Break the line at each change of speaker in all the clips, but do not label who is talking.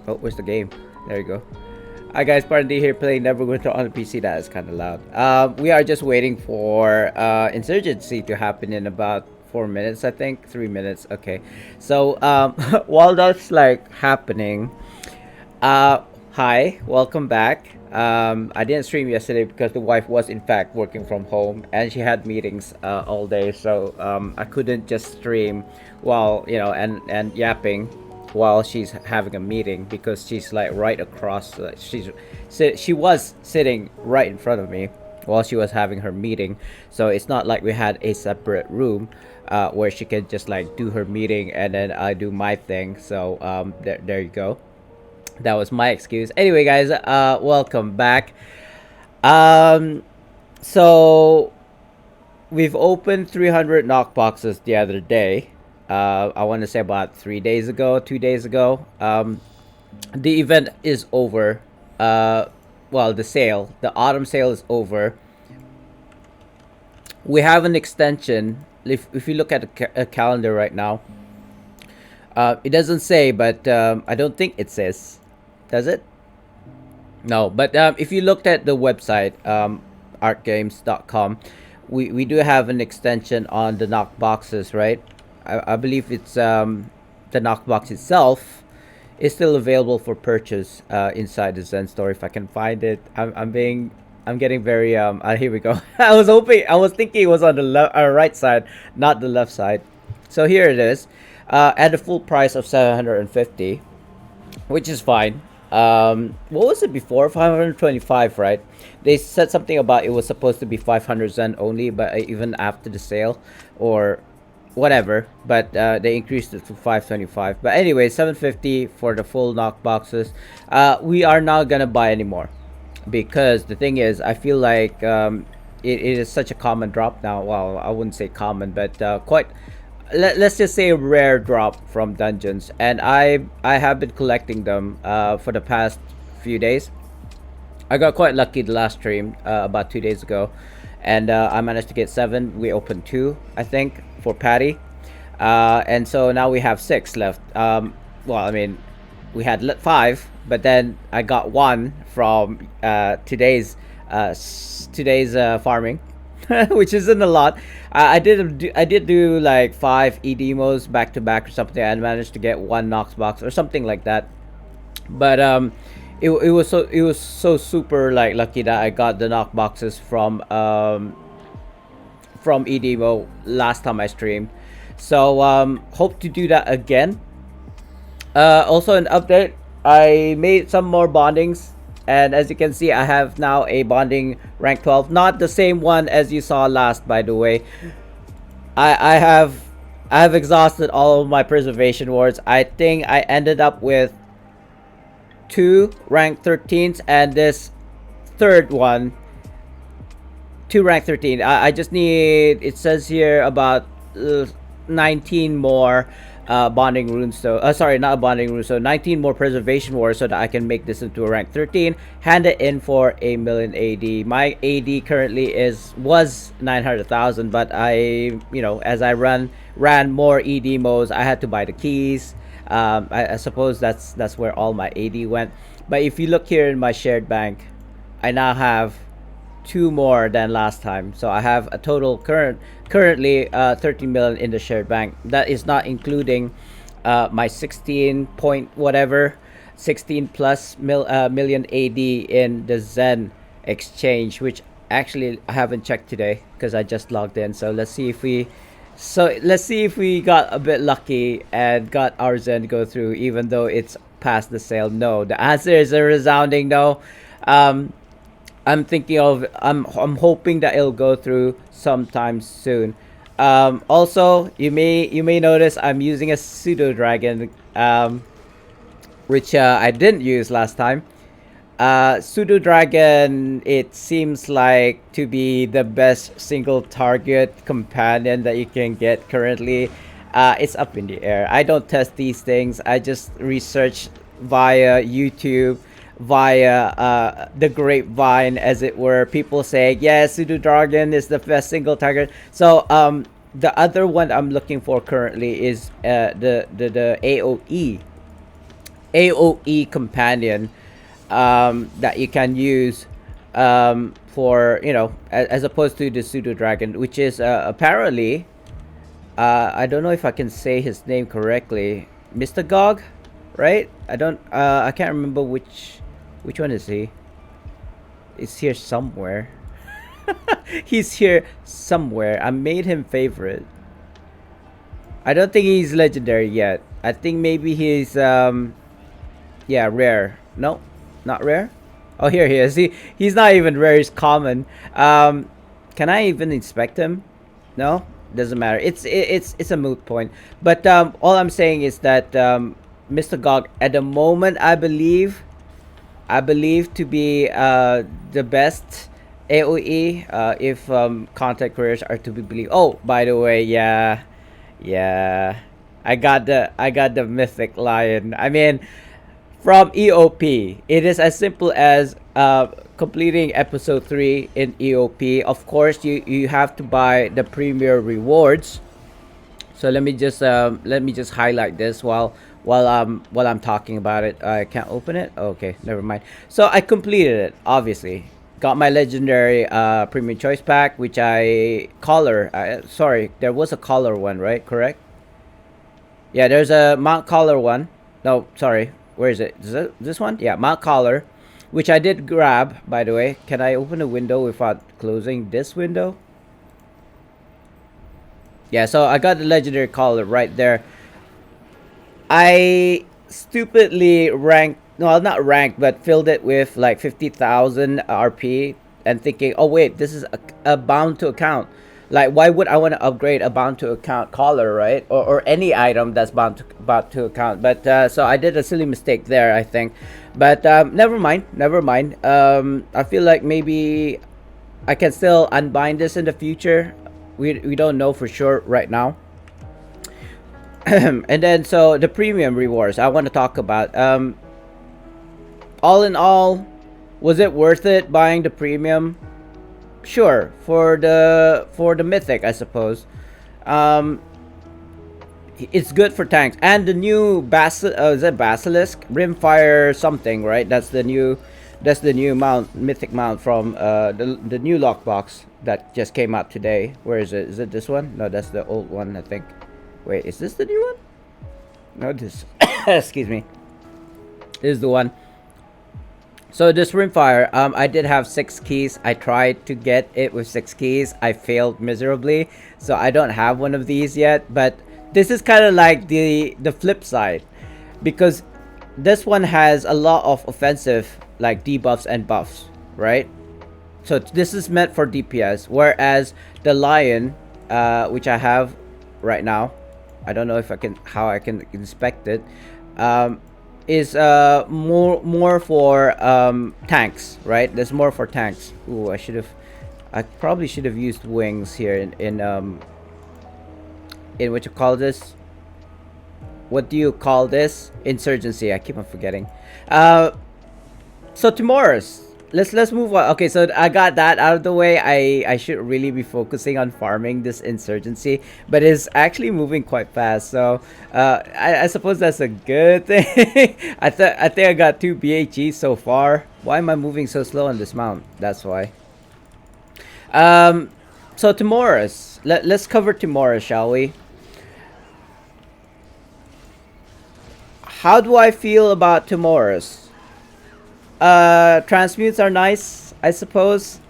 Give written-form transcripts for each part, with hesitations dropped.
Oh, where's the game? There you go. Hi guys, SpartanDee here playing Neverwinter on the PC. That is kind of loud. We are just waiting for Insurgency to happen in about 4 minutes, I think. 3 minutes. Okay. So while that's like happening, uh, hi, welcome back. I didn't stream yesterday because the wife was in fact working from home and she had meetings all day, so I couldn't just stream while and yapping while she's having a meeting because she's like right across. She was sitting right in front of me while she was having her meeting, so it's not like we had a separate room where she could just like do her meeting and then I do my thing. So there you go. That was my excuse. Anyway, guys, welcome back. Um, so we've opened 300 knock boxes the other day. I want to say about 3 days ago, 2 days ago. The event is over. Well, the autumn sale is over. We have an extension. If you look at a calendar right now, it doesn't say, but I don't think it says. Does it? No, but if you looked at the website, artgames.com, we do have an extension on the knock boxes, right? I believe it's the knock box itself is still available for purchase inside the Zen store if I can find it. I'm getting very here we go. I was thinking it was on the right side, not the left side. So here it is, at a full price of 750, which is fine. What was it before? 525, right? They said something about it was supposed to be 500 Zen only, but even after the sale or whatever, but they increased it to 525. But anyway, 750 for the full knock boxes. We are not gonna buy anymore because the thing is, I feel like it is such a common drop now. Well, I wouldn't say common, but quite, let's just say a rare drop from dungeons, and I have been collecting them for the past few days. I got quite lucky the last stream about 2 days ago, and I managed to get 7. We opened 2, I think, for Patty, and so now we have 6 left. Well, I mean, we had 5, but then I got 1 from today's farming, which isn't a lot. I did do like 5 demos back to back or something, and managed to get 1 Knox box or something like that. But it was so super like lucky that I got the knock boxes from edemo last time I streamed. So hope to do that again. Also an update, I made some more bondings, and as you can see, I have now a bonding rank 12. Not the same one as you saw last, by the way. I have exhausted all of my preservation wards. I think I ended up with 2 rank 13s and this third one 2 rank 13. I just need, it says here about 19 more bonding runes, so sorry, not a bonding rune, so 19 more preservation wars so that I can make this into a rank 13, hand it in for a million AD. My AD currently was 900,000, but I, as I ran more ED modes, I had to buy the keys. I suppose that's where all my AD went. But if you look here in my shared bank, I now have 2 more than last time, so I have a total currently 13 million in the shared bank. That is not including my 16 point whatever 16 plus million AD in the Zen exchange, which actually I haven't checked today because I just logged in. So let's see if we got a bit lucky and got our Zen to go through, even though it's past the sale. No, the answer is a resounding no. I'm hoping that it'll go through sometime soon. Also, you may notice I'm using a pseudo dragon, which I didn't use last time. Pseudo dragon, it seems like to be the best single target companion that you can get currently. It's up in the air. I don't test these things. I just research via YouTube, via the grapevine, as it were. People say, yeah, pseudo dragon is the best single target. So the other one I'm looking for currently is the AOE AOE companion that you can use for, you know, as opposed to the pseudo dragon, which is apparently, I don't know if I can say his name correctly, Mr. Gog, right? I can't remember which one is he. It's here somewhere. He's here somewhere. I made him favorite. I don't think he's legendary yet. I think maybe he's yeah, rare. No, not rare. Oh, here he is. He's not even rare. He's common. Can I even inspect him? No, doesn't matter. It's a moot point. But all I'm saying is that Mr. Gog at the moment, I believe to be the best AOE if content creators are to be believed. Oh, by the way, yeah, I got the mythic lion. I mean, from EOP, it is as simple as completing episode 3 in EOP. Of course, you have to buy the premier rewards. So let me just highlight this while I'm talking about it. I can't open it. Okay, never mind. So I completed it. Obviously, got my legendary premium choice pack, which I color. Sorry, there was a color one, right? Correct. Yeah, there's a Mount Collar one. No, sorry. Where is it? Is it this one? Yeah, Mount Collar, which I did grab, by the way. Can I open a window without closing this window? Yeah, so I got the legendary collar right there. I stupidly ranked, well, not ranked, but filled it with like 50,000 RP and thinking, oh wait, this is a bound to account. Like, why would I want to upgrade a bound to account collar, right? Or any item that's bound to account. But so I did a silly mistake there, I think. But never mind. I feel like maybe I can still unbind this in the future. We don't know for sure right now. And then so the premium rewards I want to talk about. All in all, was it worth it buying the premium? Sure, for the mythic, I suppose. It's good for tanks, and the new is that basilisk rimfire something, right? That's the new mount, mythic mount from the new lockbox that just came out today. Where is it? Is it this one? No, that's the old one, I think. Wait, is this the new one? No, this excuse me, this is the one. So this rimfire, I did have 6 keys. I tried to get it with 6 keys. I failed miserably, so I don't have one of these yet. But this is kind of like the flip side, because this one has a lot of offensive like debuffs and buffs, right? So this is meant for DPS, whereas the lion, which I have right now, I don't know if how I can inspect it, is more for tanks, right? There's more for tanks. Ooh, I probably should have used wings here in what you call this? What do you call this? Insurgency. I keep on forgetting. So Tymoras, let's move on. Okay, so I got that out of the way. I should really be focusing on farming this insurgency, but it's actually moving quite fast. So I suppose that's a good thing. I think I got 2 BHEs so far. Why am I moving so slow on this mount? That's why. So Tymoras, let's cover Tymoras, shall we? How do I feel about Tymoras? Transmutes are nice, I suppose,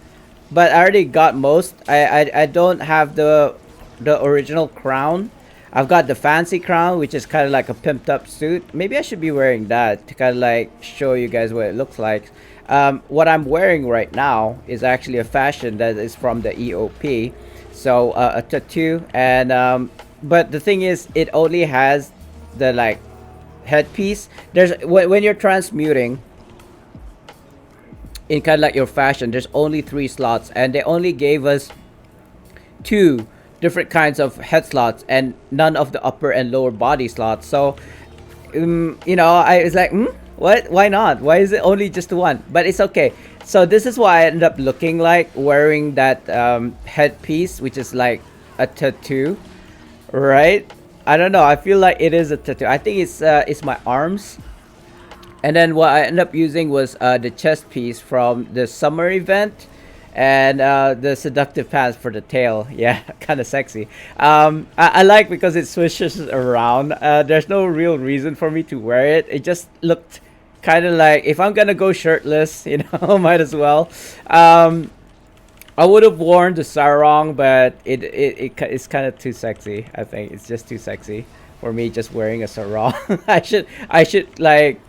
but I already got most. I don't have the original crown. I've got the fancy crown, which is kind of like a pimped up suit. Maybe I should be wearing that to kind of like show you guys what it looks like. What I'm wearing right now is actually a fashion that is from the EOP, so a tattoo. And but the thing is, it only has the like headpiece. There's when you're transmuting in kind of like your fashion, there's only 3 slots, and they only gave us 2 different kinds of head slots and none of the upper and lower body slots. So you know, I was like, what? Why not? Why is it only just the one? But it's okay. So this is why I ended up looking like, wearing that headpiece, which is like a tattoo, right? I don't know, I feel like it is a tattoo. I think it's my arms. And then what I ended up using was the chest piece from the summer event, and the seductive pants for the tail. Yeah, kind of sexy. I like because it swishes around. There's no real reason for me to wear it. It just looked kind of like, if I'm gonna go shirtless, might as well. I would have worn the sarong, but it's kind of too sexy. I think it's just too sexy for me just wearing a sarong. I should like,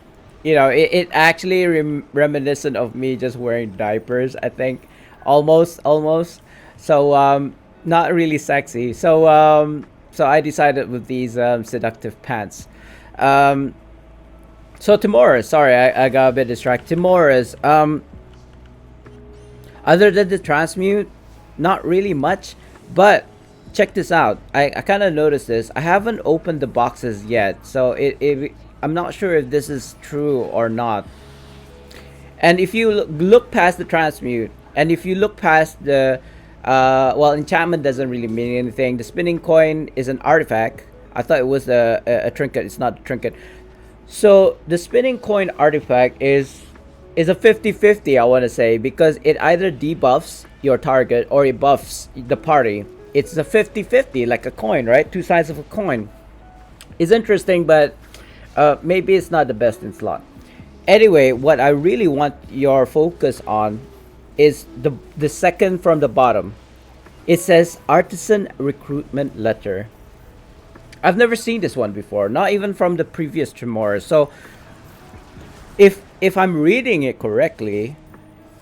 it actually reminiscent of me just wearing diapers, I think, almost. So not really sexy. So I decided with these seductive pants. Um, so Timorous, sorry, I got a bit distracted. Timorous, other than the transmute, not really much. But check this out. I kind of noticed this. I haven't opened the boxes yet, so I'm not sure if this is true or not. And if you look past the transmute, and if you look past the, well, enchantment doesn't really mean anything. The spinning coin is an artifact. I thought it was a trinket. It's not a trinket. So the spinning coin artifact is a 50-50, I want to say, because it either debuffs your target or it buffs the party. It's a 50-50, like a coin, right? Two sides of a coin. It's interesting, but maybe it's not the best in slot. Anyway, what I really want your focus on is the second from the bottom. It says Artisan Recruitment Letter. I've never seen this one before, not even from the previous Tremors. So if I'm reading it correctly,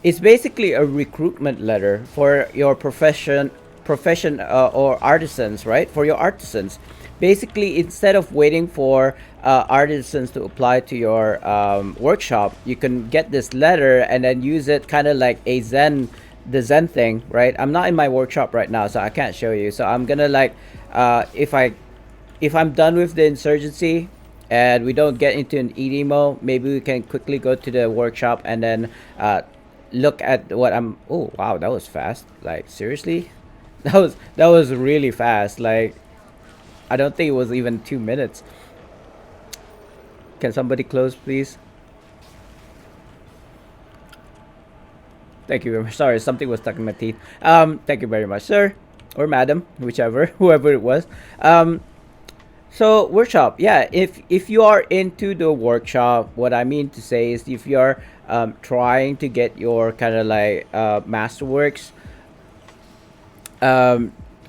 it's basically a recruitment letter for your profession or artisans, right? For your artisans. Basically, instead of waiting for artisans to apply to your workshop, you can get this letter and then use it kind of like the Zen thing, right? I'm not in my workshop right now, so I can't show you. So I'm gonna like, if I'm done with the insurgency and we don't get into an EDMO, maybe we can quickly go to the workshop and then look at what I'm. Oh wow, that was fast. Like seriously, that was really fast. Like I don't think it was even 2 minutes. Can somebody close, please? Thank you very much. Sorry, something was stuck in my teeth. Thank you very much, sir, or madam, whichever, whoever it was. So workshop, yeah. If you are into the workshop, what I mean to say is, if you are trying to get your kind of like masterworks,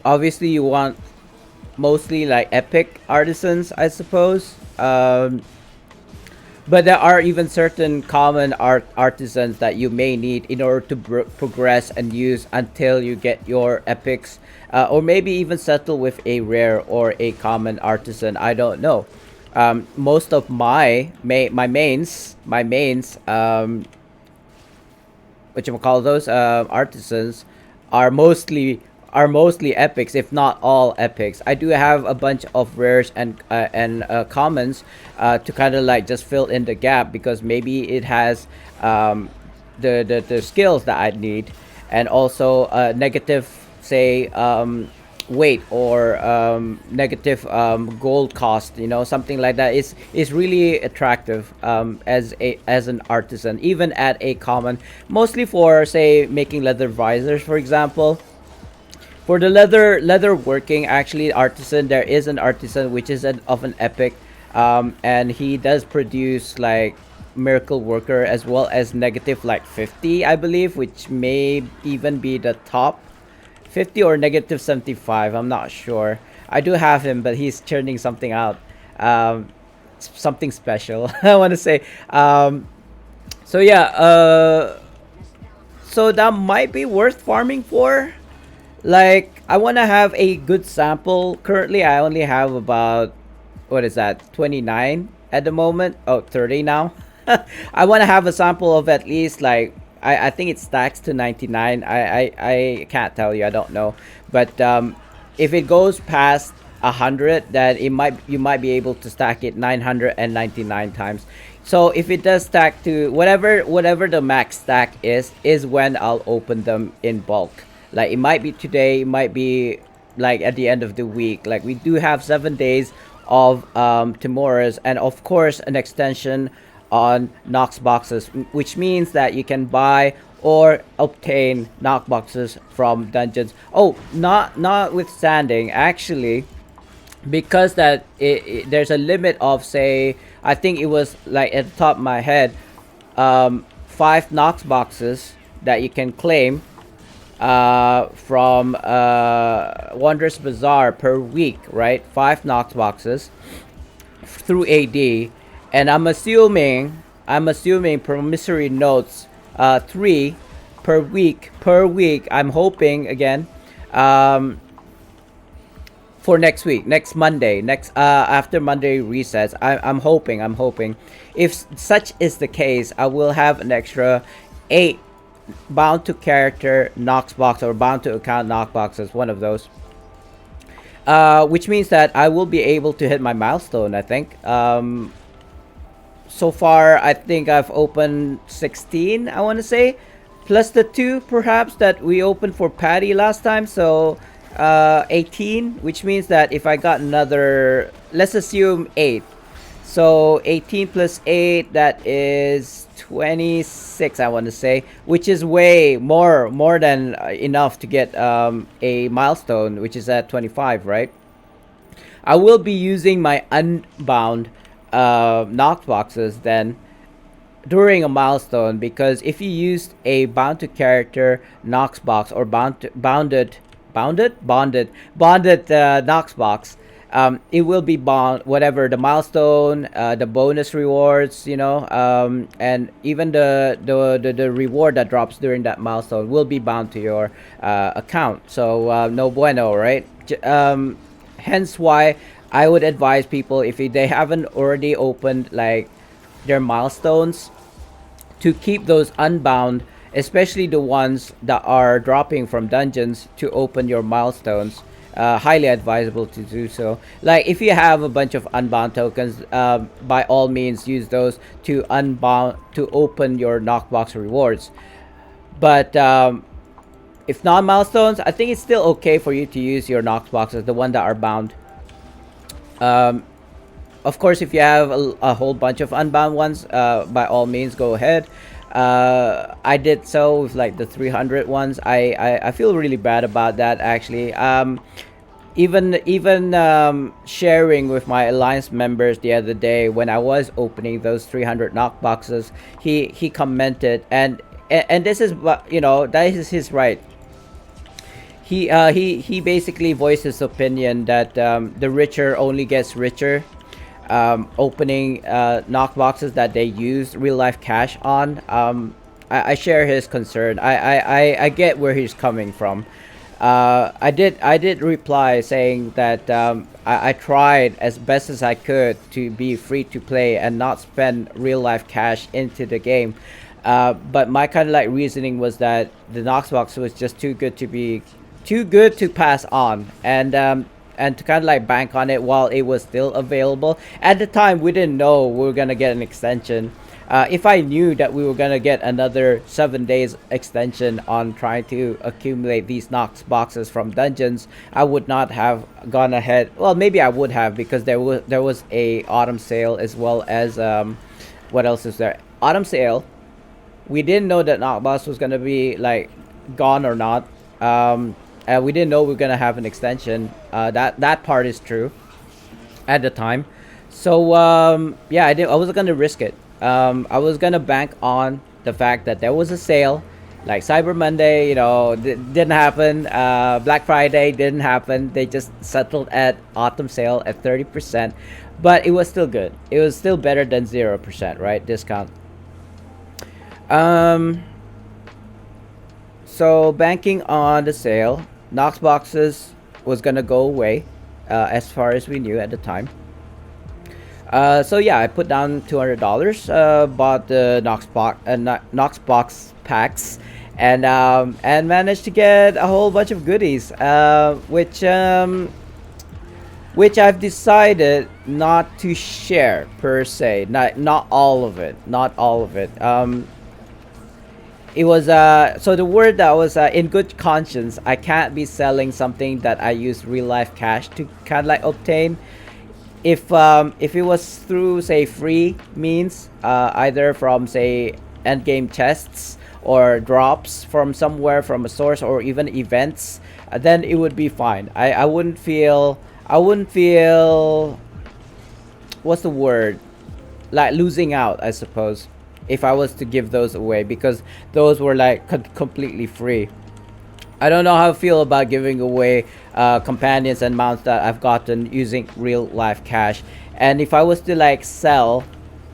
obviously you want mostly like epic artisans, I suppose. But there are even certain common artisans that you may need in order to progress and use until you get your epics, or maybe even settle with a rare or a common artisan. I don't know. Most of my mains, what you call those artisans, are mostly epics, if not all epics. I do have a bunch of rares and commons to kind of like just fill in the gap, because maybe it has the skills that I need, and also negative, say, weight, or negative gold cost, something like that is really attractive as an artisan, even at a common, mostly for, say, making leather visors, for example. For the leather working, actually, artisan, there is an artisan which is of an epic, and he does produce like miracle worker as well as negative like 50, I believe, which may even be the top 50 or negative 75. I'm not sure. I do have him, but he's churning something out, something special. I want to say. So yeah. So that might be worth farming for. Like, I want to have a good sample. Currently, I only have about, what is that, 29 at the moment. Oh, 30 now. I want to have a sample of at least, like, I think it stacks to 99. I can't tell you. I don't know. But if it goes past 100, then you might be able to stack it 999 times. So if it does stack to whatever the max stack is when I'll open them in bulk. Like, it might be today, it might be like at the end of the week. Like, we do have 7 days of Tymoras, and of course an extension on Knox Boxes, which means that you can buy or obtain Knox Boxes from dungeons. Oh, notwithstanding, actually, because that there's a limit of, say, I think it was like at the top of my head, 5 Knox Boxes that you can claim from Wondrous Bazaar per week, right? 5 Knox Boxes through AD, and I'm assuming promissory notes 3 per week. I'm hoping again, for next week, next Monday, after Monday resets. I'm hoping if such is the case, I will have an extra 8 bound to character Knox box or bound to account Knox boxes, one of those, which means that I will be able to hit my milestone, I think. So far I think I've opened 16, I want to say, plus the 2 perhaps that we opened for Patty last time, so 18, which means that if I got another, let's assume 8, so 18 plus 8, that is 26, I want to say, which is way more than enough to get a milestone, which is at 25, right? I will be using my unbound Knox Boxes then during a milestone, because if you used a bound to character Knox box or bonded Knox box, it will be bound, whatever the milestone, the bonus rewards, and even the reward that drops during that milestone will be bound to your account. So no bueno, right? Hence why I would advise people, if they haven't already opened like their milestones, to keep those unbound, especially the ones that are dropping from dungeons, to open your milestones. Highly advisable to do so. Like if you have a bunch of unbound tokens, by all means use those to open your knockbox rewards. But if not milestones, I think it's still okay for you to use your knockboxes, the one that are bound. Of course, if you have a whole bunch of unbound ones, by all means go ahead. I did so with like the 300 ones. I feel really bad about that, actually. Even sharing with my alliance members the other day when I was opening those 300 knock boxes, he commented, and this is what, that is his right. He basically voiced his opinion that the richer only gets richer, opening knock boxes that they use real life cash on. I share his concern. I get where he's coming from. I did reply saying that I tried as best as I could to be free to play and not spend real life cash into the game, but my kind of like reasoning was that the Knox box was just too good to pass on, and to kind of like bank on it while it was still available. At the time, we didn't know we were gonna get an extension. If I knew that we were gonna get another 7 days extension on trying to accumulate these Knox boxes from dungeons, I would not have gone ahead. Well, maybe I would have, because there was a autumn sale, as well as what else is there? Autumn sale. We didn't know that Knox box was gonna be like gone or not. We didn't know we were gonna have an extension. That part is true at the time. So yeah, I wasn't gonna risk it. I was gonna bank on the fact that there was a sale, like Cyber Monday, didn't happen. Black Friday didn't happen. They just settled at autumn sale at 30%, but it was still good. It was still better than 0%, right? Discount. So banking on the sale, Knox boxes was gonna go away, as far as we knew at the time. So yeah, I put down $200, bought the Knox box packs, and managed to get a whole bunch of goodies, which I've decided not to share per se. Not all of it. It was so the word that was in good conscience, I can't be selling something that I use real life cash to kind of like obtain. if it was through say free means, either from say end game chests or drops from somewhere from a source or even events, then it would be fine. I wouldn't feel, what's the word, like losing out, I suppose, if I was to give those away, because those were like completely free. I don't know how I feel about giving away companions and mounts that I've gotten using real life cash. And if I was to like sell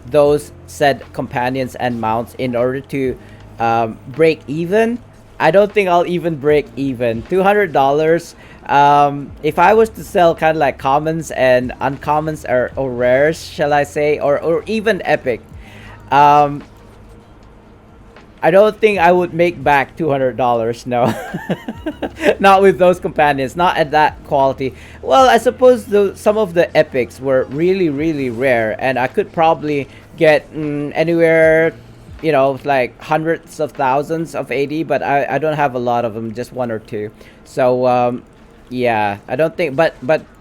those said companions and mounts in order to break even, I don't think I'll even break even. $200. If I was to sell kind of like commons and uncommons or rares, shall I say, or even epic, I don't think I would make back $200. No, not with those companions, not at that quality. Well, I suppose some of the epics were really, really rare, and I could probably get anywhere, you know, like hundreds of thousands of AD, but I don't have a lot of them, just one or two. So yeah, I don't think, but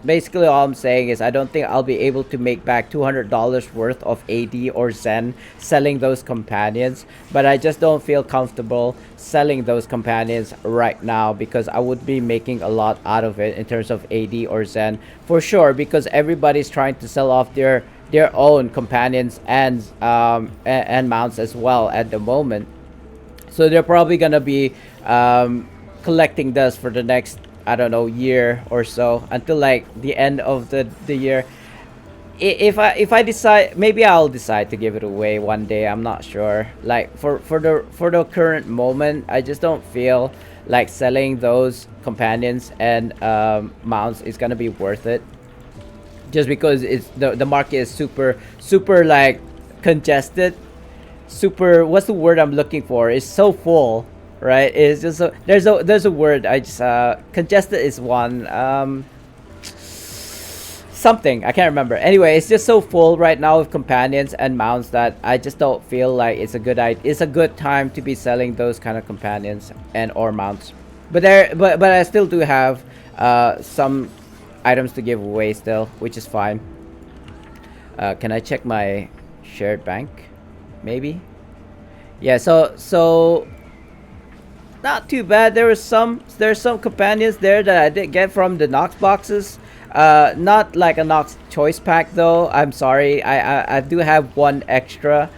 basically all I'm saying is I don't think I'll be able to make back $200 worth of AD or Zen selling those companions. But I just don't feel comfortable selling those companions right now, because I would be making a lot out of it in terms of AD or Zen for sure, because everybody's trying to sell off their own companions and mounts as well at the moment. So they're probably gonna be collecting dust for the next, I don't know, year or so, until like the end of the year. If I decide, maybe I'll decide to give it away one day. I'm not sure. Like for the current moment, I just don't feel like selling those companions and mounts is gonna be worth it. Just because it's the market is super like congested. Super, what's the word I'm looking for? It's so full. Right, it's just there's a word I just congested is one, something I can't remember. Anyway, it's just so full right now with companions and mounts that I just don't feel like it's a good time to be selling those kind of companions and or mounts. But I still do have some items to give away still, which is fine. Can I check my shared bank? Maybe. Yeah. So. Not too bad. There's some companions there that I did get from the Knox boxes. Not like a Knox choice pack though. I'm sorry. I do have one extra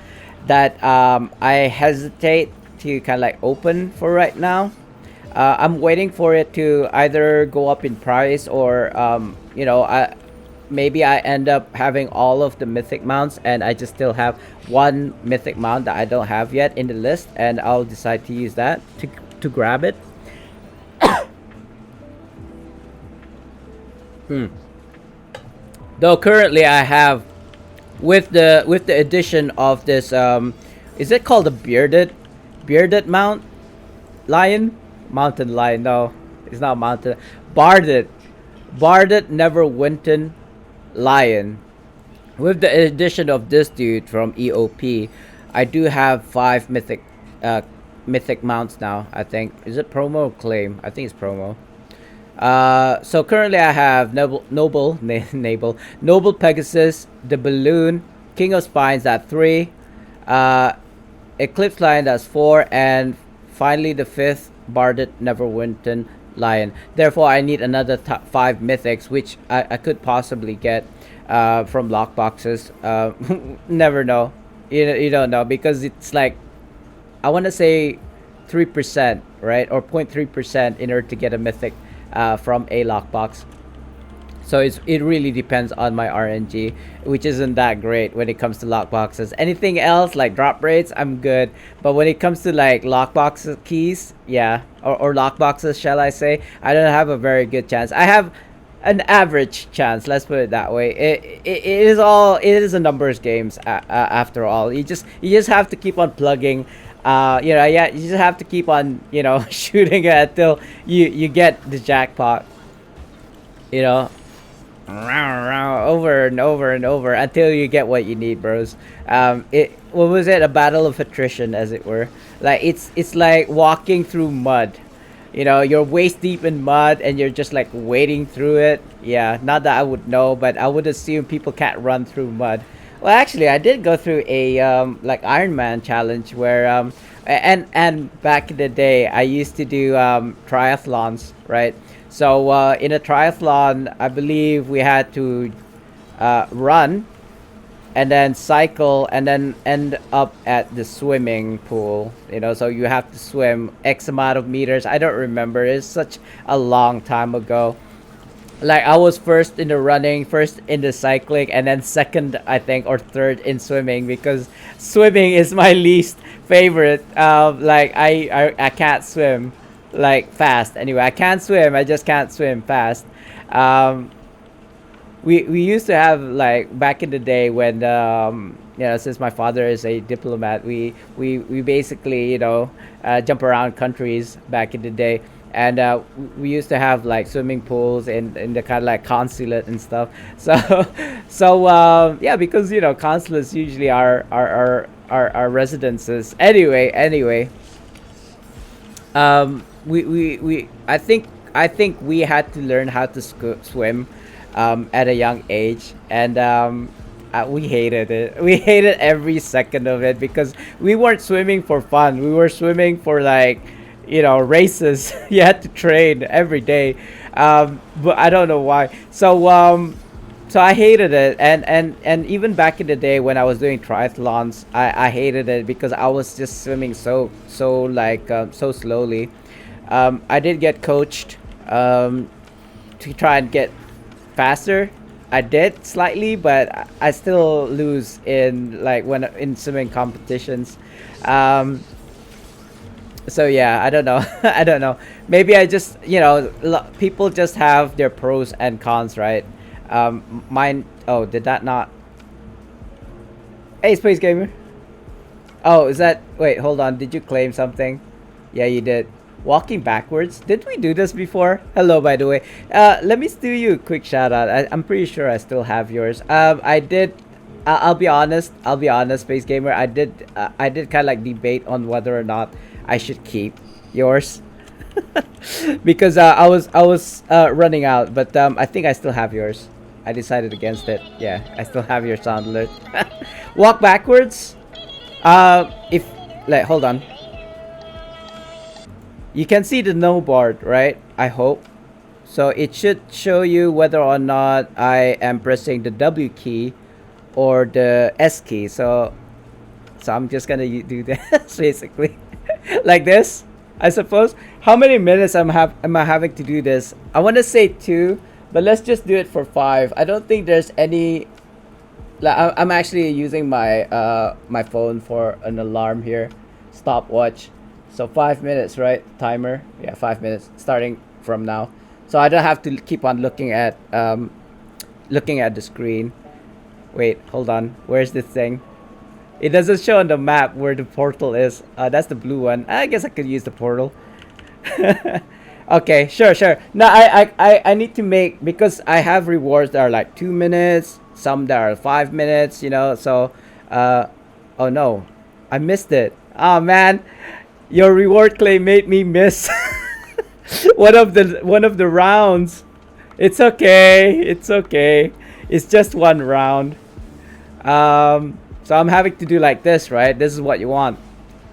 that I hesitate to kind of like open for right now. I'm waiting for it to either go up in price or you know, maybe I end up having all of the mythic mounts and I just still have one mythic mount that I don't have yet in the list, and I'll decide to use that to grab it. Though currently I have, with the addition of this is it called a bearded mount lion, mountain lion? No, it's not mountain. Barded Neverwinter lion. With the addition of this dude from EOP, I do have 5 mythic mounts now. I think, is it promo or claim? I think it's promo. So currently I have Noble Pegasus, the Balloon, King of Spines at 3, Eclipse Lion that's 4, and finally the 5th Barded Neverwinter lion. Therefore I need another 5 mythics, which I could possibly get from lock boxes. Never know. You don't know, because it's like, I want to say 3%, right, or 0.3% in order to get a mythic from a lockbox. So it really depends on my RNG, which isn't that great when it comes to lockboxes. Anything else like drop rates, I'm good, but when it comes to like lockbox keys, yeah, or lockboxes, shall I say, I don't have a very good chance. I have an average chance, let's put it that way. It is a numbers games after all. You just have to keep on plugging. You know, yeah, you just have to keep on, you know, shooting it until you get the jackpot, you know, over and over and over until you get what you need, bros. What was it, a battle of attrition, as it were. Like it's like walking through mud. you're waist deep in mud and you're just like wading through it. Yeah, not that I would know, but I would assume people can't run through mud. Well, actually, I did go through a like Ironman challenge where and back in the day I used to do triathlons, right? So in a triathlon, I believe we had to run and then cycle and then end up at the swimming pool. So you have to swim X amount of meters. I don't remember. It's such a long time ago. Like I was first in the running, first in the cycling, and then second, I think, or third in swimming, because swimming is my least favorite. Like I can't swim like fast. Anyway, I can't swim. I just can't swim fast. Um, we used to have, like, back in the day when since my father is a diplomat, we basically jump around countries back in the day, and we used to have like swimming pools in the kind of like consulate and stuff. So yeah, because consulates usually are residences. Anyway, we I think we had to learn how to swim at a young age, and we hated it. We hated every second of it because we weren't swimming for fun. We were swimming for, like, races. You had to train every day, but I don't know why. So I hated it, and even back in the day when I was doing triathlons, I hated it because I was just swimming so like so slowly. I did get coached to try and get faster. I did slightly, but I still lose in, like, when in swimming competitions. Um, so yeah, I don't know. I don't know. Maybe I just, people just have their pros and cons, right? Mine. Oh, did that not? Hey, Space Gamer. Oh, is that? Wait, hold on. Did you claim something? Yeah, you did. Walking backwards. Did we do this before? Hello, by the way. Let me do you a quick shout out. I'm pretty sure I still have yours. I did. I'll be honest. Space Gamer. I did kind of like debate on whether or not I should keep yours because I was running out. But I think I still have yours. I decided against it. Yeah, I still have your sound alert. Walk backwards. If, like, hold on. You can see the no bar, right? I hope. So it should show you whether or not I am pressing the W key or the S key. So I'm just gonna do this basically, like this, I suppose. How many minutes am I having to do this? I want to say 2, but let's just do it for 5. I don't think there's any. Like, I'm actually using my phone for an alarm here, stopwatch. So 5 minutes, right? Timer. Yeah, 5 minutes starting from now. So I don't have to keep on looking at the screen. Wait, hold on. Where's this thing? It doesn't show on the map where the portal is. That's the blue one. I guess I could use the portal. Okay, sure. No, I need to make, because I have rewards that are like 2 minutes, some that are 5 minutes. So, oh no, I missed it. Oh man. Your reward claim made me miss one of the rounds. It's okay. It's just one round. So I'm having to do like this, right? This is what you want.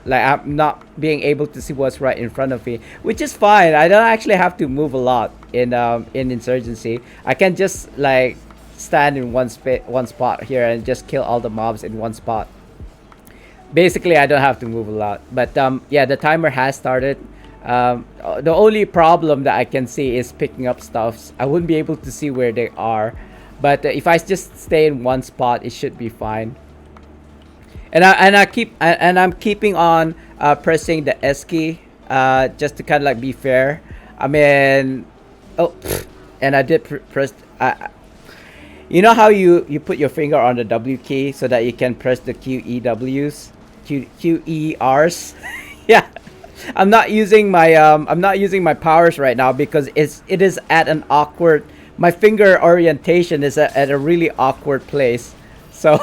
Like, I'm not being able to see what's right in front of me, which is fine. I don't actually have to move a lot in Insurgency. I can just, like, stand in one spot here and just kill all the mobs in one spot. Basically, I don't have to move a lot. But yeah, the timer has started. The only problem that I can see is picking up stuffs. I wouldn't be able to see where they are, but if I just stay in one spot, it should be fine. And I'm keeping on pressing the S key just to kind of like be fair. I mean, oh, and I did press. You know how you put your finger on the W key so that you can press the QERs. Yeah, I'm not using my powers right now because it is at an awkward. My finger orientation is at a really awkward place. So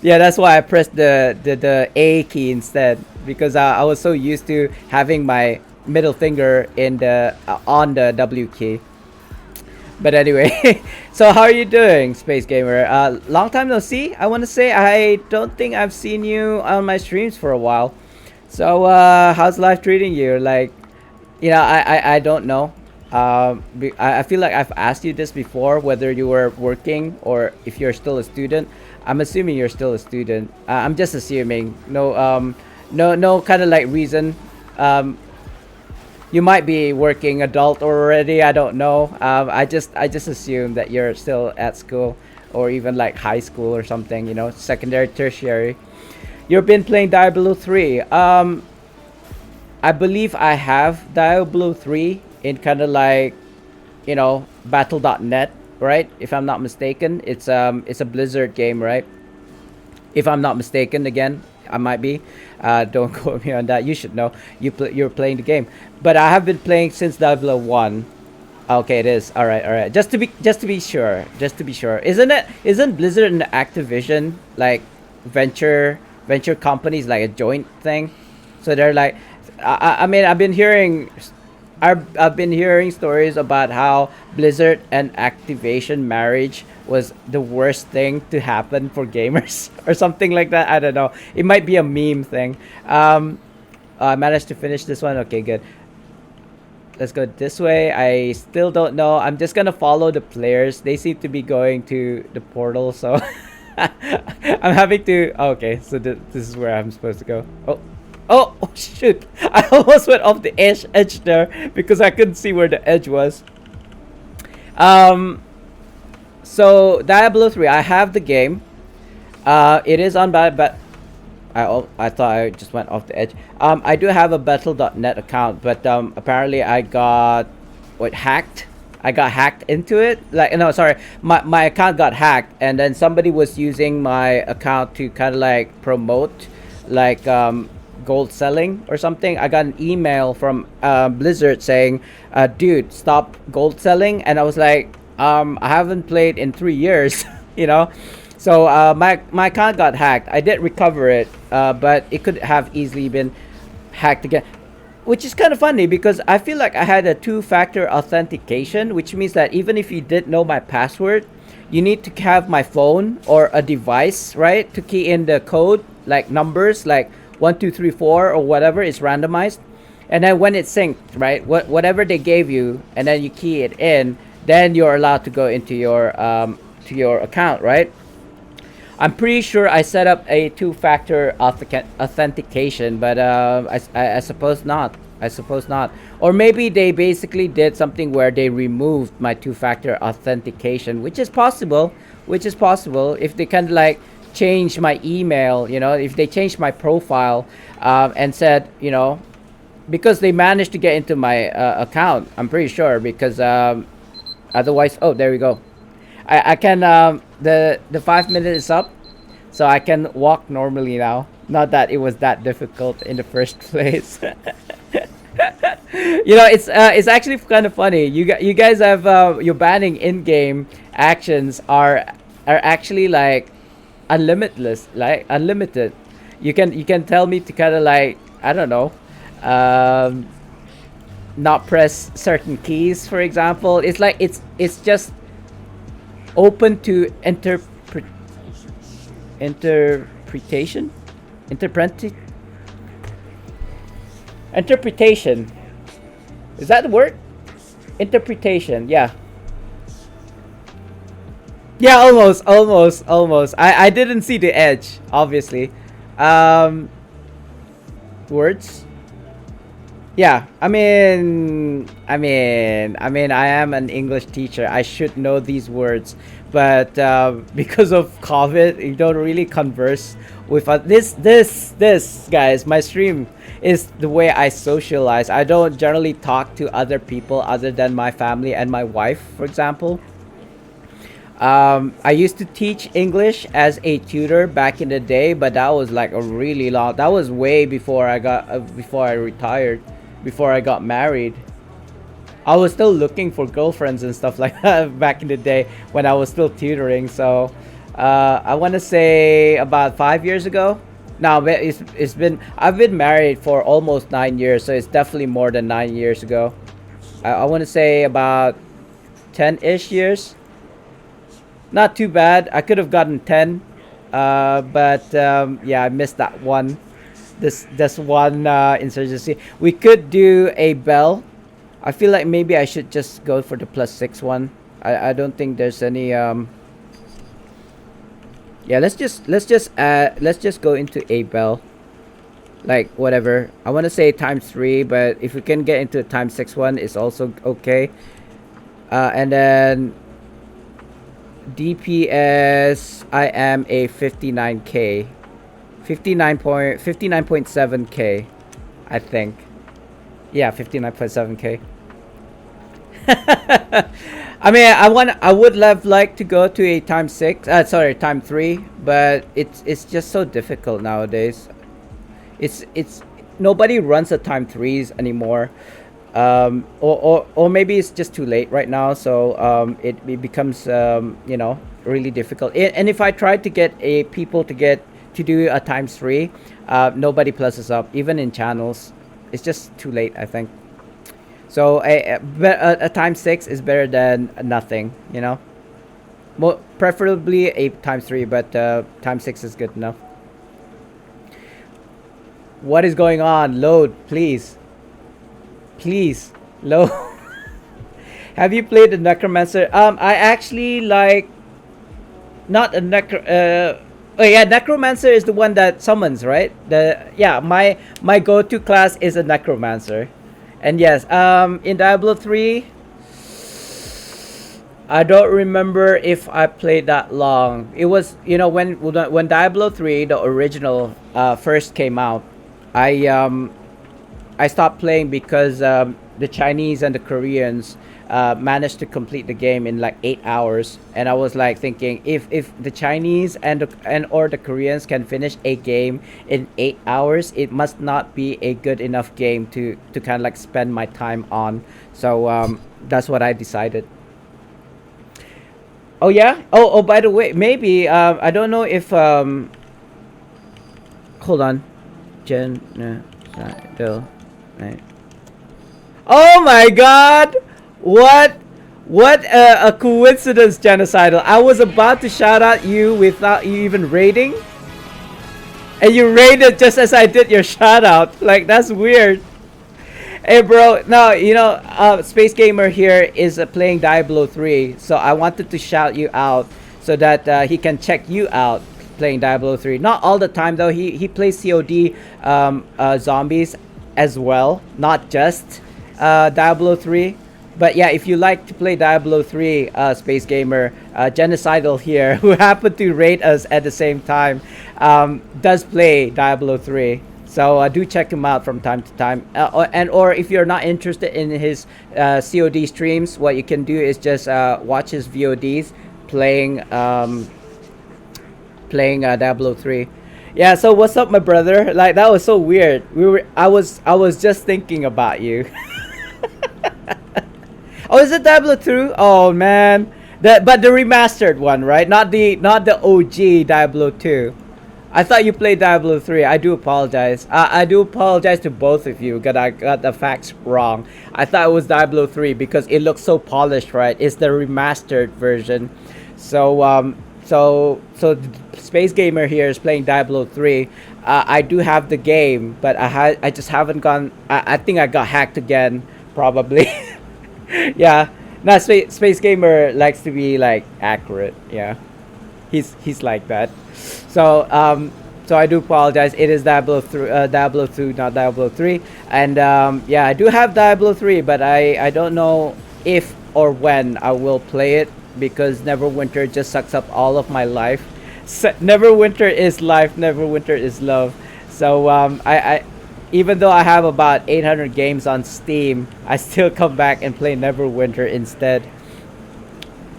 yeah, that's why I pressed the A key instead, because I was so used to having my middle finger in the on the W key. But anyway, so how are you doing, Space Gamer? Long time no see. I want to say I don't think I've seen you on my streams for a while. So how's life treating you? Like, I don't know. I feel like I've asked you this before, whether you were working or if you're still a student. I'm assuming you're still a student. I'm just assuming. No kind of like reason. You might be working adult already. I don't know. I just assume that you're still at school or even like high school or something. Secondary, tertiary. You've been playing Diablo 3. I believe I have Diablo 3 in kind of like, battle.net, right? If I'm not mistaken, it's a Blizzard game, right? If I'm not mistaken, again, I might be. Don't quote me on that. You should know. You're playing the game, but I have been playing since Diablo 1. Okay, it is. All right. Just to be sure. Isn't Blizzard and Activision like venture companies, like a joint thing? So they're like, I mean, I've been hearing stories about how Blizzard and Activision marriage was the worst thing to happen for gamers or something like that. I don't know. It might be a meme thing. I managed to finish this one. Okay, good. Let's go this way. I still don't know. I'm just gonna follow the players. They seem to be going to the portal, so I'm having to. Okay, so this is where I'm supposed to go. Oh, shoot. I almost went off the edge there because I couldn't see where the edge was. So Diablo 3, I have the game. It is on but I thought I just went off the edge. I do have a battle.net account, but apparently I got hacked. I got hacked into it. Like, no, sorry. My account got hacked, and then somebody was using my account to kind of like promote like gold selling or something. I got an email from Blizzard saying, dude, stop gold selling. And I was like, I haven't played in 3 years. So my account got hacked. I did recover it, but it could have easily been hacked again, which is kind of funny because I feel like I had a two-factor authentication, which means that even if you didn't know my password, you need to have my phone or a device, right, to key in the code, like numbers, like 1, 2, 3, 4 or whatever is randomized, and then when it's synced, right, whatever they gave you, and then you key it in, then you're allowed to go into your account, right? I'm pretty sure I set up a two-factor authentication, but I suppose not. Or maybe they basically did something where they removed my two-factor authentication, which is possible. If they kind of like change my email, if they changed my profile and said, because they managed to get into my account, I'm pretty sure, because otherwise, oh, there we go. I can the 5 minutes is up, so I can walk normally now. Not that it was that difficult in the first place. It's actually kind of funny. You guys have your banning in-game actions are actually like unlimited. You can tell me to kind of like, I don't know, not press certain keys, for example. It's like it's just open to interpretation. Is that the word? Interpretation. Yeah, almost. I didn't see the edge, obviously. Words. Yeah, I mean, I am an English teacher. I should know these words, but because of COVID, you don't really converse with this guys. My stream is the way I socialize. I don't generally talk to other people other than my family and my wife, for example. I used to teach English as a tutor back in the day, but that was like a really long. That was way before I retired. Before I got married, I was still looking for girlfriends and stuff like that back in the day when I was still tutoring. So I want to say about 5 years ago, No, but it's been I've been married for almost 9 years, so it's definitely more than 9 years ago. I want to say about 10-ish years. Not too bad. I could have gotten 10, but yeah, I missed that one. This one insurgency. We could do a bell. I feel like maybe I should just go for the +6 one. I don't think there's any yeah, let's just go into a bell. Like whatever. I want to say ×3, but if we can get into a ×6 one, it's also okay. And then DPS, I am a 59k, 59.7k, I think. Yeah, 59.7k. I mean, I would have liked to go to a ×6, sorry, ×3, but it's just so difficult nowadays. It's nobody runs the ×3s anymore. Or maybe it's just too late right now, so it becomes really difficult. And if I try to get people to do a ×3, nobody pluses up, even in channels. It's just too late, I think. So a ×6 is better than nothing, preferably a ×3, but ×6 is good enough. What is going on? Load, please. Please, load. Have you played the Necromancer? I actually like not a oh yeah, Necromancer is the one that summons, right? My go-to class is a Necromancer. And yes, in Diablo 3, I don't remember if I played that long. It was, when Diablo 3, the original, first came out, I stopped playing because the Chinese and the Koreans managed to complete the game in like 8 hours, and I was like thinking, if the Chinese or the Koreans can finish a game in 8 hours, it must not be a good enough game to kind of like spend my time on. So that's what I decided. Oh yeah. Oh, by the way, maybe I don't know if hold on, right. Oh my god! What a coincidence, Genocidal. I was about to shout out you without you even raiding, and you raided just as I did your shout out. Like, that's weird. Hey bro, no, Space Gamer here is playing Diablo 3, so I wanted to shout you out so that he can check you out playing Diablo 3. Not all the time though. He plays COD zombies as well, not just Diablo 3. But yeah, if you like to play Diablo 3, Space Gamer, Genocidal here, who happened to raid us at the same time, does play Diablo 3. So do check him out from time to time. Or if you're not interested in his COD streams, what you can do is just watch his VODs playing Diablo 3. Yeah, so what's up, my brother? Like, that was so weird. I was just thinking about you. Oh, is it Diablo 2? Oh man. But the remastered one, right? Not the OG Diablo 2. I thought you played Diablo 3. I do apologize. I do apologize to both of you because I got the facts wrong. I thought it was Diablo 3 because it looks so polished, right? It's the remastered version. So Space Gamer here is playing Diablo 3. I do have the game, but I just haven't gone. I think I got hacked again, probably. Yeah. No, Space Gamer likes to be like accurate. Yeah. He's like that. So I do apologize. It is Diablo 2, not Diablo 3. And yeah, I do have Diablo 3, but I don't know if or when I will play it because Neverwinter just sucks up all of my life. Neverwinter is life. Neverwinter is love. So I even though I have about 800 games on Steam, I still come back and play Neverwinter instead.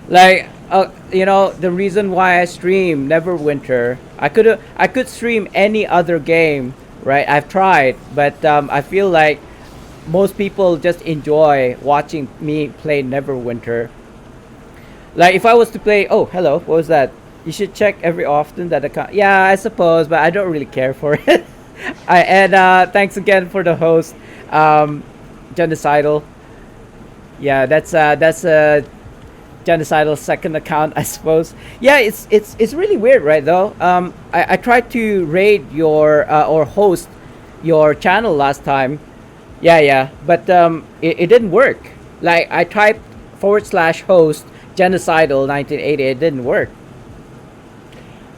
Like, the reason why I stream Neverwinter, I could stream any other game, right? I've tried, but I feel like most people just enjoy watching me play Neverwinter. Like, if I was to play, oh, hello, what was that? You should check every often that account. Yeah, I suppose, but I don't really care for it. Thanks again for the host, um, genocidal. Yeah, that's genocidal second account, I suppose. Yeah, it's really weird, right? Though, I tried to raid your or host your channel last time. Yeah, yeah, but it didn't work. Like I typed / host genocidal 1980, it didn't work.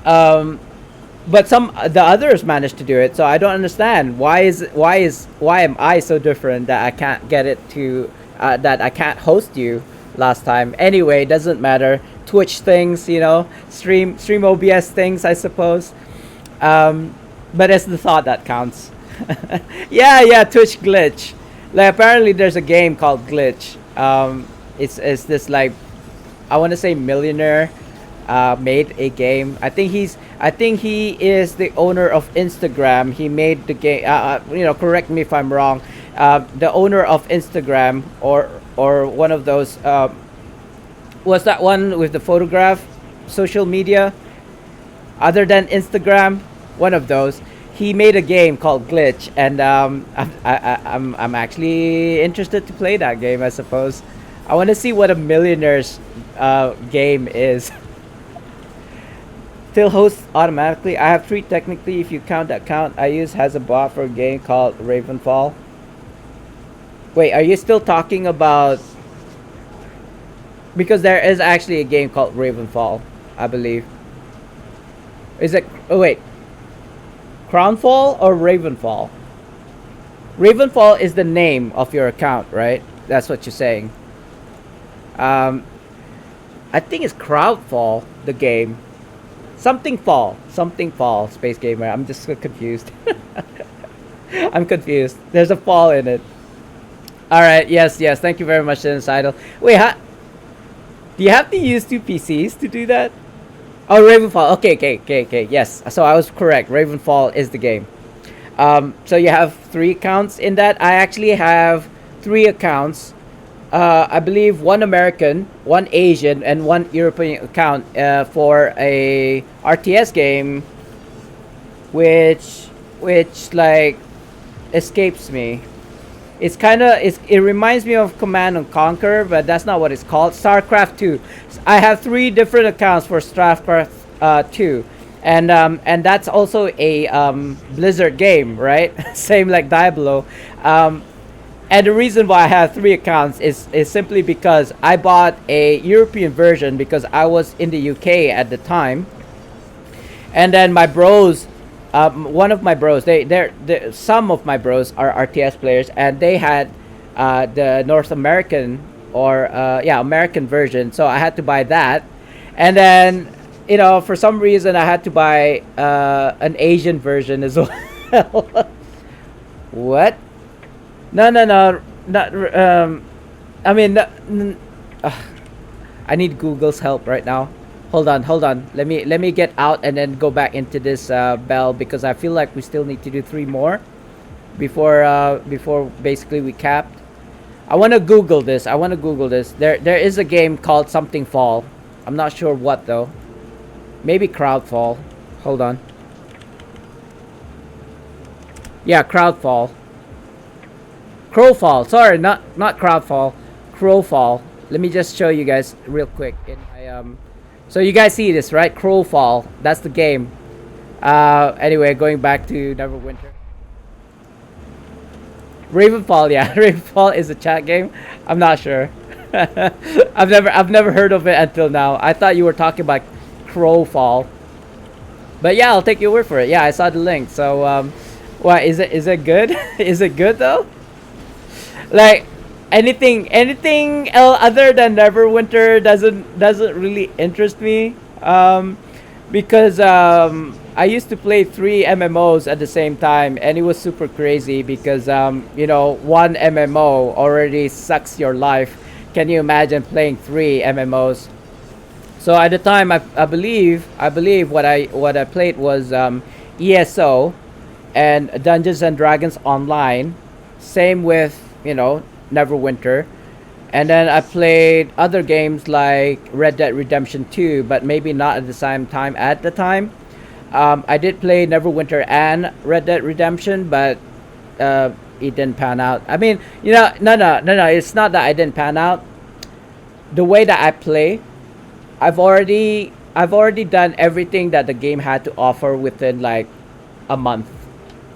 Um, but some the others managed to do it, so I don't understand why am I so different that I can't get it to that I can't host you last time. Anyway, doesn't matter. Twitch things, stream OBS things, I suppose. But it's the thought that counts. Yeah, yeah, Twitch glitch. Like apparently there's a game called Glitch. It's this like I want to say millionaire made a game. I think he is the owner of Instagram. He made the game. Correct me if I'm wrong. The owner of Instagram or one of those was that one with the photograph social media other than Instagram, one of those. He made a game called Glitch, and I'm actually interested to play that game. I suppose I want to see what a millionaire's game is. Still hosts automatically. I have 3 technically. If you count that account I use has a bot for a game called Ravenfall. Wait, are you still talking about? Because there is actually a game called Ravenfall, I believe. Is it? Oh wait. Crownfall or Ravenfall? Ravenfall is the name of your account, right? That's what you're saying. I think it's Crowdfall, the game. Something Fall, Space Gamer. I'm just so confused. I'm confused. There's a fall in it. All right. Yes. Thank you very much, Genocidal. Wait, do you have to use 2 PCs to do that? Oh, Ravenfall. Okay. Yes. So I was correct. Ravenfall is the game. So you have 3 accounts in that. I actually have 3 accounts. I believe 1 American, 1 Asian, and 1 European account for a RTS game, which like escapes me. It reminds me of Command and Conquer, but that's not what it's called. StarCraft 2. I have 3 different accounts for StarCraft 2, and that's also a Blizzard game, right? Same like Diablo. And the reason why I have 3 accounts is simply because I bought a European version because I was in the UK at the time, and then my bros. One of my bros, some of my bros are RTS players, and they had the North American or American version, so I had to buy that, and then for some reason I had to buy an Asian version as well. What? No, not. I mean, I need Google's help right now. Hold on. Let me get out and then go back into this bell, because I feel like we still need to do 3 more before basically we capped. I want to Google this. There is a game called something Fall. I'm not sure what though. Maybe Crowdfall. Hold on. Yeah, Crowdfall. Crowfall. Sorry, not Crowdfall. Crowfall. Let me just show you guys real quick in my So you guys see this, right? Crowfall. That's the game. Anyway, going back to Neverwinter. Ravenfall, yeah. Ravenfall is a chat game. I'm not sure. I've never heard of it until now. I thought you were talking about Crowfall. But yeah, I'll take your word for it. Yeah, I saw the link. So what is it good? Is it good though? Like anything other than Neverwinter doesn't really interest me, because I used to play 3 MMOs at the same time, and it was super crazy because 1 MMO already sucks your life. Can you imagine playing 3 MMOs? So at the time, I believe what I played was ESO and Dungeons and Dragons Online. Same with Neverwinter. And then I played other games like Red Dead Redemption 2, but maybe not at the same time at the time. I did play Neverwinter and Red Dead Redemption, but it didn't pan out. I mean, no. It's not that I didn't pan out. The way that I play, I've already done everything that the game had to offer within like a month,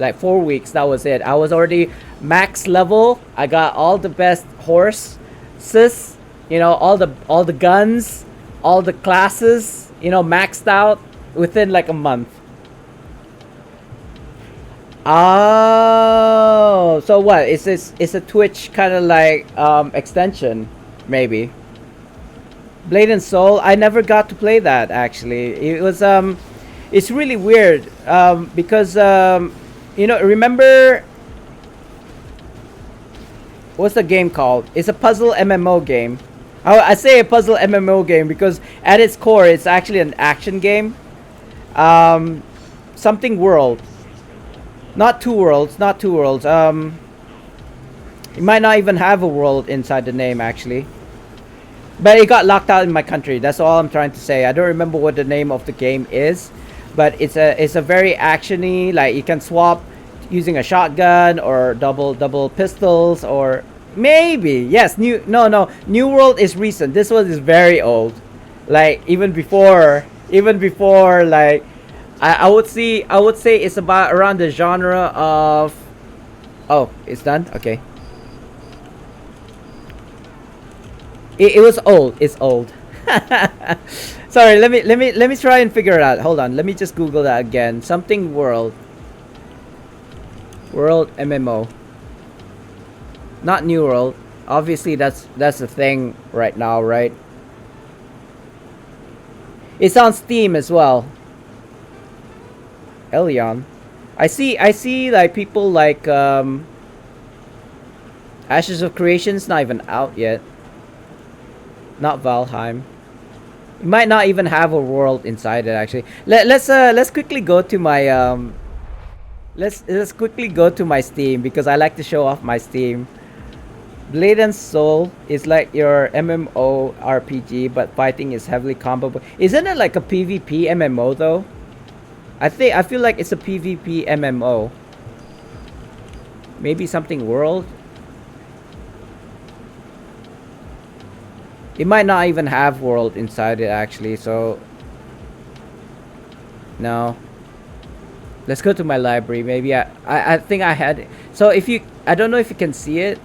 like 4 weeks. That was it. I was already max level. I got all the best horses, all the guns, all the classes, maxed out within like a month. Oh, so what? Is this is a Twitch kind of like extension, maybe? Blade and Soul. I never got to play that actually. It was it's really weird because remember what's the game called? It's a puzzle MMO game. I say a puzzle MMO game because at its core it's actually an action game. Something World. Not two worlds. It might not even have a world inside the name actually. But it got locked out in my country. That's all I'm trying to say. I don't remember what the name of the game is, but it's a very actiony. Like you can swap using a shotgun or double pistols or maybe yes. New World is recent. This one is very old. Like even before like I would say it's about around the genre of. Oh, it's done. Okay. It was old. It's old. Sorry. Let me try and figure it out. Hold on. Let me just Google that again. Something World. World MMO. Not New World. Obviously, that's the thing right now, right? It's on Steam as well. Elion. I see like people like Ashes of Creation's not even out yet. Not Valheim. It might not even have a world inside it actually. Let's quickly go to my let's quickly go to my Steam because I like to show off my Steam. Blade and Soul is like your MMO RPG, but fighting is heavily combo. Isn't it like a PvP MMO though? I feel like it's a PvP MMO. Maybe something World. It might not even have world inside it actually, so no. Let's go to my library. Maybe I think I had it. So I don't know if you can see it.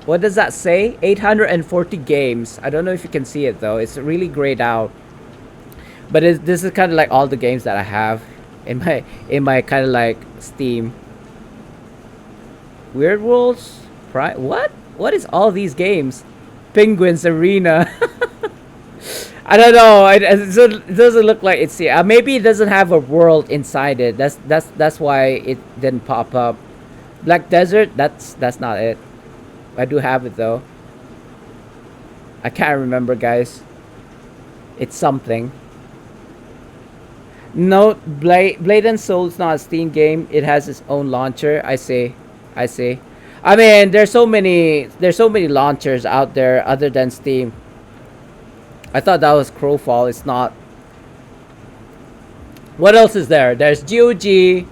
What does that say? 840 games. I don't know if you can see it though. It's really grayed out. But this is kind of like all the games that I have in my kind of like Steam. Weird Worlds? What? What is all these games? Penguins Arena. I don't know. It doesn't look like it's here. Maybe it doesn't have a world inside it. That's why it didn't pop up. Black Desert. That's not it. I do have it though. I can't remember, guys. It's something. No, Blade and Soul is not a Steam game. It has its own launcher. I see. I mean, there's so many launchers out there other than Steam. I thought that was Crowfall. It's not. What else is there? There's GOG.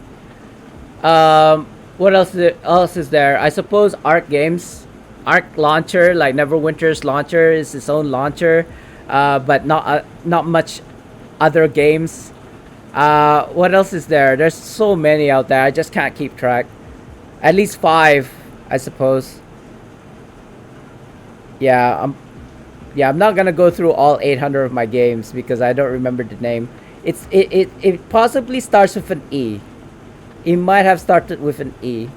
What else is there? I suppose Arc Games, Arc launcher, like Neverwinter's launcher is its own launcher, but not much other games. What else is there? There's so many out there. I just can't keep track. At least 5, I suppose. Yeah, I'm not gonna go through all 800 of my games because I don't remember the name. It possibly starts with an E. It might have started with an E.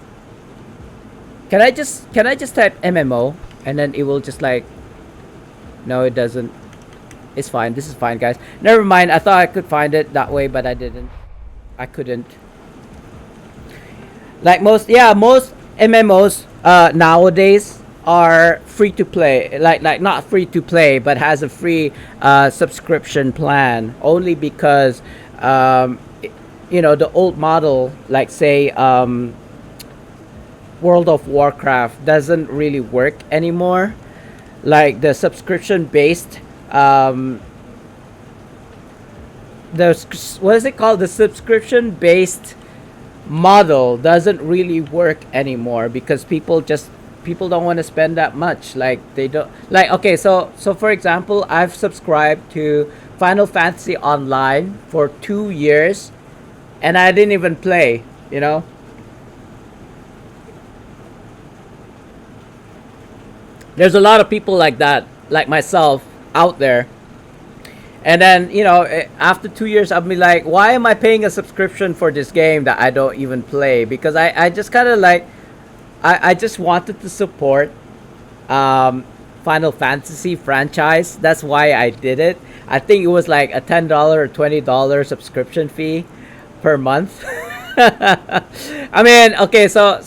Can I just type MMO and then it will just like. No, it doesn't. It's fine. This is fine, guys. Never mind. I thought I could find it that way, but I didn't. I couldn't. Like most MMOs nowadays are free to play. Like not free to play, but has a free subscription plan. Only because the old model, like say World of Warcraft doesn't really work anymore. Like the subscription based, um, the what is it called? The subscription based model doesn't really work anymore because people don't want to spend that much. Like they don't like. Okay, so for example, I've subscribed to Final Fantasy Online for 2 years, and I didn't even play. You know, there's a lot of people like that, like myself, out there. And then after 2 years, I'll be like, why am I paying a subscription for this game that I don't even play? Because I just kind of like, I just wanted to support um, Final Fantasy franchise. That's why I did it. I think it was like a $10 or $20 subscription fee per month. I mean, okay, so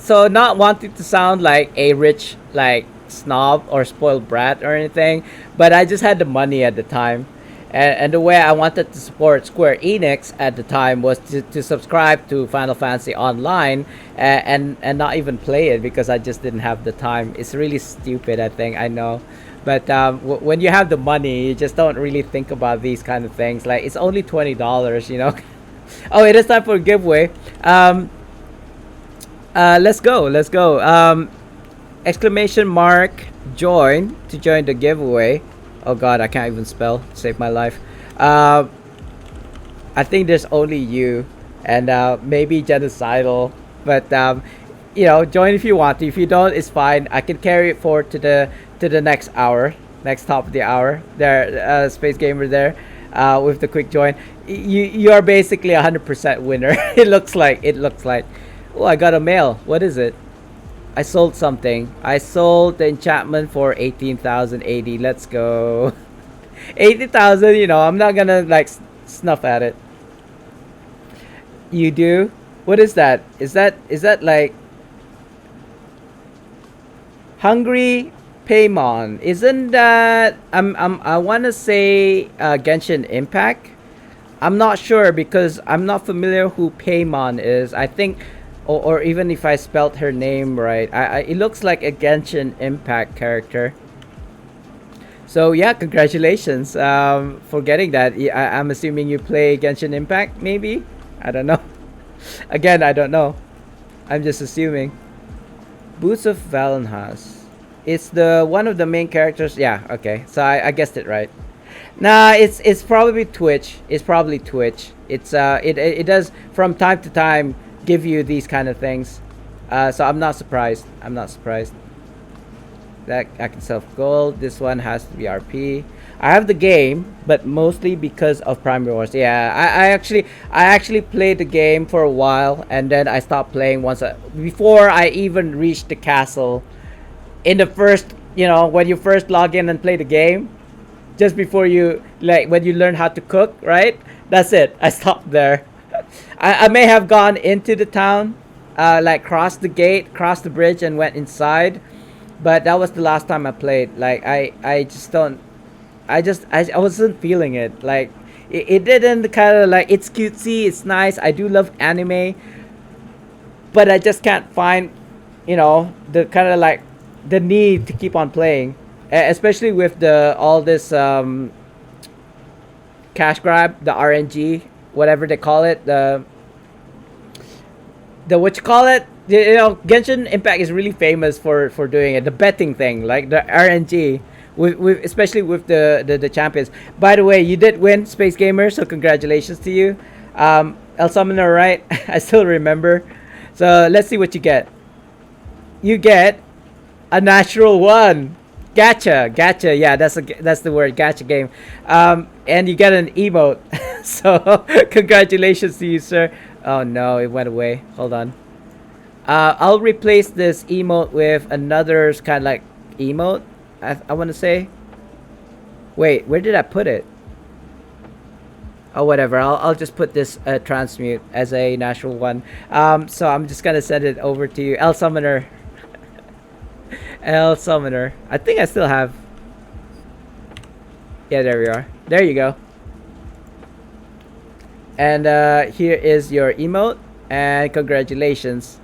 not wanting to sound like a rich like snob or spoiled brat or anything, but I just had the money at the time, and the way I wanted to support Square Enix at the time was to subscribe to Final Fantasy Online and not even play it because I just didn't have the time. It's really stupid, I think. I know. But when you have the money, you just don't really think about these kind of things. Like, it's only $20, you know. Oh, it is time for a giveaway. Let's go. Let's go. Exclamation mark join to join the giveaway. Oh God, I can't even spell. Save my life. I think there's only you and maybe genocidal. But join if you want to. If you don't, it's fine. I can carry it forward to the next hour, next top of the hour. There, Space Gamer there, with the quick join. You are basically 100% winner. It looks like. Oh, I got a mail. What is it? I sold something. I sold the enchantment for 18,080. Let's go. 80,000. I'm not gonna like snuff at it. You do? What is that? Is that like Hungry Paymon? Isn't that I wanna say Genshin Impact? I'm not sure because I'm not familiar who Paymon is. I think or even if I spelt her name right, it looks like a Genshin Impact character. So yeah, congratulations for getting that. I'm assuming you play Genshin Impact, maybe? I don't know. Again, I don't know. I'm just assuming. Boots of Valenhas. It's the one of the main characters. Yeah, okay. So I guessed it right. Nah, it's probably Twitch. It's probably Twitch. It's it does from time to time give you these kind of things. So I'm not surprised. That I can sell gold. This one has to be RP. I have the game, but mostly because of Primary Wars. Yeah, I actually played the game for a while, and then I stopped playing before I even reached the castle. In the first, when you first log in and play the game, just before you when you learn how to cook, right? That's it. I stopped there. I may have gone into the town, crossed the gate, crossed the bridge, and went inside, but that was the last time I played. Like I just don't. I wasn't feeling it. Like it didn't kind of like, it's cutesy, it's nice. I do love anime, but I just can't find, the kind of like the need to keep on playing, especially with all this cash grab, the RNG, whatever they call it, the what you call it. Genshin Impact is really famous for doing it, the betting thing, like the RNG. With especially with the champions. By the way, you did win, Space Gamer, so congratulations to you. El Summoner, right? I still remember. So let's see what you get. You get a natural one. Gacha. Yeah, that's the word, gacha game. And you get an emote. So congratulations to you, sir. Oh no, it went away. Hold on. I'll replace this emote with another kind of like emote. I want to say. Wait, where did I put it? Oh, whatever. I'll just put this transmute as a natural one. So I'm just gonna send it over to you, El Summoner. El Summoner. I think I still have. Yeah, there we are. There you go. And here is your emote, and congratulations.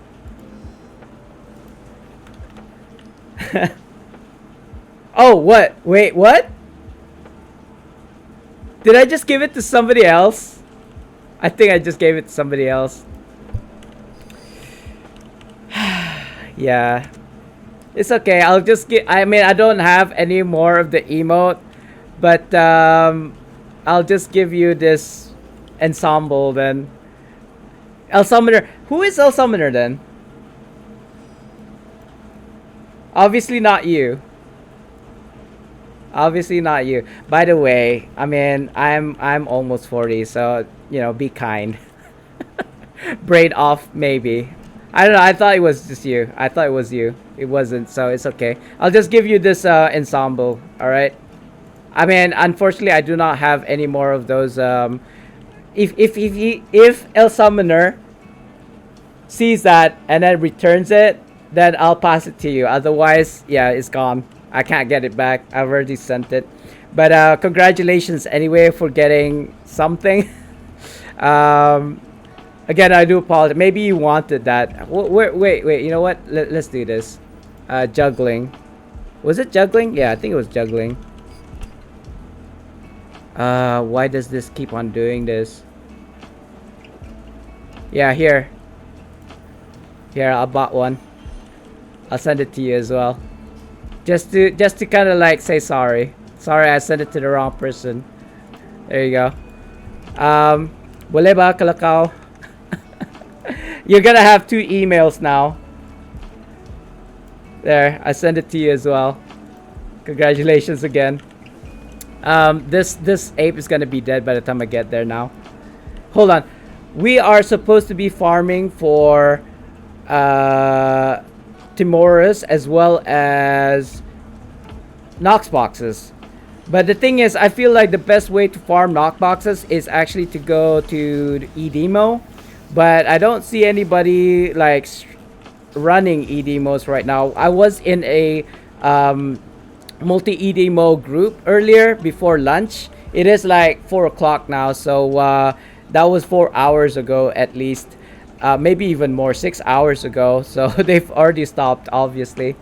Oh, what? Wait, what? Did I just give it to somebody else? I think I just gave it to somebody else. Yeah. It's okay. I'll just get... I mean, I don't have any more of the emote. But, I'll just give you this ensemble then. El Summoner. Who is El Summoner then? Obviously not you. Obviously not you. By the way, I mean, I'm almost 40, so, you know, be kind. Braid off, maybe. I don't know, I thought it was just you. I thought it was you. It wasn't, so it's okay. I'll just give you this ensemble, alright? I mean, unfortunately, I do not have any more of those. If El Summoner sees that and then returns it, then I'll pass it to you. Otherwise, yeah, it's gone. I can't get it back. I've already sent it. But congratulations anyway for getting something. Again, I do apologize. Maybe you wanted that. Wait. You know what? Let's do this. Juggling. Was it juggling? Yeah, I think it was juggling. Why does this keep on doing this? Yeah, here. Here, I bought one. I'll send it to you as well. Just to kind of like say sorry. Sorry, I sent it to the wrong person. There you go. Wale ba, Kalakaw? You're gonna have 2 emails now. There, I sent it to you as well. Congratulations again. This ape is gonna be dead by the time I get there now. Hold on. We are supposed to be farming for Tymoras as well as Knox Boxes. But the thing is, I feel like the best way to farm Knox Boxes is actually to go to the eDemo. But I don't see anybody like running eDemos right now. I was in a multi-eDemo group earlier before lunch. It is like 4 o'clock now, so that was 4 hours ago at least. Maybe even more, 6 hours ago. So they've already stopped, obviously.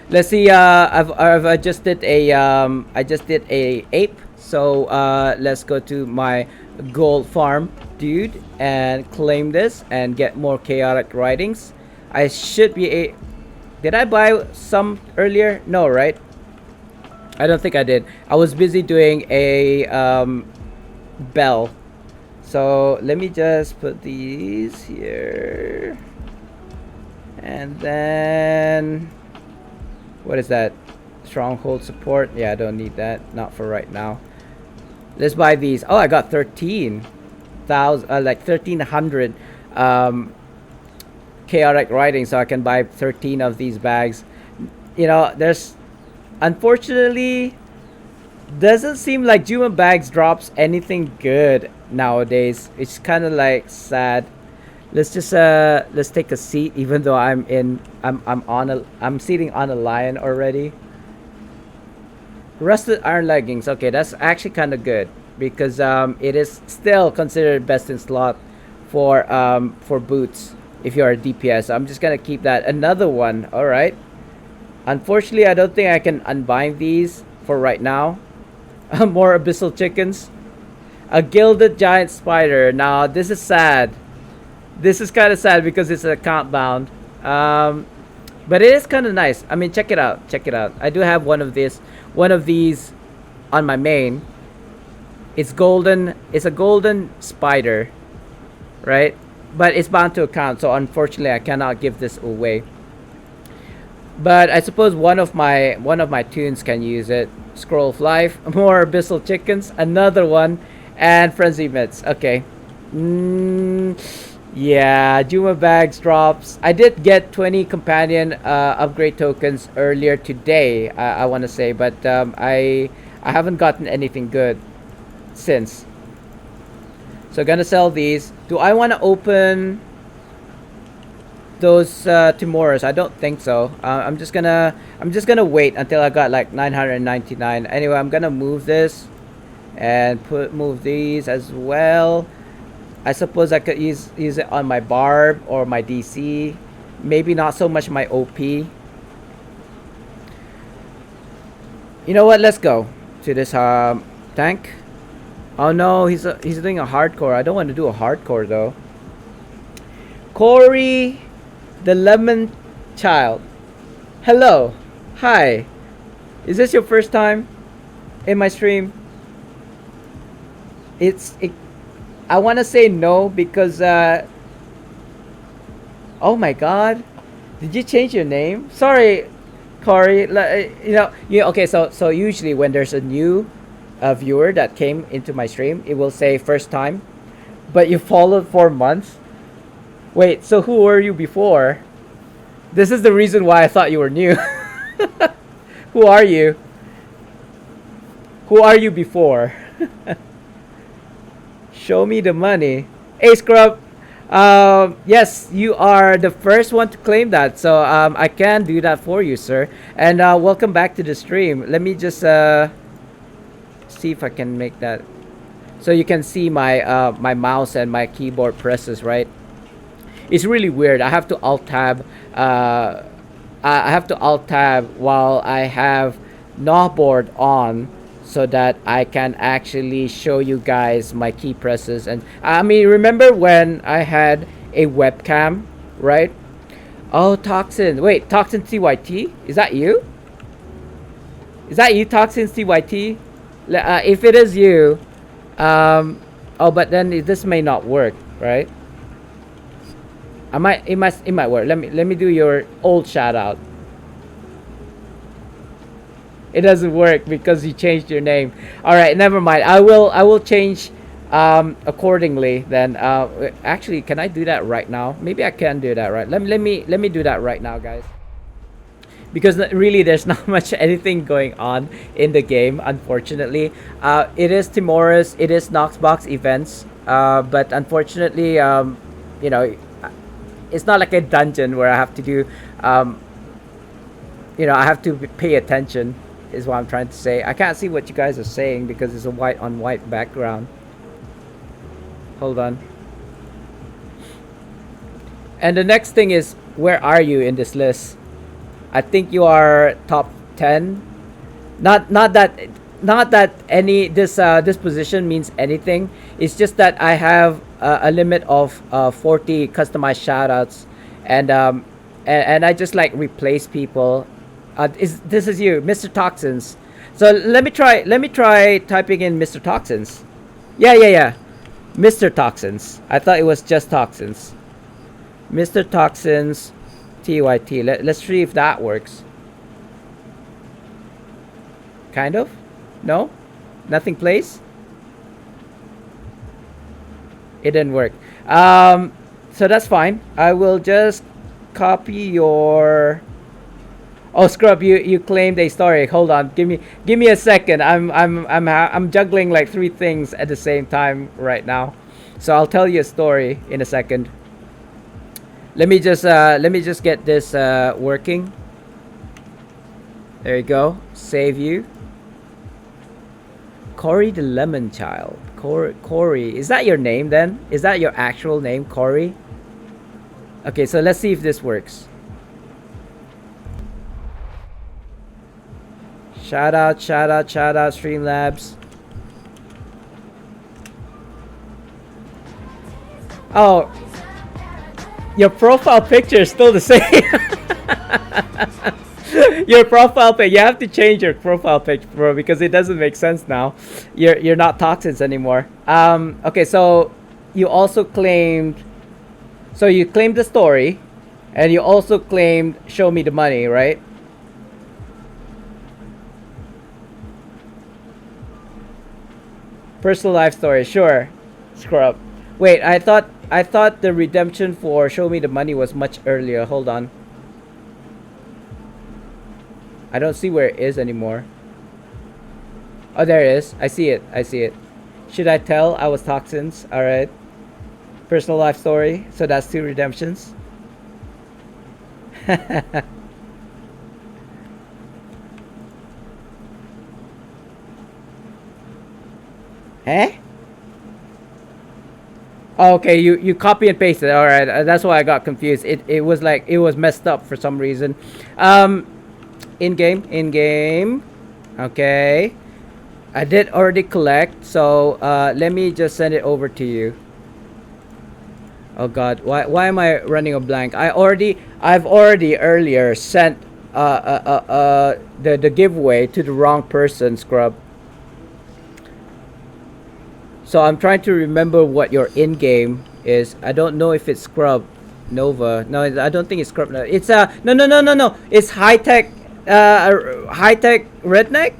Let's see. I just did a ape. So let's go to my gold farm, dude, and claim this and get more chaotic writings. I should be did I buy some earlier? No, right? I don't think I did. I was busy doing a bell. So let me just put these here. And then what is that? Stronghold support. Yeah, I don't need that. Not for right now. Let's buy these. Oh, I got 13,000 like 1300 chaotic writing, so I can buy 13 of these bags. You know, there's unfortunately doesn't seem like Juma bags drops anything good nowadays. It's kind of like sad. Let's just let's take a seat, even though I'm sitting on a lion already. Rusted iron leggings. Okay, that's actually kind of good because it is still considered best in slot for boots if you're a DPS. I'm just gonna keep that. Another one. All right. Unfortunately, I don't think I can unbind these for right now. More abyssal chickens. A gilded giant spider. Now this is sad. This is kind of sad because it's account bound. But it is kind of nice. I mean, check it out. Check it out. I do have one of these on my main. It's golden. It's a golden spider, right? But it's bound to account, so unfortunately I cannot give this away. But I suppose one of my tunes can use it. Scroll of Life, more abyssal chickens, another one, and frenzy mitts. Okay. Yeah, Juma bags drops. I did get 20 companion upgrade tokens earlier today, I want to say, but I haven't gotten anything good since. So gonna sell these. Do I want to open those Tymoras? I don't think so. I'm just gonna wait until I got like 999. Anyway, I'm gonna move this and move these as well. I suppose I could use it on my barb or my DC. Maybe not so much my OP. You know what? Let's go to this tank. Oh no, he's doing a hardcore. I don't want to do a hardcore though. Corey, the lemon child. Hello, hi. Is this your first time in my stream? I want to say no because oh my god, did you change your name? Sorry, Corey. Okay. So usually when there's a new viewer that came into my stream, it will say first time, but you followed 4 months. Wait, so who were you before? This is the reason why I thought you were new. Who are you? Who are you before? Show me the money. Hey, Scrub. Yes, you are the first one to claim that. So I can do that for you, sir. And welcome back to the stream. Let me just see if I can make that. So you can see my my mouse and my keyboard presses, right? It's really weird. I have to alt tab. I have to alt tab while I have Gnawboard on, so that I can actually show you guys my key presses. And I mean, remember when I had a webcam, right? Oh, Toxin. Wait, Toxin TYT? Is that you? Is that you, Toxin TYT? If it is you, oh, but then this may not work, right? It might work. Let me do your old shout out. It doesn't work because you changed your name. All right, never mind. I will change accordingly then. Actually, can I do that right now? Maybe I can do that right. Let me do that right now, guys. Because really there's not much anything going on in the game, unfortunately. It is Tymoras, it is Knox Box events, but unfortunately, you know, it's not like a dungeon where I have to do, you know, I have to pay attention, is what I'm trying to say. I can't see what you guys are saying because it's a white on white background. Hold on. And the next thing is, where are you in this list? I think you are top 10. Not that any this position means anything. It's just that I have a limit of 40 customized shoutouts, and I just like replace people. This is you, Mr. Toxins. So let me try typing in Mr. Toxins. Yeah. Mr. Toxins. I thought it was just Toxins. Mr. Toxins TYT. Let's see if that works. Kind of? No? Nothing plays? It didn't work. So that's fine. I will just copy your... Oh, Scrub, you claimed a story. Hold on. Give me a second. I'm juggling like 3 things at the same time right now. So I'll tell you a story in a second. Let me just get this working. There you go. Save you. Corey the Lemon Child. Corey. Is that your name then? Is that your actual name, Corey? Okay, so let's see if this works. Shout out, Streamlabs. Oh, your profile picture is still the same. Your profile pic, you have to change your profile picture, bro, because it doesn't make sense now. You're not Toxins anymore. Okay, so you also claimed, so you claimed the story, and you also claimed show me the money, right? Personal life story, sure. Scrub. Wait, I thought the redemption for show me the money was much earlier. Hold on. I don't see where it is anymore. Oh, there it is. I see it. Should I tell I was Toxins? Alright. Personal life story. So that's 2 redemptions. Eh? Oh, okay, you copy and paste it. All right, that's why I got confused. It was like it was messed up for some reason. In game. Okay. I did already collect, so let me just send it over to you. Oh God, why am I running a blank? I've already earlier sent the giveaway to the wrong person, Scrub. So I'm trying to remember what your in-game is. I don't know if it's Scrub Nova. No, I don't think it's Scrub Nova. It's no. It's high tech redneck.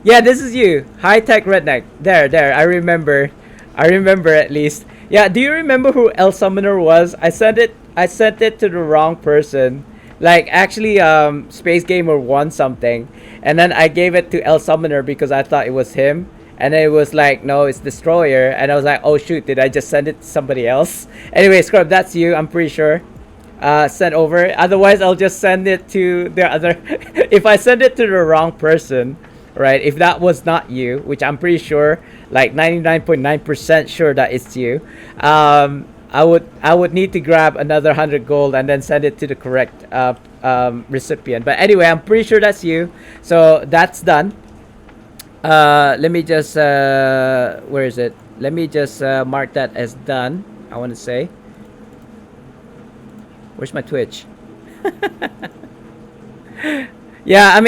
Yeah, this is you. High tech redneck. There. I remember at least. Yeah, do you remember who El Summoner was? I sent it to the wrong person. Like actually Space Gamer won something and then I gave it to El Summoner because I thought it was him. And then it was like, no, it's Destroyer. And I was like, oh shoot, did I just send it to somebody else? Anyway, Scrub, that's you, I'm pretty sure. Sent over. Otherwise, I'll just send it to the other. If I send it to the wrong person, right? If that was not you, which I'm pretty sure, like 99.9% sure that it's you, I would need to grab another 100 gold and then send it to the correct recipient. But anyway, I'm pretty sure that's you. So that's done. Let me just where is it? Let me just mark that as done. I want to say. Where's my Twitch? Yeah, I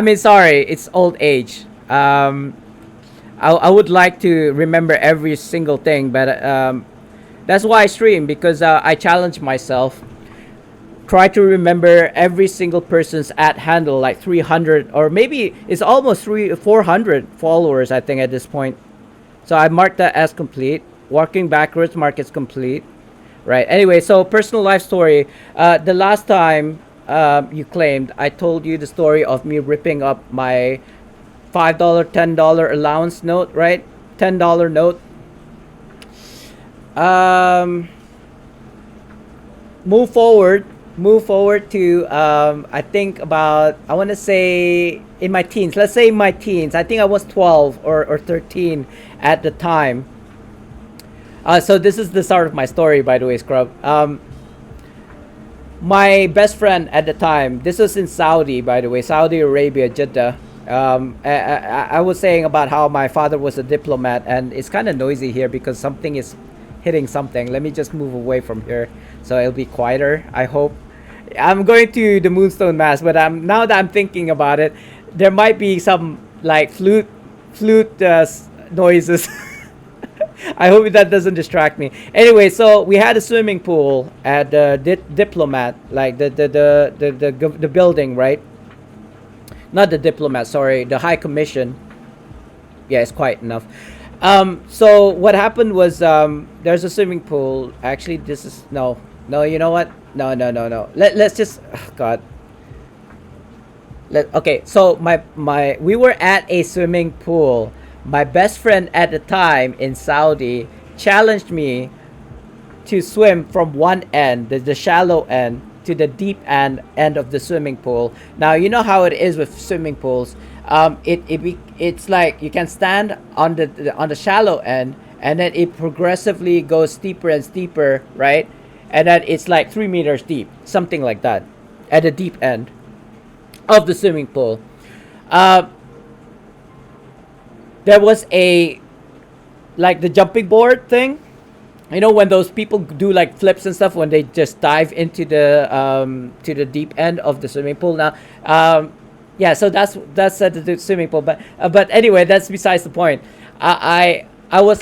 mean, sorry, it's old age. I would like to remember every single thing, but that's why I stream, because I challenge myself. Try to remember every single person's at handle, like 300 or maybe it's almost 400 followers, I think, at this point. So I marked that as complete. Walking backwards, mark as complete. Right. Anyway, so personal life story. The last time you claimed, I told you the story of me ripping up my $5, $10 allowance note, right? $10 note. Move forward to I think about, I want to say in my teens. Let's say in my teens. I think I was 12 or 13 at the time. So this is the start of my story, by the way, Scrub. My best friend at the time, this was in Saudi, by the way, Saudi Arabia, Jeddah. I was saying about how my father was a diplomat, and it's kind of noisy here because something is hitting something. Let me just move away from here so it'll be quieter, I hope. I'm going to the Moonstone Mass, but now that I'm thinking about it, there might be some like flute noises. I hope that doesn't distract me. Anyway, so we had a swimming pool at the diplomat, like the building, right? Not the diplomat, sorry, the High Commission. Yeah, it's quite enough. So what happened was there's a swimming pool. Actually, this is no. You know what? No. Let's just God. Okay, so we were at a swimming pool. My best friend at the time in Saudi challenged me to swim from one end, the shallow end, to the deep end of the swimming pool. Now, you know how it is with swimming pools. It's like you can stand on the shallow end, and then it progressively goes steeper and steeper, right? And then it's like 3 meters deep, something like that, at the deep end of the swimming pool. There was like the jumping board thing, you know, when those people do like flips and stuff when they just dive into the deep end of the swimming pool. Now, yeah, so that's at the swimming pool. But anyway, that's besides the point. I was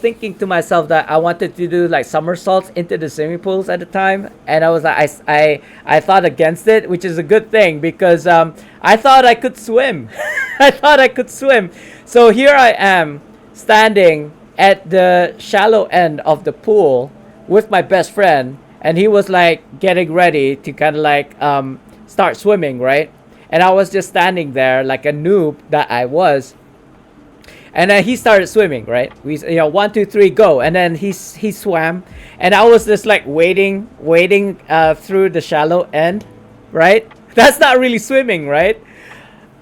thinking to myself that I wanted to do like somersaults into the swimming pools at the time, and I was like, I thought against it, which is a good thing because I thought I could swim. I thought I could swim. So here I am standing at the shallow end of the pool with my best friend, and he was like getting ready to kind of like start swimming, right? And I was just standing there like a noob that I was. And then he started swimming, right? We, 1, 2, 3, go. And then he swam, and I was just like waiting through the shallow end, right? That's not really swimming, right?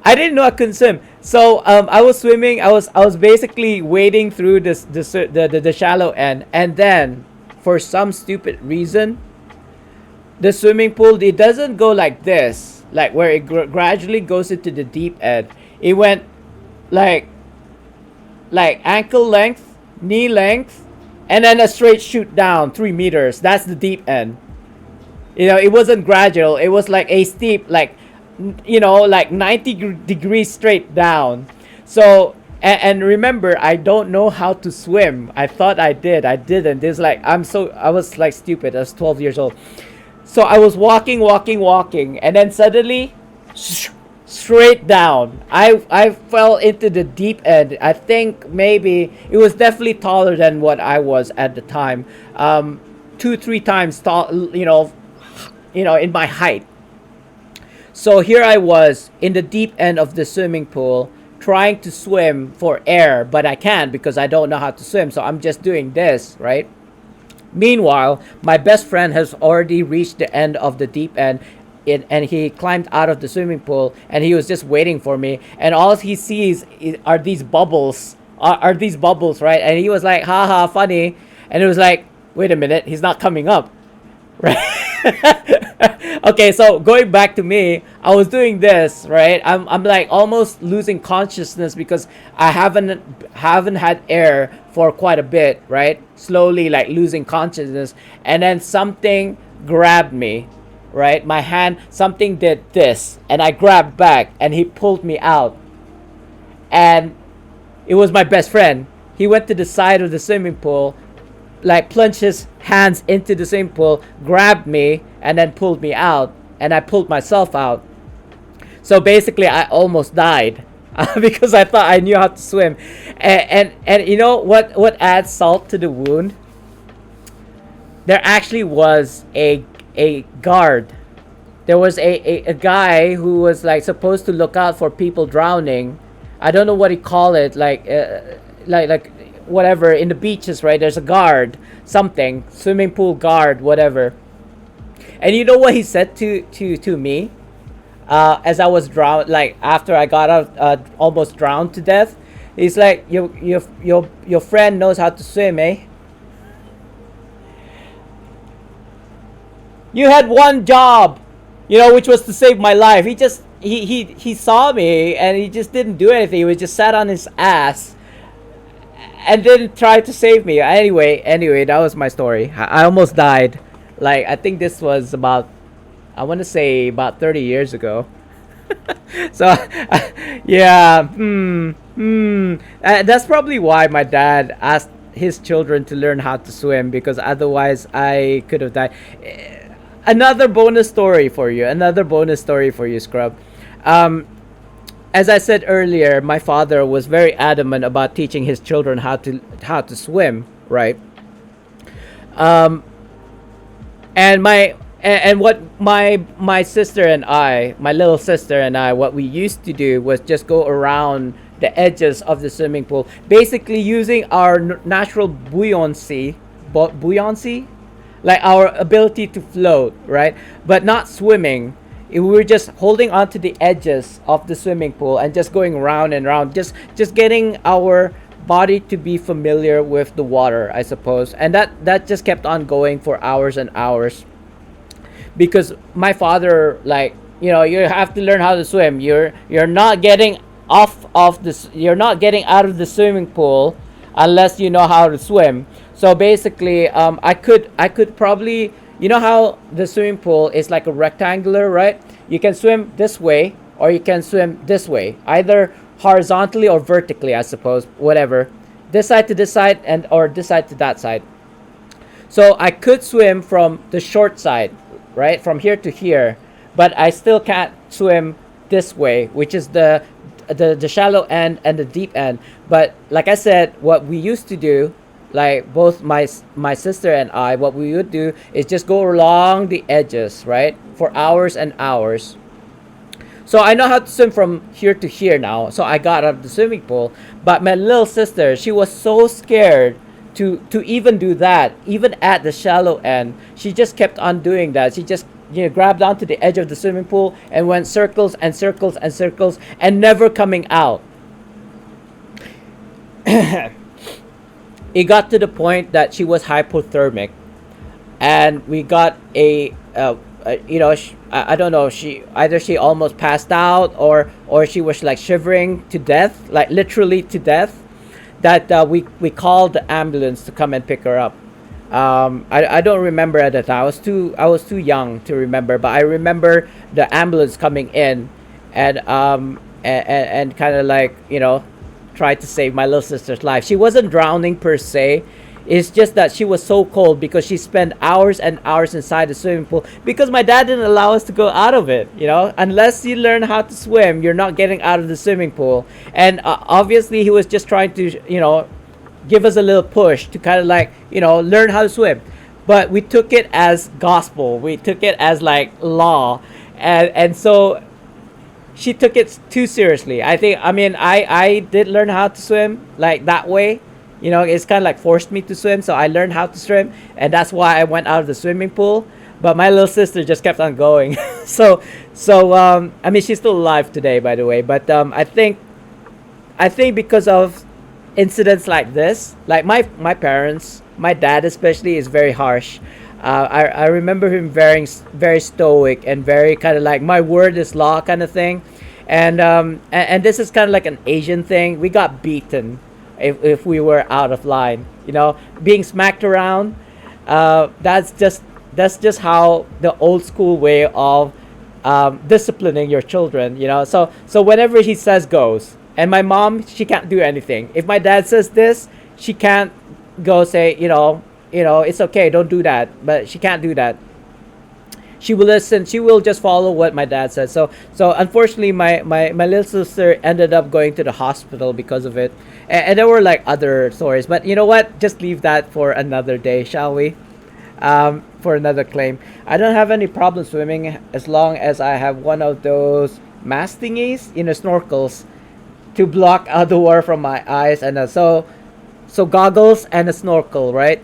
I didn't know I couldn't swim, so I was swimming. I was basically wading through the shallow end, and then for some stupid reason, the swimming pool, it doesn't go like this. like where it gradually goes into the deep end. It went like ankle length, knee length, and then a straight shoot down 3 meters. That's the deep end. It wasn't gradual. It was like a steep, like, like 90 degrees straight down. So, and remember, I don't know how to swim. I thought I did. I didn't. This like I was like stupid. I was 12 years old. So I was walking, and then suddenly, straight down. I fell into the deep end. I think maybe it was definitely taller than what I was at the time. 2-3 times tall. In my height. So here I was in the deep end of the swimming pool, trying to swim for air, but I can't because I don't know how to swim. So I'm just doing this, right? Meanwhile, my best friend has already reached the end of the deep end, and he climbed out of the swimming pool, and he was just waiting for me. And all he sees are these bubbles, right? And he was like, haha, funny. And it was like, wait a minute, he's not coming up, right? Okay, so going back to me, I was doing this, right? I'm like almost losing consciousness because I haven't had air for quite a bit, right? Slowly like losing consciousness, and then something grabbed me, right? My hand, something did this, and I grabbed back, and he pulled me out. And it was my best friend. He went to the side of the swimming pool, like plunged his hands into the swimming pool, grabbed me, and then pulled me out, and I pulled myself out. So basically I almost died because I thought I knew how to swim. And you know what adds salt to the wound? There actually was a guard. There was a guy who was like supposed to look out for people drowning. I don't know what he call it, like whatever, in the beaches, right? There's a guard, something, swimming pool guard, whatever. And you know what he said to me as I was drowned, like after I got out, almost drowned to death? He's like, your friend knows how to swim, eh? You had one job, which was to save my life. He saw me and he just didn't do anything. He was just sat on his ass and didn't try to save me. Anyway, that was my story. I almost died. Like, I think this was about, I want to say about 30 years ago. So, yeah. That's probably why my dad asked his children to learn how to swim, because otherwise I could have died. Another bonus story for you, Scrub. As I said earlier, my father was very adamant about teaching his children how to swim, right? And what my sister and I, my little sister and I, what we used to do was just go around the edges of the swimming pool, basically using our natural buoyancy, like our ability to float, right? But not swimming. We were just holding onto the edges of the swimming pool and just going round and round, just getting our body to be familiar with the water, I suppose. And that just kept on going for hours and hours, because my father, like, you have to learn how to swim. You're not getting you're not getting out of the swimming pool unless you know how to swim. So basically, I could probably, how the swimming pool is like a rectangular, right? You can swim this way or you can swim this way, either horizontally or vertically, I suppose, whatever. This side to this side, or this side to that side. So I could swim from the short side, right? From here to here, but I still can't swim this way, which is the shallow end and the deep end. But like I said, what we used to do, like both my sister and I, what we would do is just go along the edges, right, for hours and hours. So I know how to swim from here to here now. So I got out of the swimming pool. But my little sister, she was so scared to even do that, even at the shallow end. She just kept on doing that. She just grabbed onto the edge of the swimming pool and went circles and circles and circles and never coming out. It got to the point that she was hypothermic, and we got I don't know, she almost passed out, or she was like shivering to death, like literally to death, that we called the ambulance to come and pick her up. I don't remember at the time. I was too young to remember, but I remember the ambulance coming in, and kind of like, tried to save my little sister's life. She wasn't drowning per se. It's just that she was so cold because she spent hours and hours inside the swimming pool because my dad didn't allow us to go out of it. Unless you learn how to swim, you're not getting out of the swimming pool. And obviously, he was just trying to, give us a little push to kind of like, learn how to swim. But we took it as gospel. We took it as like law. And so she took it too seriously. I did learn how to swim like that way. It's kind of like forced me to swim. So I learned how to swim. And that's why I went out of the swimming pool. But my little sister just kept on going. so she's still alive today, by the way. But I think because of incidents like this, like my parents, my dad especially, is very harsh. I remember him very stoic and very kind of like my word is law kind of thing. And this is kind of like an Asian thing. We got beaten if we were out of line, being smacked around. That's just how the old school way of disciplining your children. So whenever he says goes. And my mom, she can't do anything. If my dad says this, she can't go say, it's okay, don't do that. But she can't do that. She will listen. She will just follow what my dad says. So unfortunately, my little sister ended up going to the hospital because of it. And there were like other stories. But you know what? Just leave that for another day, shall we? For another claim. I don't have any problem swimming as long as I have one of those mask thingies, snorkels, to block out the water from my eyes, and so goggles and a snorkel, right?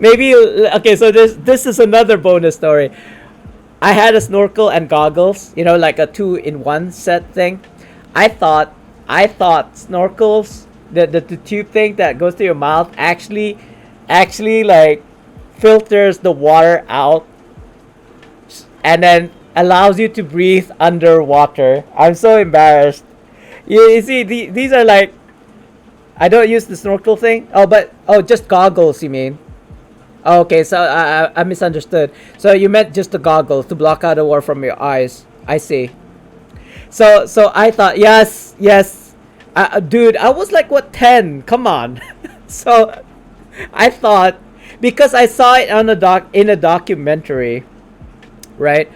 Maybe okay. So this is another bonus story. I had a snorkel and goggles, like a 2-in-1 set thing. I thought snorkels, the tube thing that goes to your mouth, actually like filters the water out, and then allows you to breathe underwater. I'm so embarrassed. You see, these are like, I don't use the snorkel thing. Just goggles, you mean? Okay, so I misunderstood. So you meant just the goggles to block out the water from your eyes. I see. So I thought, yes. Dude, I was like, what, 10? Come on. So I thought, because I saw it on in a documentary, right?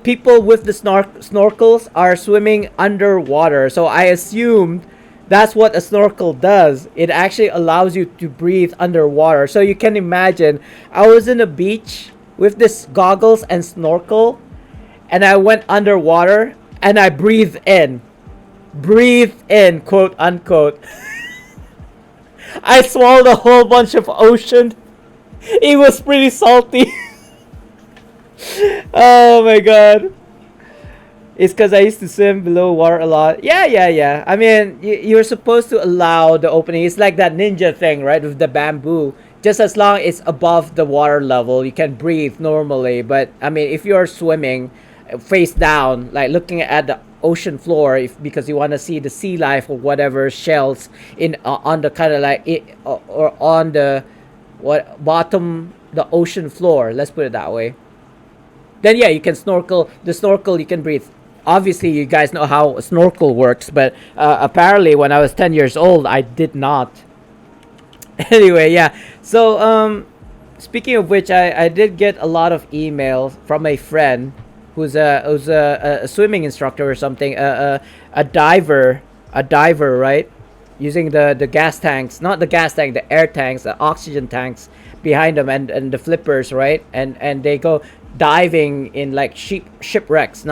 People with the snorkels are swimming underwater. So I assumed that's what a snorkel does. It actually allows you to breathe underwater. So you can imagine, I was in a beach with this goggles and snorkel, and I went underwater and I breathed in, quote unquote. I swallowed a whole bunch of ocean. It was pretty salty. Oh my god. It's because I used to swim below water a lot. Yeah. I mean, you're supposed to allow the opening. It's like that ninja thing, right? With the bamboo. Just as long as it's above the water level, you can breathe normally. But, I mean, if you're swimming face down, like looking at the ocean floor, because you want to see the sea life or whatever shells on the kind of like or on the bottom, the ocean floor, let's put it that way, then yeah, you can snorkel. The snorkel, you can breathe. Obviously, you guys know how a snorkel works, but apparently when I was 10 years old, I did not. Anyway, yeah. So, speaking of which, I did get a lot of emails from a friend who's a swimming instructor or something, a diver, right? Using the gas tanks, not the gas tank, the air tanks, the oxygen tanks behind them, and the flippers, right? And they go diving in like shipwrecks,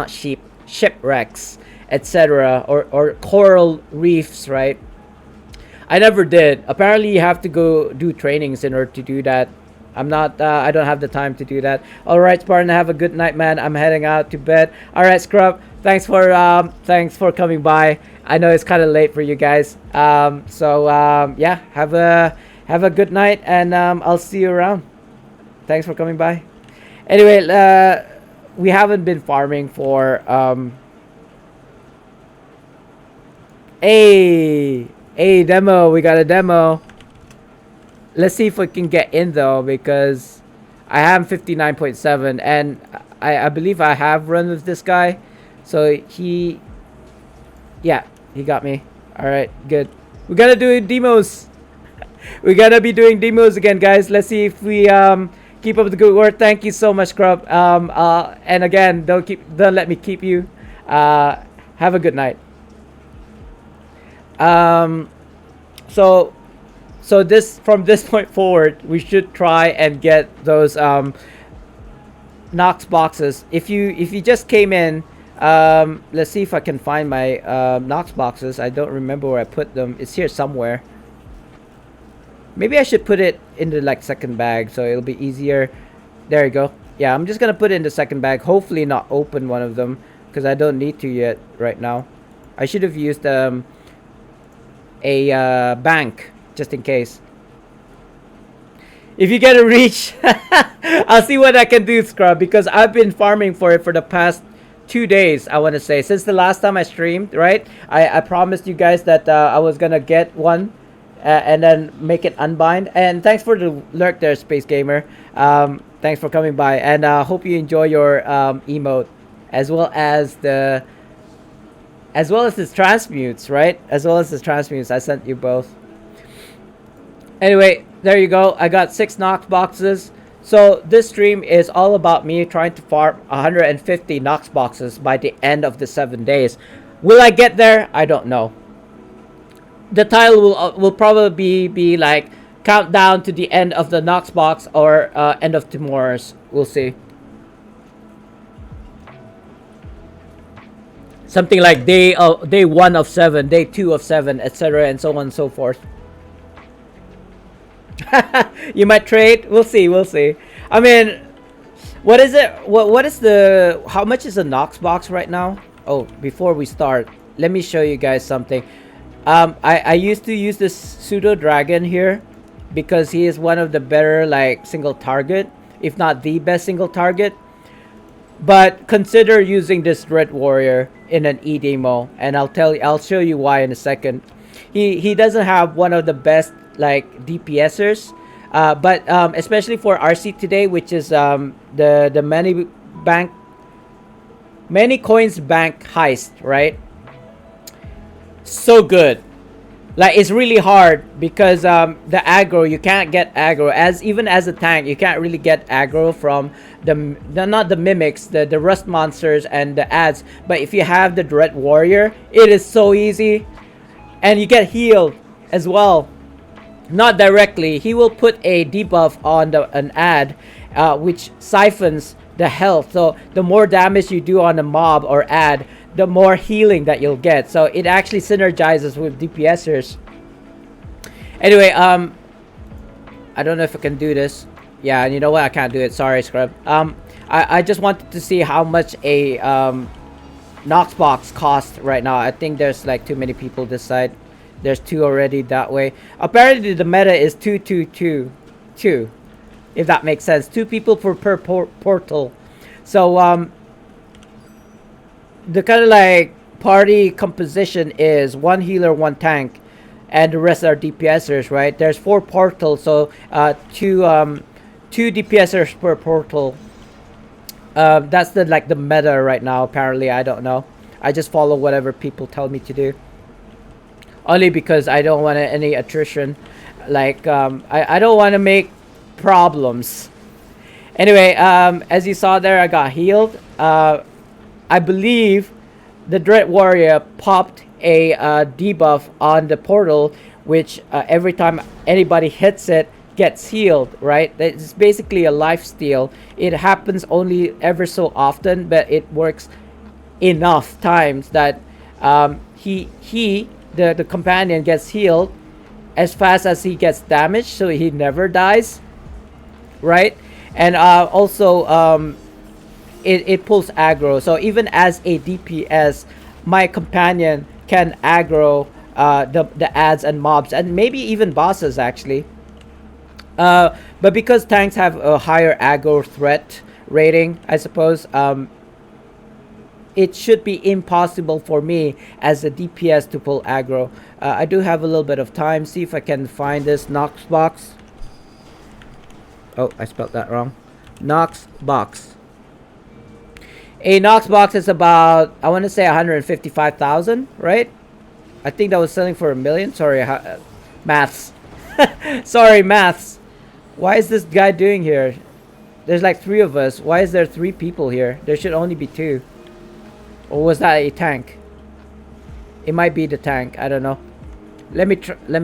etc., or coral reefs, right? I never did. Apparently, you have to go do trainings in order to do that. I don't have the time to do that. All right, Spartan, have a good night, man. I'm heading out to bed. All right, Scrub, thanks for coming by. I know it's kind of late for you guys. Yeah, have a good night, and I'll see you around. Thanks for coming by. Anyway, we haven't been farming for a demo. We got a demo. Let's see if we can get in though, because I have 59.7 and I believe I have run with this guy. So he got me. All right, good. We gotta do demos. We gotta be doing demos again, guys. Let's see if we keep up the good work. Thank you so much, Scrub. And again, don't let me keep you. Have a good night. So this, from this point forward, we should try and get those Knox boxes. If you just came in, let's see if I can find my Knox boxes. I don't remember where I put them. It's here somewhere. Maybe I should put it in the like second bag so it'll be easier. There you go. Yeah, I'm just gonna put it in the second bag. Hopefully not open one of them, because I don't need to yet right now. I should have used a bank just in case. If you get a reach, I'll see what I can do, Scrub, because I've been farming for it for the past 2 days, I want to say, since the last time I streamed, right? I promised you guys that I was gonna get one and then make it unbind. And thanks for the lurk there, Space Gamer. Thanks for coming by, and hope you enjoy your emote, as well as the transmutes, right? As well as the transmutes. I sent you both. Anyway, there you go. I got 6 Knox boxes. So this stream is all about me trying to farm 150 Knox boxes by the end of the 7 days. Will I get there? I don't know. The title will probably be like countdown to the end of the Knox box, or end of Tymoras. We'll see. Something like day 1 of 7, day 2 of 7, etc., and so on and so forth. You might trade. We'll see. We'll see. I mean, what is it? What is the? How much is a Knox box right now? Oh, before we start, let me show you guys something. I used to use this pseudo dragon here because he is one of the better like single target, if not the best single target. But consider using this Dread Warrior in an E demo, and I'll show you why in a second. He doesn't have one of the best like DPSers, but especially for RC today, which is the many coins bank heist, right? So good. Like, it's really hard because the aggro, you can't get aggro even as a tank. You can't really get aggro from not the mimics, the rust monsters and the ads. But if you have the Dread Warrior, it is so easy, and you get healed as well. Not directly. He will put a debuff on an ad, which siphons the health. So the more damage you do on a mob or ad, the more healing that you'll get. So it actually synergizes with DPSers. Anyway, I don't know if I can do this. Yeah, and you know what? I can't do it. Sorry, Scrub. I just wanted to see how much a Knox box costs right now. I think there's like too many people this side. There's 2 already that way. Apparently the meta is 2-2-2-2, if that makes sense. 2 people per portal. So the kind of like party composition is 1 healer, 1 tank, and the rest are DPSers, right? There's 4 portals, so 2 DPSers per portal. That's the meta right now. Apparently, I don't know. I just follow whatever people tell me to do. Only because I don't want any attrition. Like, I don't want to make problems. Anyway, as you saw there, I got healed. I believe the Dread Warrior popped a debuff on the portal, which every time anybody hits it, gets healed, right? It's basically a life steal. It happens only ever so often, but it works enough times that the companion gets healed as fast as he gets damaged, so he never dies, right? And also it pulls aggro, so even as a DPS, my companion can aggro the ads and mobs, and maybe even bosses actually. But because tanks have a higher aggro threat rating, I suppose, it should be impossible for me as a DPS to pull aggro. I do have a little bit of time. See if I can find this Knox box. Oh, I spelled that wrong. Knox box. A Knox box is about, I want to say 155,000, right? I think that was selling for $1 million. Sorry, maths. Sorry, maths. Why is this guy doing here? There's like 3 of us. Why is there 3 people here? There should only be 2. Or was that a tank? It might be the tank. I don't know. Let me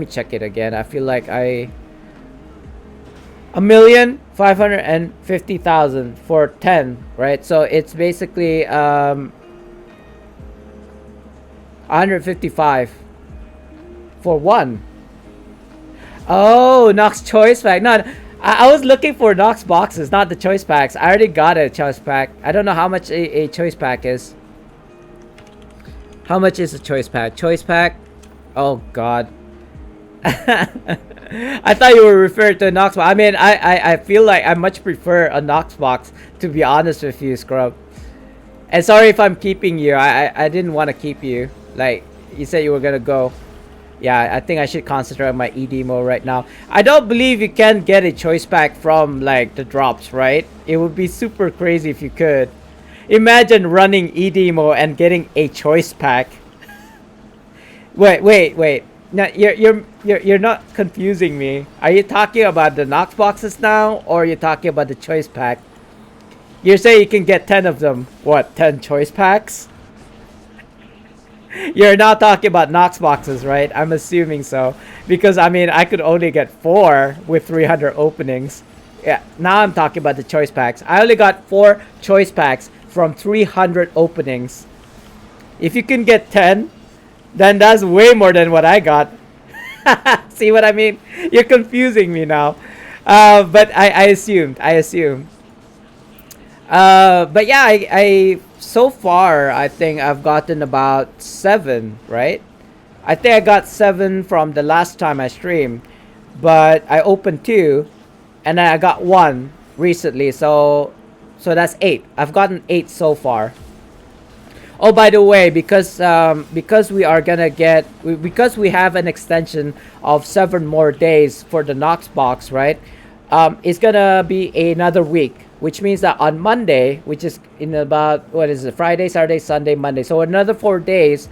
check it again. I feel like 1,550,000 for 10, right? So it's basically 155 for 1. Oh, Knox choice pack. No, I was looking for Knox boxes, not the choice packs. I already got a choice pack. I don't know how much a choice pack is. How much is a choice pack? Choice pack? Oh God. I thought you were referring to a Knox box. I mean, I feel like I much prefer a Knox box, to be honest with you, Scrub. And sorry if I'm keeping you. I didn't want to keep you. Like, you said you were gonna go. Yeah, I think I should concentrate on my ED mode right now. I don't believe you can get a choice pack from, like, the drops, right? It would be super crazy if you could. Imagine running ED mode and getting a choice pack. Wait. No, you're not confusing me. Are you talking about the Knox boxes now, or are you talking about the choice pack? You're saying you can get 10 of them. What, 10 choice packs? You're not talking about Knox boxes, right? I'm assuming so. Because, I mean, I could only get 4 with 300 openings. Yeah, now I'm talking about the choice packs. I only got 4 choice packs from 300 openings. If you can get 10, then that's way more than what I got. See what I mean? You're confusing me now. But I assumed. But yeah, I so far I think I've gotten about 7, right? I think I got 7 from the last time I streamed, but I opened 2, and then I got 1 recently. So that's 8. I've gotten 8 so far. Oh, by the way, because we are gonna get, because we have an extension of 7 more days for the Knox box, right? It's gonna be another week, which means that on Monday, which is in about, what is it, Friday, Saturday, Sunday, Monday, so another 4 days,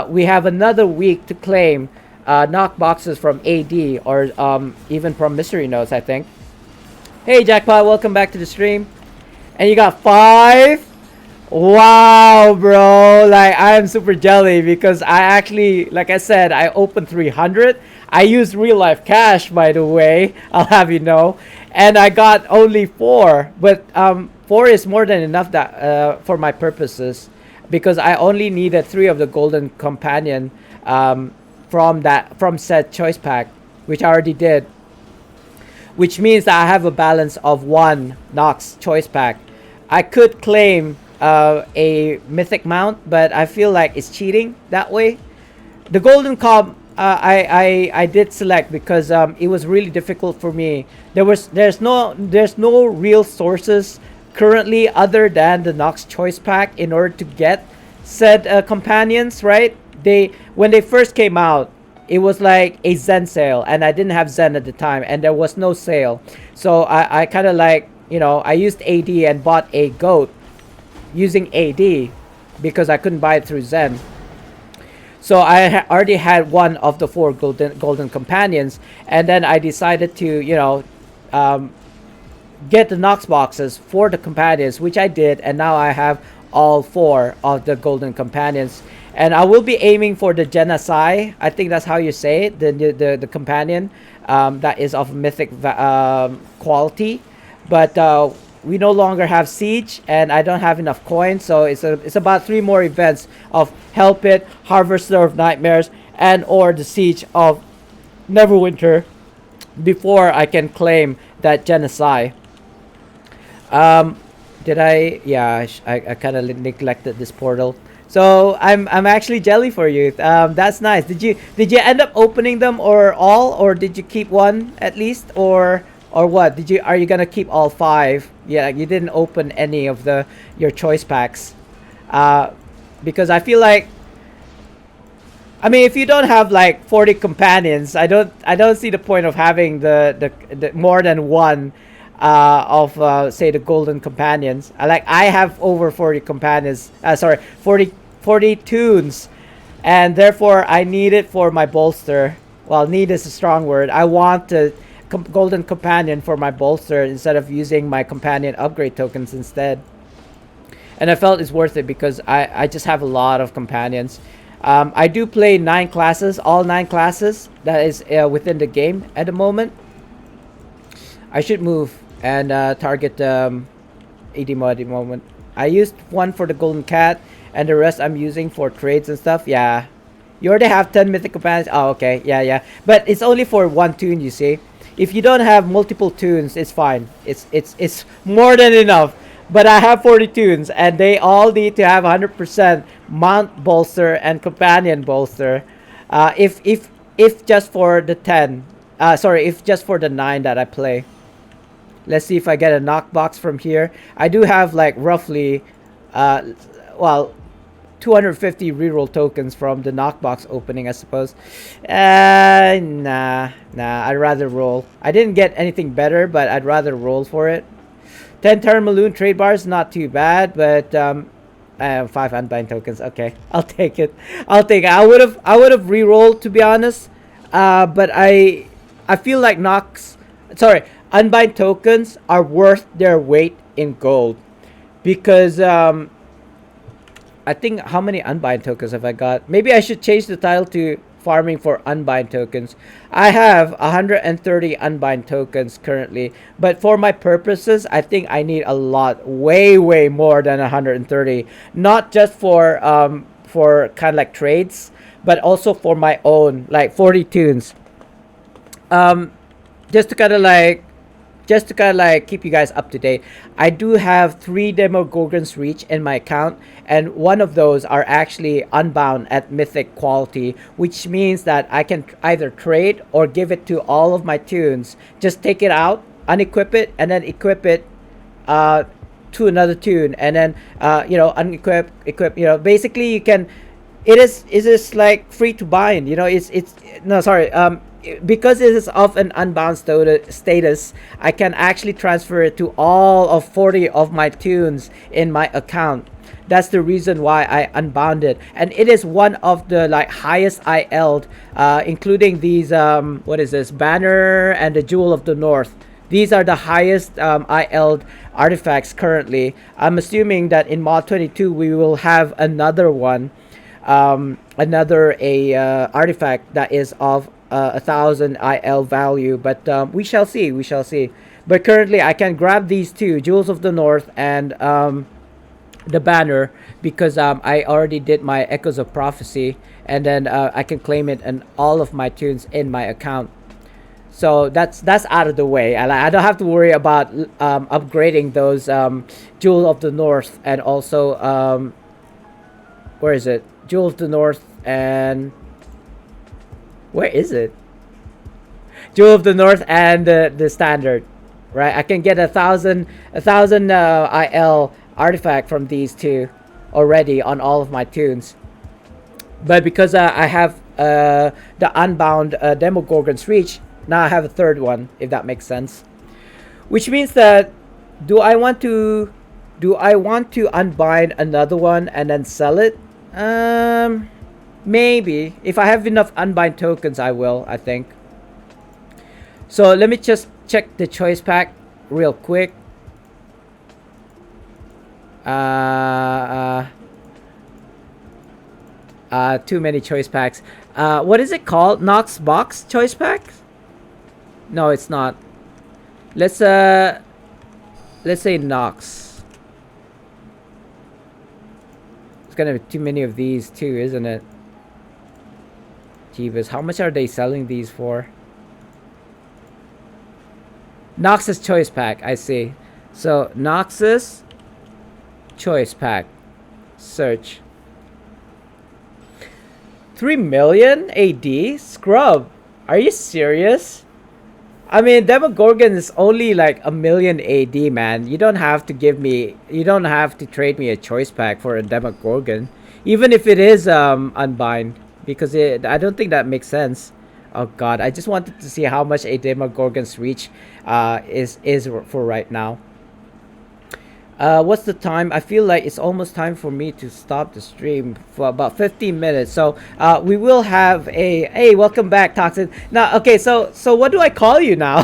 we have another week to claim Knox boxes from AD, or even from Mystery Notes, I think. Hey Jackpot, welcome back to the stream. And you got 5? Wow, bro. Like, I am super jelly because I actually, like I said, I opened 300. I used real life cash, by the way, I'll have you know. And I got only 4, but 4 is more than enough that for my purposes, because I only needed 3 of the golden companion from said choice pack, which I already did. Which means that I have a balance of 1 Knox choice pack. I could claim a mythic mount, but I feel like it's cheating that way. The golden comp I did select because it was really difficult for me. There's no real sources currently other than the Knox choice pack in order to get said companions, right? When they first came out, it was like a Zen sale, and I didn't have Zen at the time, and there was no sale. So I kind of like, you know, I used AD and bought a goat using AD because I couldn't buy it through Zen. So I already had 1 of the 4 golden companions, and then I decided to, you know, get the Knox boxes for the companions, which I did, and now I have all 4 of the golden companions. And I will be aiming for the Genocide. I think that's how you say it, the companion that is of mythic quality. But we no longer have Siege, and I don't have enough coins, so it's about 3 more events of Help It, Harvester of Nightmares, and or the Siege of Neverwinter before I can claim that Genocide. Did I? Yeah, I kind of neglected this portal. So I'm actually jelly for you. That's nice. Did you end up opening them or all, or did you keep 1 at least, or or what? Are you gonna keep all 5? Yeah, you didn't open any of your choice packs. Because I feel like, I mean, if you don't have like 40 companions, I don't see the point of having the more than one of say the golden companions. I have over 40 companions. Sorry, 40 tunes, and therefore I need it for my bolster. Well, need is a strong word. I want the golden companion for my bolster instead of using my companion upgrade tokens instead. And I felt it's worth it because I just have a lot of companions. I do play 9 classes, all 9 classes that is within the game at the moment. I should move and target Edimo at the moment. I used one for the golden cat, and the rest I'm using for trades and stuff. Yeah, you already have 10 mythic companions. Oh, okay, yeah. But it's only for 1 tune, you see. If you don't have multiple tunes, it's fine. It's more than enough. But I have 40 tunes, and they all need to have 100% mount bolster and companion bolster. If just for the 10, if just for the 9 that I play. Let's see if I get a knock box from here. I do have like roughly, 250 reroll tokens from the knockbox opening, I suppose. Nah, I'd rather roll. I didn't get anything better, but I'd rather roll for it. 10 Termaloon trade bars, not too bad, but 5 unbind tokens. Okay, I'll take it. I would have re-rolled, to be honest, but I feel like unbind tokens are worth their weight in gold, because I think, how many unbind tokens have I got? Maybe I should change the title to farming for unbind tokens. I have 130 unbind tokens currently, but for my purposes, I think I need a lot, way more than 130. Not just for kind of like trades, but also for my own, like 40 tunes. Just to kind of like keep you guys up to date, I do have 3 Demogorgon's Reach in my account, and one of those are actually unbound at mythic quality, which means that I can either trade or give it to all of my tunes. Just take it out, unequip it, and then equip it to another tune, and then unequip, equip. Basically you can. It is like free to bind. Because it is of an unbound status, I can actually transfer it to all of 40 of my tunes in my account. That's the reason why I unbound it, and it is one of the highest IL'd, including these what is this, Banner and the Jewel of the North. These are the highest IL'd artifacts currently. I'm assuming that in mod 22 we will have another one, another artifact that is of 1,000 IL value, but we shall see. But currently I can grab these 2, Jewels of the North and the Banner, because I already did my Echoes of Prophecy, and then I can claim it and all of my tunes in my account. So that's out of the way. I don't have to worry about upgrading those Jewel of the North, and also where is it? Jewel of the North, and where is it? Jewel of the North and the standard, right? I can get 1,000 IL artifact from these 2 already on all of my tunes. But because I have the unbound Demogorgon's Reach, now I have a 3rd one, if that makes sense. Which means that do I want to unbind another one and then sell it? Maybe. If I have enough unbind tokens, I will, I think. So let me just check the choice pack real quick. Too many choice packs. What is it called? Knox Box choice pack? No, it's not. Let's say Knox. It's gonna be too many of these too, isn't it? Jeebus, how much are they selling these for? Nox's choice pack, I see. So Nox's choice pack. Search. 3 million AD? Scrub. Are you serious? I mean, Demogorgon is only like a million AD, man. You don't have to give me. You don't have to trade me a choice pack for a Demogorgon, even if it is unbind, because I don't think that makes sense. Oh God, I just wanted to see how much a Demogorgon's reach is for right now. What's the time? I feel like it's almost time for me to stop the stream for about 15 minutes. So we will have a hey, welcome back, Toxin. Now, okay, so what do I call you now?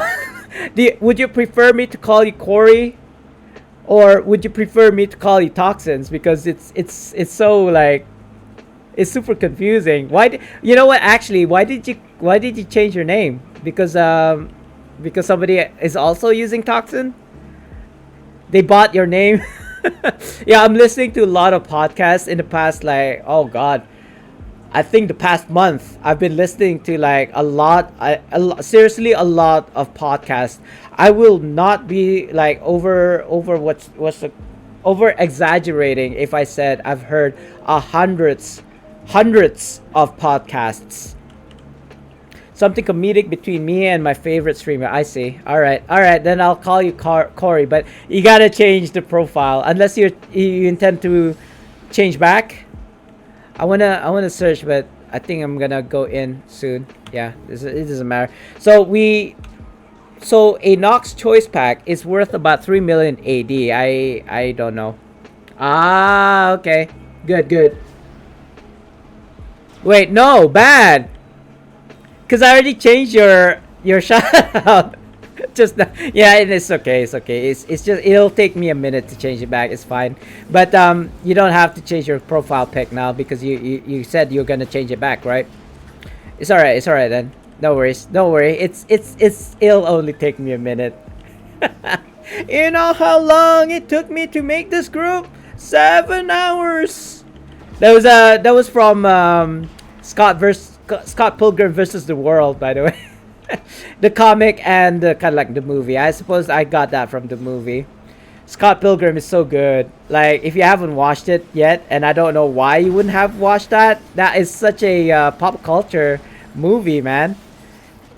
Would you prefer me to call you Corey, or would you prefer me to call you Toxins? Because it's so like it's super confusing. You know what? Actually, why did you change your name? Because somebody is also using Toxin. They bought your name. Yeah, I'm listening to a lot of podcasts in the past, like, oh God. I think the past month, I've been listening to like seriously a lot of podcasts. I will not be like over exaggerating if I said I've heard hundreds of podcasts. Something comedic between me and my favorite streamer. I see. All right. Then I'll call you Corey. But you gotta change the profile unless you intend to change back. I wanna search, but I think I'm gonna go in soon. Yeah, it doesn't matter. So a Knox choice pack is worth about 3 million AD. I don't know. Ah, okay. Good. Wait, no, bad. Cause I already changed your shout out. Just yeah, it's okay. It's just it'll take me a minute to change it back. It's fine. But you don't have to change your profile pic now because you said you're gonna change it back, right? It's alright then. No worries. Don't worry. It'll only take me a minute. You know how long it took me to make this group? 7 hours. That was from Scott Pilgrim versus the World, by the way. The comic and kind of like the movie. I suppose I got that from the movie. Scott Pilgrim is so good. Like, if you haven't watched it yet, and I don't know why you wouldn't have watched that, that is such a pop culture movie, man.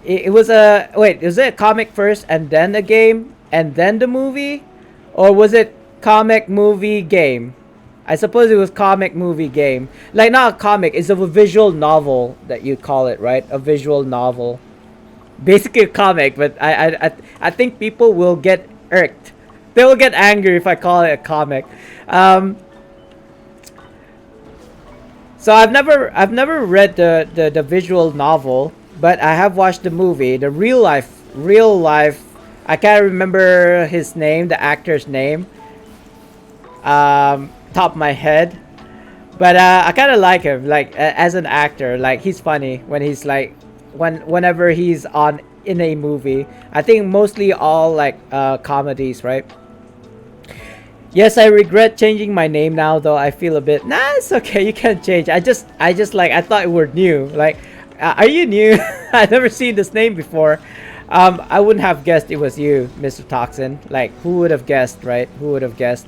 It was a... Wait, was it a comic first and then a game and then the movie? Or was it comic, movie, game? I suppose it was comic, movie, game. Like, not a comic, it's a visual novel that you call it, right? A visual novel. Basically a comic, but I think people will get irked. They will get angry if I call it a comic. So I've never read the visual novel, but I have watched the movie, the real life. I can't remember his name, the actor's name. Top of my head, but I kind of like him, like as an actor. Like, he's funny when he's like whenever he's on in a movie. I think mostly all like comedies, right? Yes, I regret changing my name now, though. I feel a bit it's okay, you can change. I just like, I thought you were new. Like, are you new? I've never seen this name before. I wouldn't have guessed it was you, Mr. Toxin. Like, who would have guessed, right? Who would have guessed?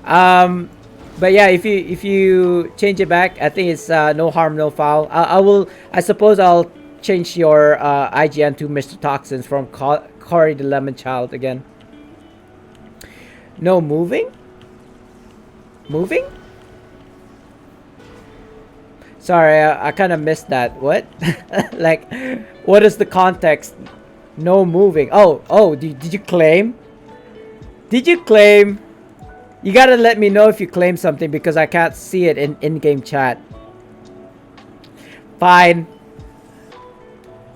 But yeah, if you change it back, I think it's no harm, no foul. I suppose I'll change your IGN to Mr. Toxins from Cory the Lemon Child again. No moving? Moving? Sorry, I kind of missed that. What? Like, what is the context? No moving. Oh, did you claim? Did you claim? You gotta let me know if you claim something because I can't see it in-game chat. Fine.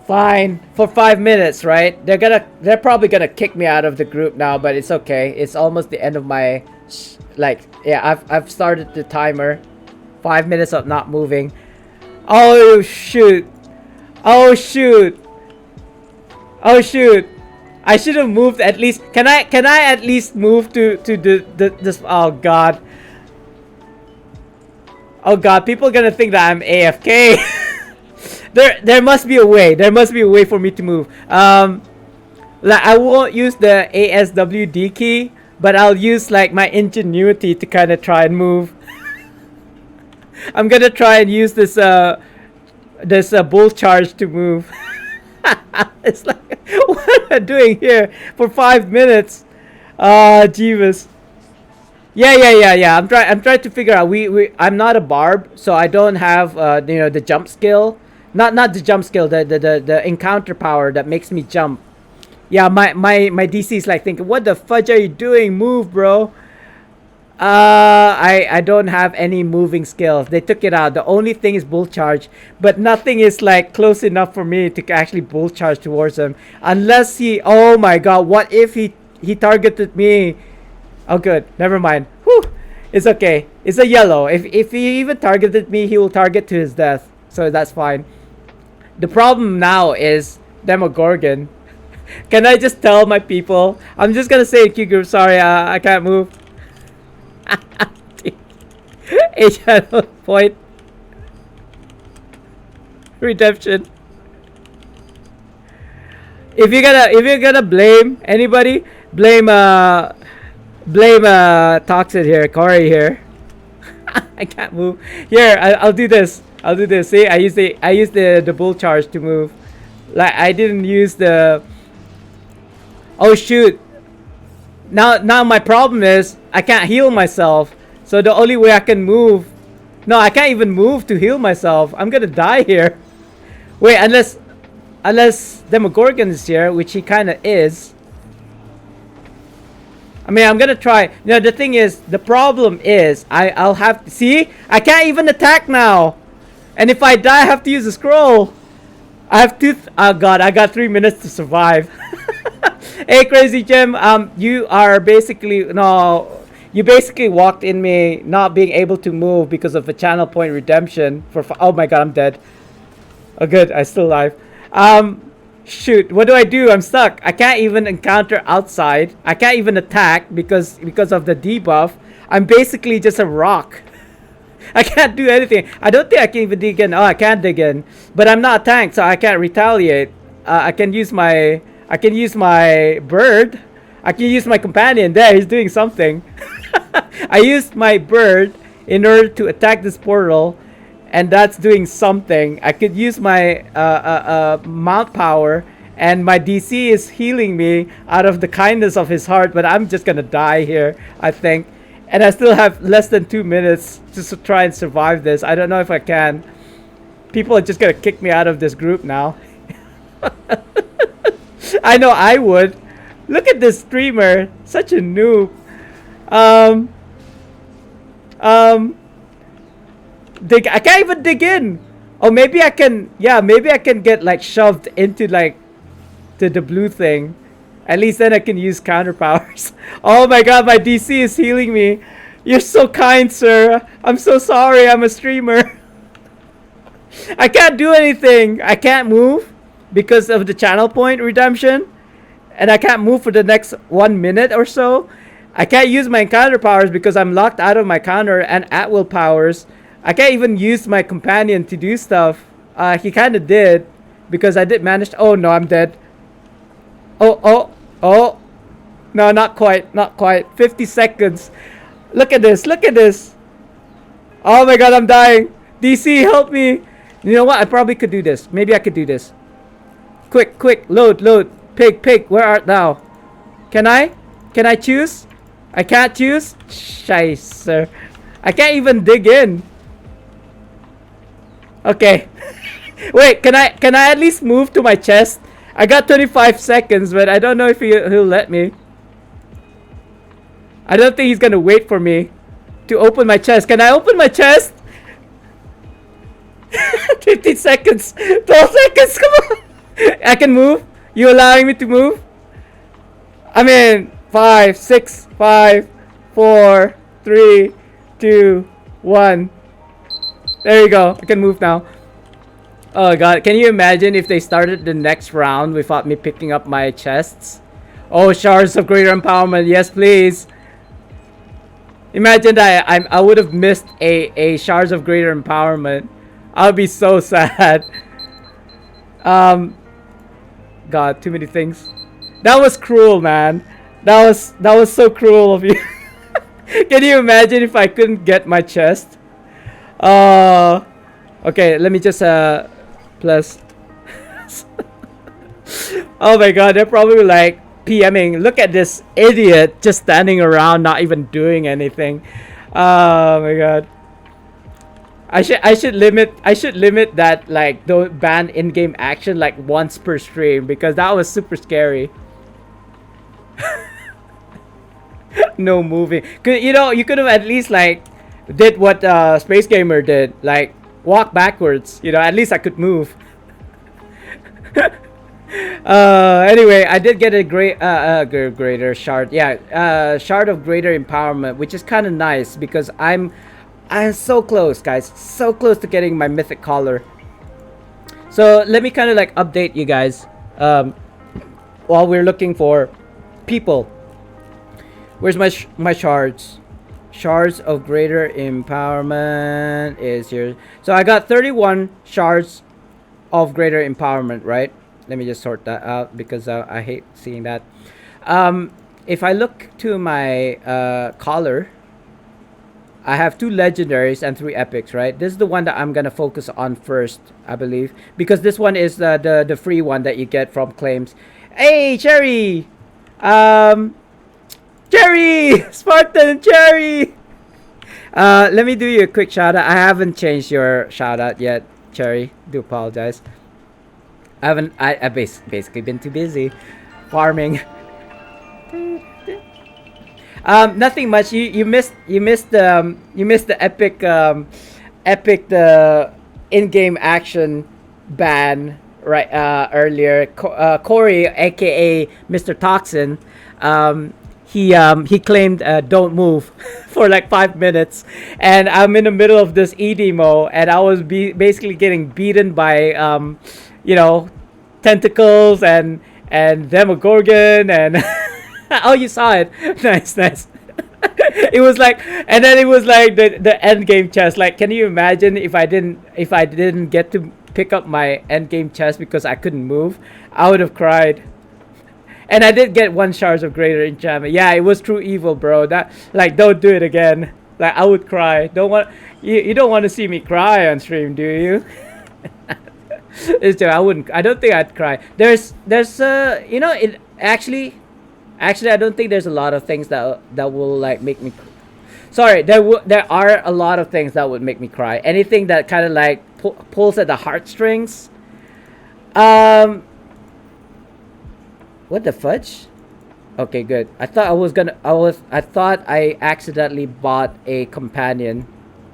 For 5 minutes, right? They're probably gonna kick me out of the group now, but it's okay. It's almost the end of my yeah, I've started the timer. 5 minutes of not moving. Oh shoot. I should have moved at least. Can I at least move to this? Oh god. Oh god, people are gonna think that I'm AFK. There must be a way. There must be a way for me to move. Like, I won't use the ASWD key, but I'll use like my ingenuity to kind of try and move. I'm gonna try and use this bull charge to move. It's like, what am I doing here for 5 minutes? Jeebus. Yeah. I'm trying to figure out. I'm not a barb, so I don't have the jump skill. Not the jump skill. The encounter power that makes me jump. Yeah, my DC is like thinking, what the fudge are you doing? Move, bro. I don't have any moving skills. They took it out. The only thing is bull charge, but nothing is like close enough for me to actually bull charge towards him. Unless he, oh my god, what if he targeted me? Oh good, never mind. Whew, it's okay. It's a yellow. If he even targeted me, he will target to his death. So that's fine. The problem now is Demogorgon. Can I just tell my people? I'm just gonna say in Q group, sorry, I can't move. A channel point. Redemption. If you're gonna blame anybody, blame Toxic here, Corey here. I can't move. Here, I'll do this. I'll do this. See, I use the bull charge to move. Like I didn't use the. Oh shoot. Now my problem is I can't heal myself. So the only way I can move. No, I can't even move to heal myself. I'm gonna die here. Wait, unless Demogorgon is here, which he kinda is. I mean, I'm gonna try. The thing is, the problem is, I'll have to see. I can't even attack now, and if I die, I have to use a scroll. I have to. Oh god, I got 3 minutes to survive. Hey, Crazy Jim. You are basically no. You basically walked in me not being able to move because of a channel point redemption. Oh my god, I'm dead. Oh good, I'm still alive. Shoot, what do I do? I'm stuck. I can't even encounter outside. I can't even attack because of the debuff. I'm basically just a rock. I can't do anything. I don't think I can even dig in. Oh, I can't dig in. But I'm not a tank, so I can't retaliate. I can use my bird. I can use my companion. There, he's doing something. I used my bird in order to attack this portal. And that's doing something. I could use my mount power, and my DC is healing me out of the kindness of his heart. But I'm just gonna die here, I think. And I still have less than 2 minutes just to try and survive this. I don't know if I can. People are just gonna kick me out of this group now. I know I would. Look at this streamer, such a noob. I can't even dig in. Oh, maybe I can. Yeah, maybe I can get like shoved into like the blue thing. At least then I can use counter powers. Oh my god, my DC is healing me. You're so kind, sir. I'm so sorry. I'm a streamer. I can't do anything. I can't move because of the channel point redemption, and I can't move for the next 1 minute or so. I can't use my encounter powers because I'm locked out of my counter and at will powers. I can't even use my companion to do stuff. He kind of did because I did manage to, oh no, I'm dead. Oh. No, not quite. 50 seconds. Look at this. Oh my god, I'm dying. DC, help me. You know what? I probably could do this. Maybe I could do this. Quick. Load. Pig, where art thou? Can I choose? I can't choose? Scheisse. I can't even dig in. Okay. Wait, can I at least move to my chest? I got 25 seconds, but I don't know if he'll let me. I don't think he's gonna wait for me to open my chest. Can I open my chest? 15 seconds. 12 seconds. Come on. I can move. You allowing me to move? I mean, 5, 6, 5, 4, 3, 2, 1. There you go. I can move now. Oh god, can you imagine if they started the next round without me picking up my chests? Oh, shards of greater empowerment. Yes, please. Imagine that I would have missed a shards of greater empowerment. I would be so sad. God, too many things. That was cruel, man. That was so cruel of you. Can you imagine if I couldn't get my chest? Okay, let me just plus. Oh my god, they're probably like PMing. Look at this idiot just standing around, not even doing anything. Oh my god. I should limit that, like, don't ban in-game action like once per stream, because that was super scary. No moving. You could have at least like did what Space Gamer did, like walk backwards. At least I could move. Anyway, I did get a greater shard. Yeah, shard of greater empowerment, which is kind of nice because I'm so close, guys. So close to getting my mythic collar. So let me kind of like update you guys while we're looking for people. Where's my shards? Shards of greater empowerment is here. So I got 31 shards of greater empowerment, right? Let me just sort that out because I hate seeing that. If I look to my collar, I have 2 legendaries and 3 epics, right? This is the one that I'm gonna focus on first, I believe, because this one is the free one that you get from claims. Hey, Cherry! Cherry! Spartan Cherry! Let me do you a quick shout out. I haven't changed your shout out yet, Cherry. Do apologize. I've basically been too busy farming. Nothing much. You missed the epic the in-game action ban right earlier. Corey, aka Mr. Toxin, he claimed don't move for like 5 minutes, and I'm in the middle of this EDMO, and I was basically getting beaten by tentacles and Demogorgon and oh, you saw it. Nice. It was like, and then it was like the end game chest. Like, can you imagine if I didn't get to pick up my end game chest because I couldn't move? I would have cried. And I did get 1 shards of greater enchantment. Yeah, it was true evil, bro. That, like, don't do it again. Like, I would cry. You don't want to see me cry on stream, do you? I don't think I'd cry. There's it actually I don't think there's a lot of things that will like make me sorry, there are a lot of things that would make me cry. Anything that kind of like pulls at the heartstrings. What the fudge? Okay, good. I thought I accidentally bought a companion.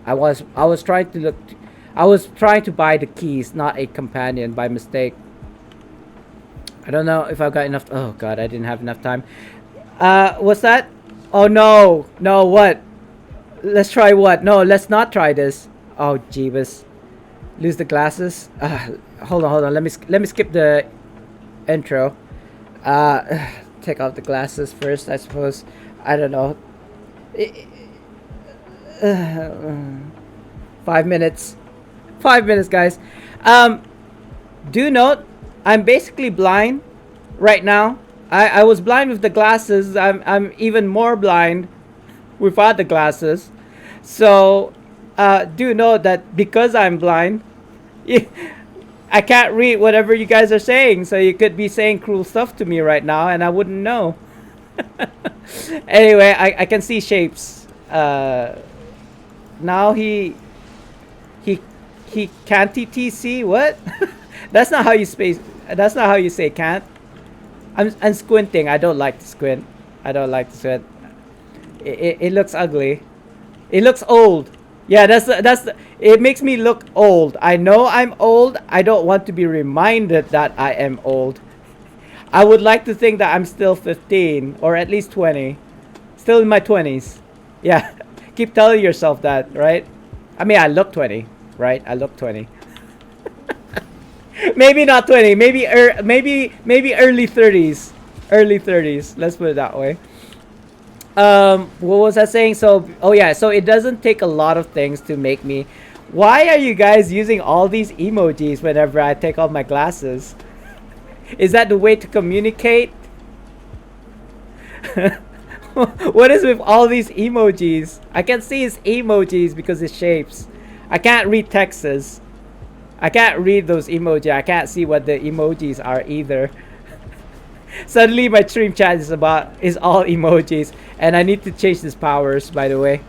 I was trying to buy the keys, not a companion, by mistake. I don't know if I've got enough. Oh god, I didn't have enough time. What's that? Oh no, what? Let's try what? No, let's not try this. Oh jeebus. Lose the glasses. Hold on. Let me skip the intro. Take off the glasses first, I suppose. I don't know. 5 minutes. 5 minutes, guys. Do note, I'm basically blind right now. I was blind with the glasses. I'm even more blind without the glasses. So do note that because I'm blind, I can't read whatever you guys are saying. So you could be saying cruel stuff to me right now and I wouldn't know. Anyway, I can see shapes. Now he can't TTC? What? That's not how you say can't. I'm squinting. I don't like to squint. It looks ugly. It looks old. Yeah, it makes me look old. I know I'm old. I don't want to be reminded that I am old. I would like to think that I'm still 15 or at least 20. Still in my 20s. Yeah. Keep telling yourself that, right? I mean, I look 20, right? I look 20. Maybe not 20. Maybe early 30s. Early 30s. Let's put it that way. What was I saying? So it doesn't take a lot of things to make me. Why are you guys using all these emojis whenever I take off my glasses? Is that the way to communicate? What is with all these emojis? I can see it's emojis because it's shapes. I can't read texts. I can't read those emojis. I can't see what the emojis are either. Suddenly my stream chat is all emojis, and I need to change these powers. By the way,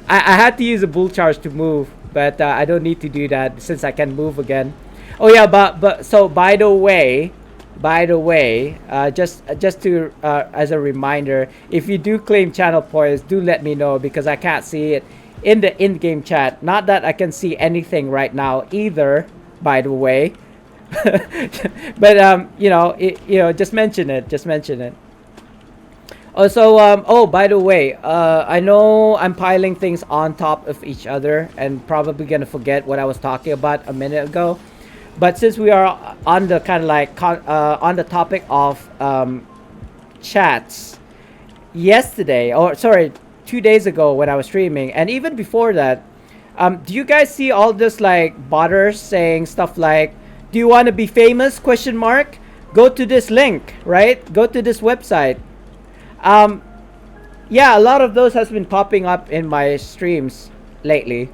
I had to use a bull charge to move, but I don't need to do that since I can move again. Oh yeah, but so by the way, just to as a reminder, if you do claim channel points, do let me know because I can't see it in the in-game chat. Not that I can see anything right now either. By the way, but just mention it. Just mention it. Also, oh, by the way, I know I'm piling things on top of each other and probably gonna forget what I was talking about a minute ago. But since we are on the kind of like on the topic of chats, yesterday, or sorry, 2 days ago when I was streaming, and even before that, do you guys see all this like botters saying stuff like, "Do you want to be famous?" Question mark. Go to this link, right? Go to this website. Yeah, a lot of those has been popping up in my streams lately,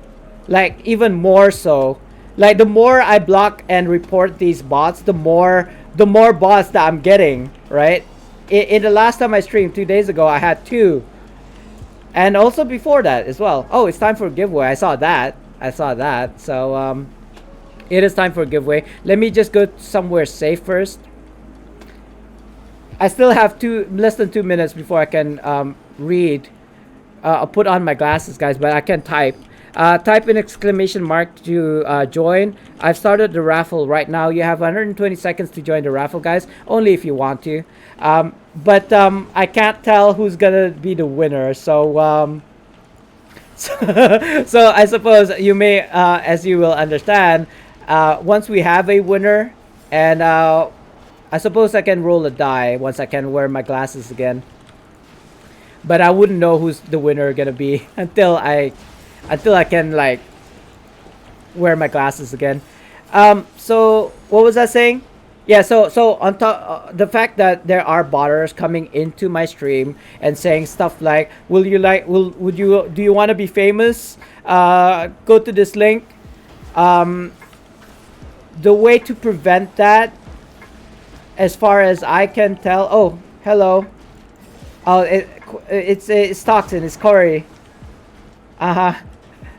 like even more so. Like the more I block and report these bots, the more bots that I'm getting, right? In the last time I streamed 2 days ago, I had 2, and also before that as well. Oh, it's time for a giveaway. I saw that. So it is time for a giveaway. Let me just go somewhere safe first. I still have less than 2 minutes before I can read. I'll put on my glasses, guys, but I can type. Type in exclamation mark to join. I've started the raffle right now. You have 120 seconds to join the raffle, guys. Only if you want to. But I can't tell who's gonna be the winner. So so I suppose you may, as you will understand, once we have a winner, and I suppose I can roll a die once I can wear my glasses again. But I wouldn't know who's the winner gonna be until I can like wear my glasses again. So what was I saying? Yeah, so on top the fact that there are botters coming into my stream and saying stuff like, do you want to be famous? Go to this link. The way to prevent that, as far as I can tell. Oh, hello. Oh, it's Toxin. It's Corey.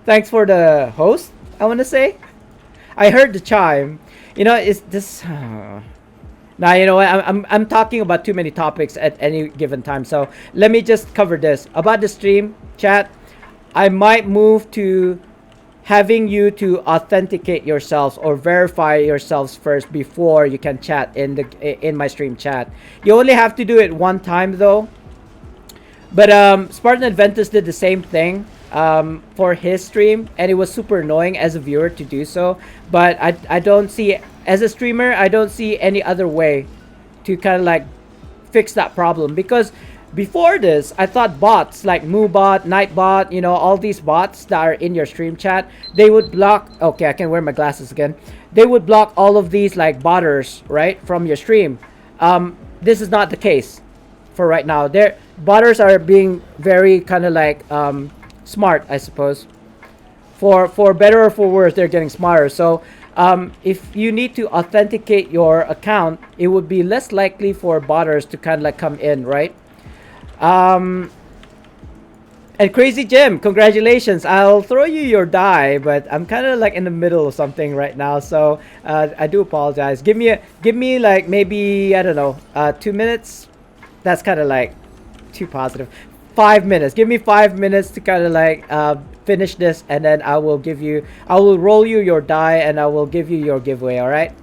Thanks for the host, I want to say. I heard the chime. Is this... Now, you know what? I'm talking about too many topics at any given time. So let me just cover this. About the stream, chat, I might move to having you to authenticate yourselves or verify yourselves first before you can chat in my stream chat. You only have to do it one time, though. But Spartan Adventus did the same thing for his stream, and it was super annoying as a viewer to do so. But I don't see, as a streamer, I don't see any other way to kind of like fix that problem. Because before this, I thought bots like MooBot, Nightbot, all these bots that are in your stream chat, they would block... Okay, I can wear my glasses again. They would block all of these like botters, right, from your stream. This is not the case for right now. Botters are being very kind of like smart, I suppose. For better or for worse, they're getting smarter. So if you need to authenticate your account, it would be less likely for botters to kind of like come in, right? And Crazy Jim, congratulations. I'll throw you your die, but I'm kind of like in the middle of something right now, so I do apologize. Give me like maybe, I don't know, 2 minutes. That's kind of like too positive. 5 minutes. Give me 5 minutes to kind of like finish this, and then I will roll you your die, and I will give you your giveaway. All right?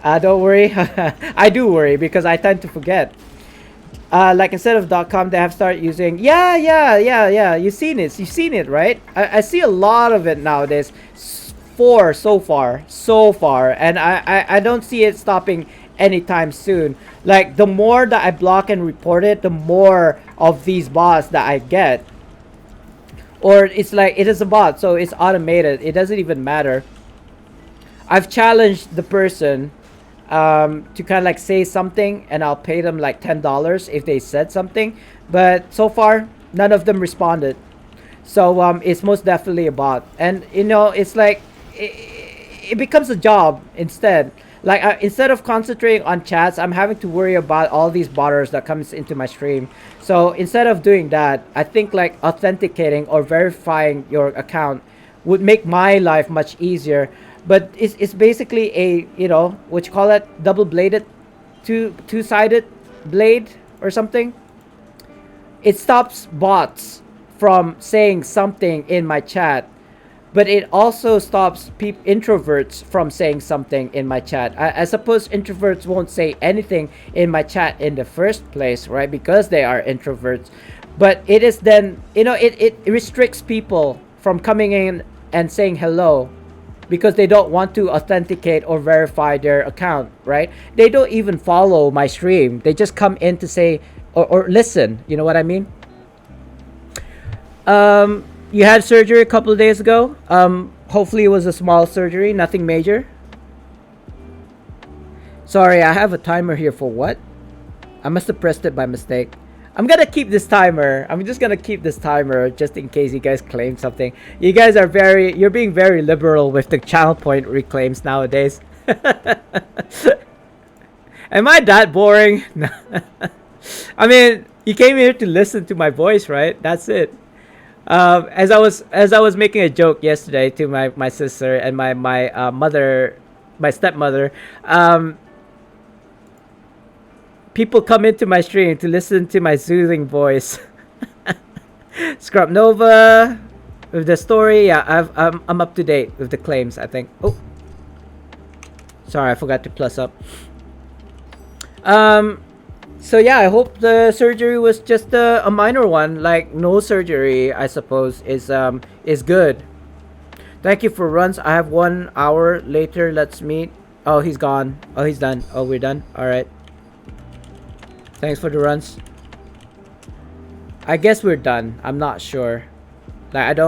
Don't worry. I do worry because I tend to forget. Like instead of .com, they have started using... Yeah. You've seen it, right? I see a lot of it nowadays. So far. And I don't see it stopping anytime soon. Like, the more that I block and report it, the more of these bots that I get. Or it's like, it is a bot, so it's automated. It doesn't even matter. I've challenged the person to kind of like say something, and I'll pay them like $10 if they said something, but so far none of them responded. So it's most definitely a bot, and it's like it becomes a job instead. Like instead of concentrating on chats, I'm having to worry about all these botters that comes into my stream. So instead of doing that, I think like authenticating or verifying your account would make my life much easier. But it's basically a, you know, what you call it, double bladed, two-sided blade or something. It stops bots from saying something in my chat, but it also stops introverts from saying something in my chat. I suppose introverts won't say anything in my chat in the first place, right? Because they are introverts. But it is then, you know, it restricts people from coming in and saying hello because they don't want to authenticate or verify their account, right? They don't even follow my stream. They just come in to say or listen. You know what I mean? You had surgery a couple of days ago. Hopefully it was a small surgery, nothing major. Sorry, I have a timer here for what? I must have pressed it by mistake. I'm gonna keep this timer. I'm just gonna keep this timer just in case you guys claim something. You guys are you're being very liberal with the channel point reclaims nowadays. Am I that boring? I mean, you came here to listen to my voice, right? That's it. As I was making a joke yesterday to my sister and my mother, my stepmother, people come into my stream to listen to my soothing voice. Scrub Nova with the story. Yeah, I'm up to date with the claims, I think. Oh, sorry, I forgot to plus up. So yeah, I hope the surgery was just a minor one. Like no surgery, I suppose, is good. Thank you for runs. I have 1 hour later. Let's meet. Oh, he's gone. Oh, he's done. Oh, we're done. All right. Thanks for the runs. I guess we're done. I'm not sure. Like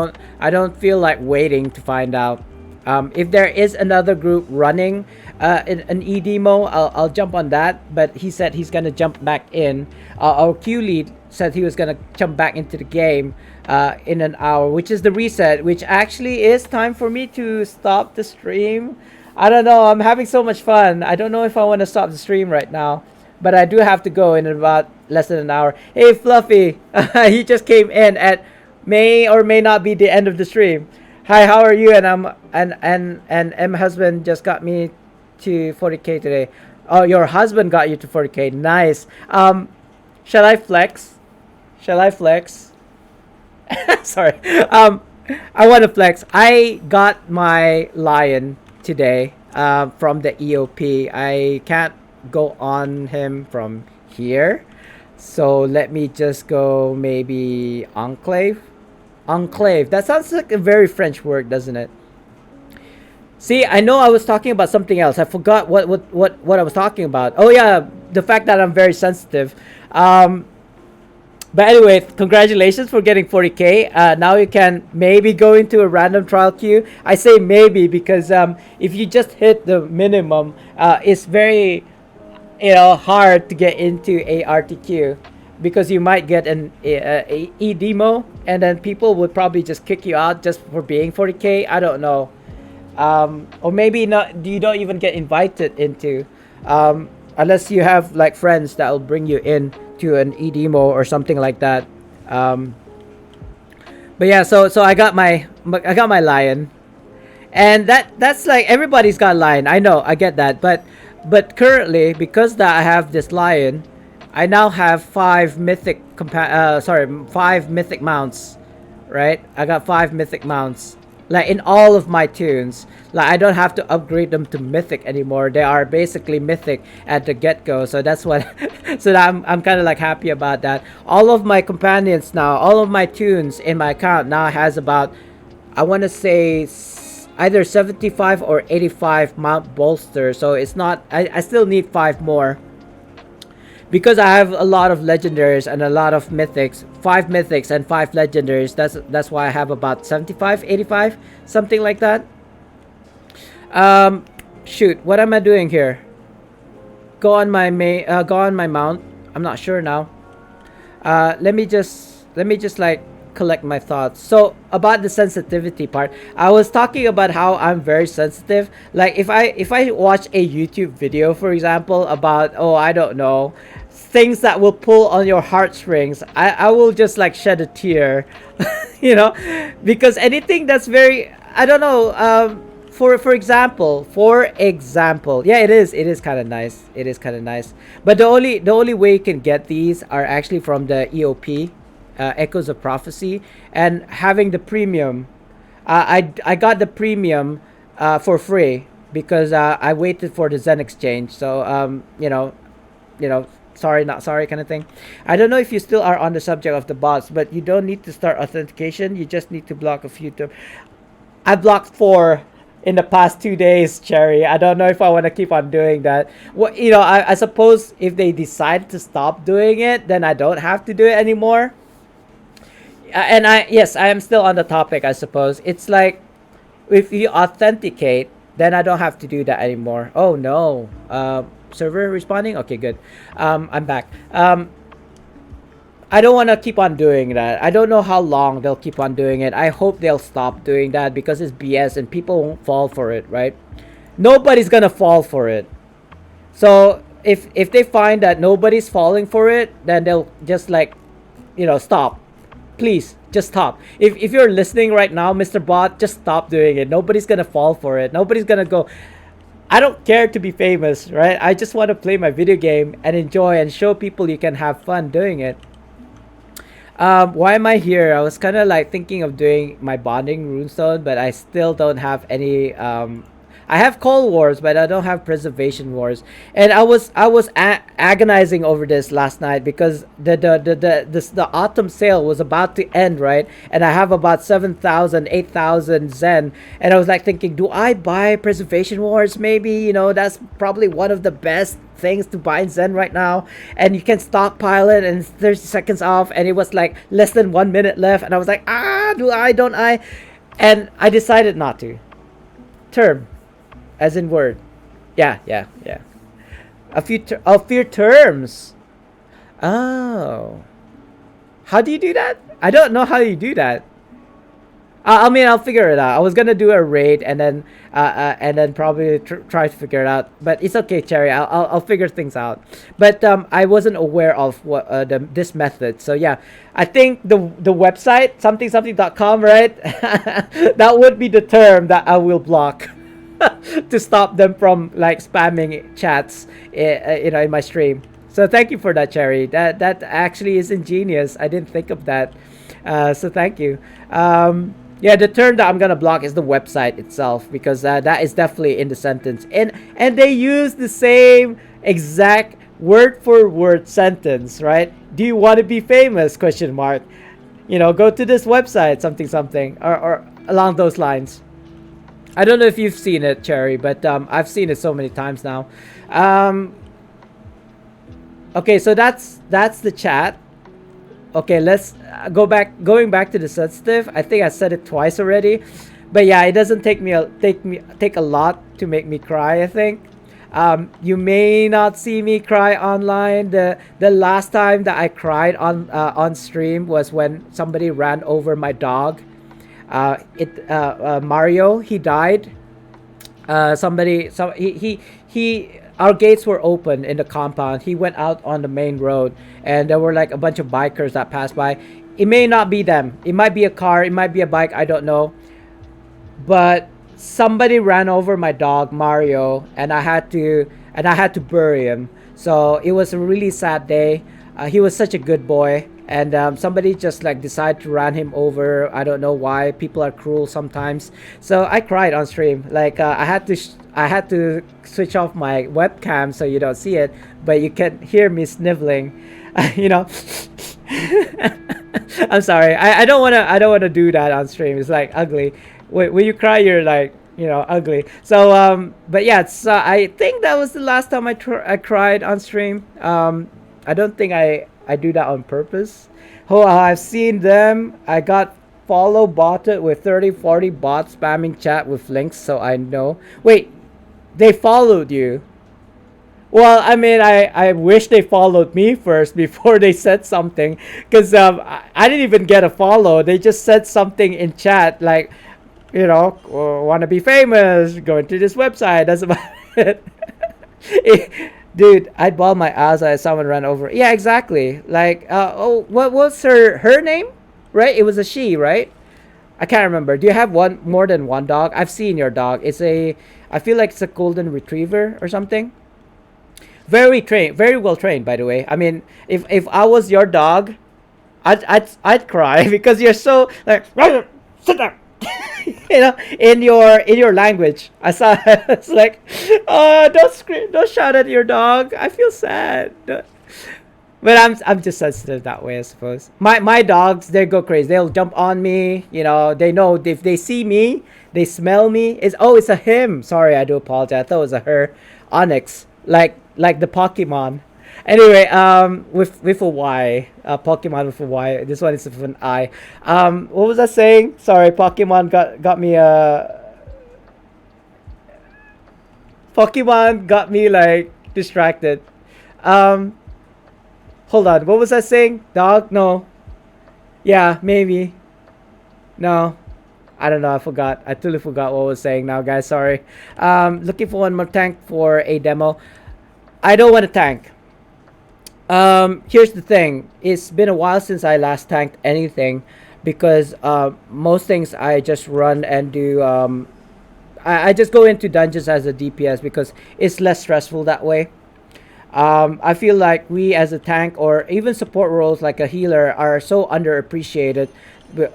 I don't feel like waiting to find out. If there is another group running an e-demo, I'll jump on that. But he said he's gonna jump back in. Our Q lead said he was gonna jump back into the game in an hour, which is the reset, which actually is time for me to stop the stream. I don't know. I'm having so much fun. I don't know if I want to stop the stream right now, but I do have to go in about less than an hour. Hey, Fluffy, he just came in at may or may not be the end of the stream. Hi, how are you? And M husband just got me to 40k today. Oh, your husband got you to 40k. Nice. Shall I flex? Shall I flex? Sorry. I want to flex. I got my lion today from the EOP. I can't go on him from here. So let me just go maybe Enclave. Enclave. That sounds like a very French word, doesn't it? See, I know I was talking about something else. I forgot what I was talking about. Oh yeah, the fact that I'm very sensitive. But anyway, congratulations for getting 40k. Now you can maybe go into a random trial queue. I say maybe because if you just hit the minimum, it's very hard to get into a RTQ. Because you might get an e-demo and then people would probably just kick you out just for being 40k. I don't know. Or maybe not. You don't even get invited into unless you have like friends that will bring you in to an e-demo or something like that. But yeah, so I got my lion, and that's like everybody's got a lion. I know, I get that, but currently because that I have this lion, I now have 5 mythic 5 mythic mounts, right? I got 5 mythic mounts, like in all of my tunes. Like I don't have to upgrade them to mythic anymore. They are basically mythic at the get-go. So that's what. So I'm kind of like happy about that. All of my companions now, all of my tunes in my account now has about, I want to say, either 75 or 85 mount bolster. So it's not. I still need 5 more. Because I have a lot of legendaries and a lot of mythics, 5 mythics and 5 legendaries. That's why I have about 75, 85, something like that. Shoot, what am I doing here? Go on my mount. I'm not sure now. Let me just like collect my thoughts. So about the sensitivity part, I was talking about how I'm very sensitive. Like if I watch a YouTube video, for example, about, oh, I don't know, things that will pull on your heartstrings, I will just like shed a tear, you know, because anything that's very, I don't know, for example, yeah, it is kind of nice. It is kind of nice. But the only way you can get these are actually from the EOP, Echoes of Prophecy, and having the premium. I got the premium for free because I waited for the Zen exchange. So sorry, not sorry, kind of thing. I don't know if you still are on the subject of the bots, but you don't need to start authentication. You just need to block a few. I blocked 4 in the past 2 days, Cherry. I don't know if I want to keep on doing that. Well, I suppose if they decide to stop doing it, then I don't have to do it anymore. And yes, I am still on the topic, I suppose. It's like, if you authenticate, then I don't have to do that anymore. Oh no. Server responding? Okay, good. I'm back. I don't want to keep on doing that. I don't know how long they'll keep on doing it. I hope they'll stop doing that because it's BS and people won't fall for it, right? Nobody's gonna fall for it. So if they find that nobody's falling for it, then they'll just like, stop. Please, just stop. If you're listening right now, Mr. Bot, just stop doing it. Nobody's gonna fall for it. Nobody's gonna go, I don't care to be famous, right? I just want to play my video game and enjoy and show people you can have fun doing it. Why am I here? I was kind of like thinking of doing my bonding runestone, but I still don't have any. I have Cold Wars, but I don't have Preservation Wars. And I was agonizing over this last night because the autumn sale was about to end, right? And I have about 7,000, 8,000 Zen, and I was like thinking, do I buy Preservation Wars? Maybe, that's probably one of the best things to buy in Zen right now, and you can stockpile it and it's 30 seconds off, and it was like less than 1 minute left, and I was like, don't I? And I decided not to. Term, as in word. Yeah. A few terms. Oh, how do you do that? I don't know how you do that. I mean, I'll figure it out. I was gonna do a raid and then probably try to figure it out. But it's okay, Cherry. I'll figure things out. But I wasn't aware of what this method. So yeah, I think the website something.com, right? That would be the term that I will block to stop them from like spamming chats, in my stream. So thank you for that, Cherry. That actually is ingenious. I didn't think of that. So thank you. Yeah, the term that I'm gonna block is the website itself because that is definitely in the sentence, and they use the same exact word for word sentence, right? Do you want to be famous? Question mark. Go to this website, something, or along those lines. I don't know if you've seen it, Cherry, but I've seen it so many times now. Okay, so that's the chat. Okay, let's going back to the sensitive. I think I said it twice already, but yeah, it doesn't take a lot to make me cry, I think. You may not see me cry online. The last time that I cried on stream was when somebody ran over my dog. Mario, he died. He our gates were open in the compound. He went out on the main road, and there were like a bunch of bikers that passed by. It may not be them. It might be a car. It might be a bike. I don't know. But somebody ran over my dog Mario, and I had to bury him. So it was a really sad day. He was such a good boy, and somebody just like decided to run him over. I don't know why. People are cruel sometimes. So I cried on stream. Like I had to switch off my webcam so you don't see it, but you can hear me sniveling. I'm sorry. I don't wanna do that on stream. It's like ugly. When you cry, you're like ugly. So but yeah, I think that was the last time I cried on stream. I don't think I do that on purpose. Oh, I've seen them. I got follow botted with 30-40 bots spamming chat with links, so I know. Wait, they followed you? Well, I mean, I wish they followed me first before they said something, because I didn't even get a follow. They just said something in chat like, want to be famous, going to this website. That's about it. Dude, I'd ball my ass as someone ran over. Yeah, exactly. Like, what was her name? Right? It was a she, right? I can't remember. Do you have more than one dog? I've seen your dog. I feel like it's a golden retriever or something. Very well trained, by the way. I mean, if I was your dog, I'd cry because you're so like, sit down. In your language. I saw it's like, oh, don't scream, don't shout at your dog. I feel sad. But I'm just sensitive that way, I suppose. My dogs, they go crazy. They'll jump on me. They know if they see me, they smell me. It's a him. Sorry, I do apologize. I thought it was a her. Onyx, like the Pokemon. Anyway, with a Y, Pokemon with a Y. This one is with an I. What was I saying? Sorry, Pokemon got me Pokemon got me like distracted. Hold on. What was I saying? Dog? No. Yeah, maybe. No. I don't know. I forgot. I totally forgot what I was saying now, guys. Sorry. Looking for one more tank for a demo. I don't want a tank. Here's the thing. It's been a while since I last tanked anything because most things I just run and do. I just go into dungeons as a DPS because it's less stressful that way. I feel like we as a tank or even support roles like a healer are so underappreciated,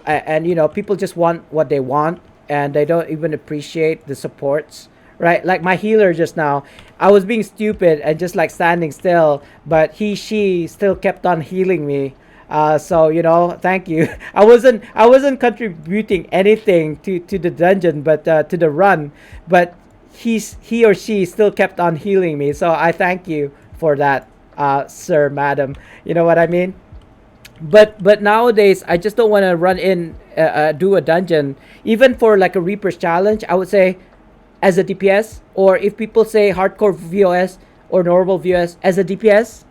and people just want what they want and they don't even appreciate the supports, right? Like my healer just now, I was being stupid and just like standing still, but she still kept on healing me. So thank you. I wasn't contributing anything to the dungeon, but to the run, but he or she still kept on healing me. So I thank you for that, sir, madam. You know what I mean? But nowadays I just don't want to run in do a dungeon even for like a Reaper's challenge. I would say as a DPS, or if people say hardcore VOS or normal VOS as a DPS,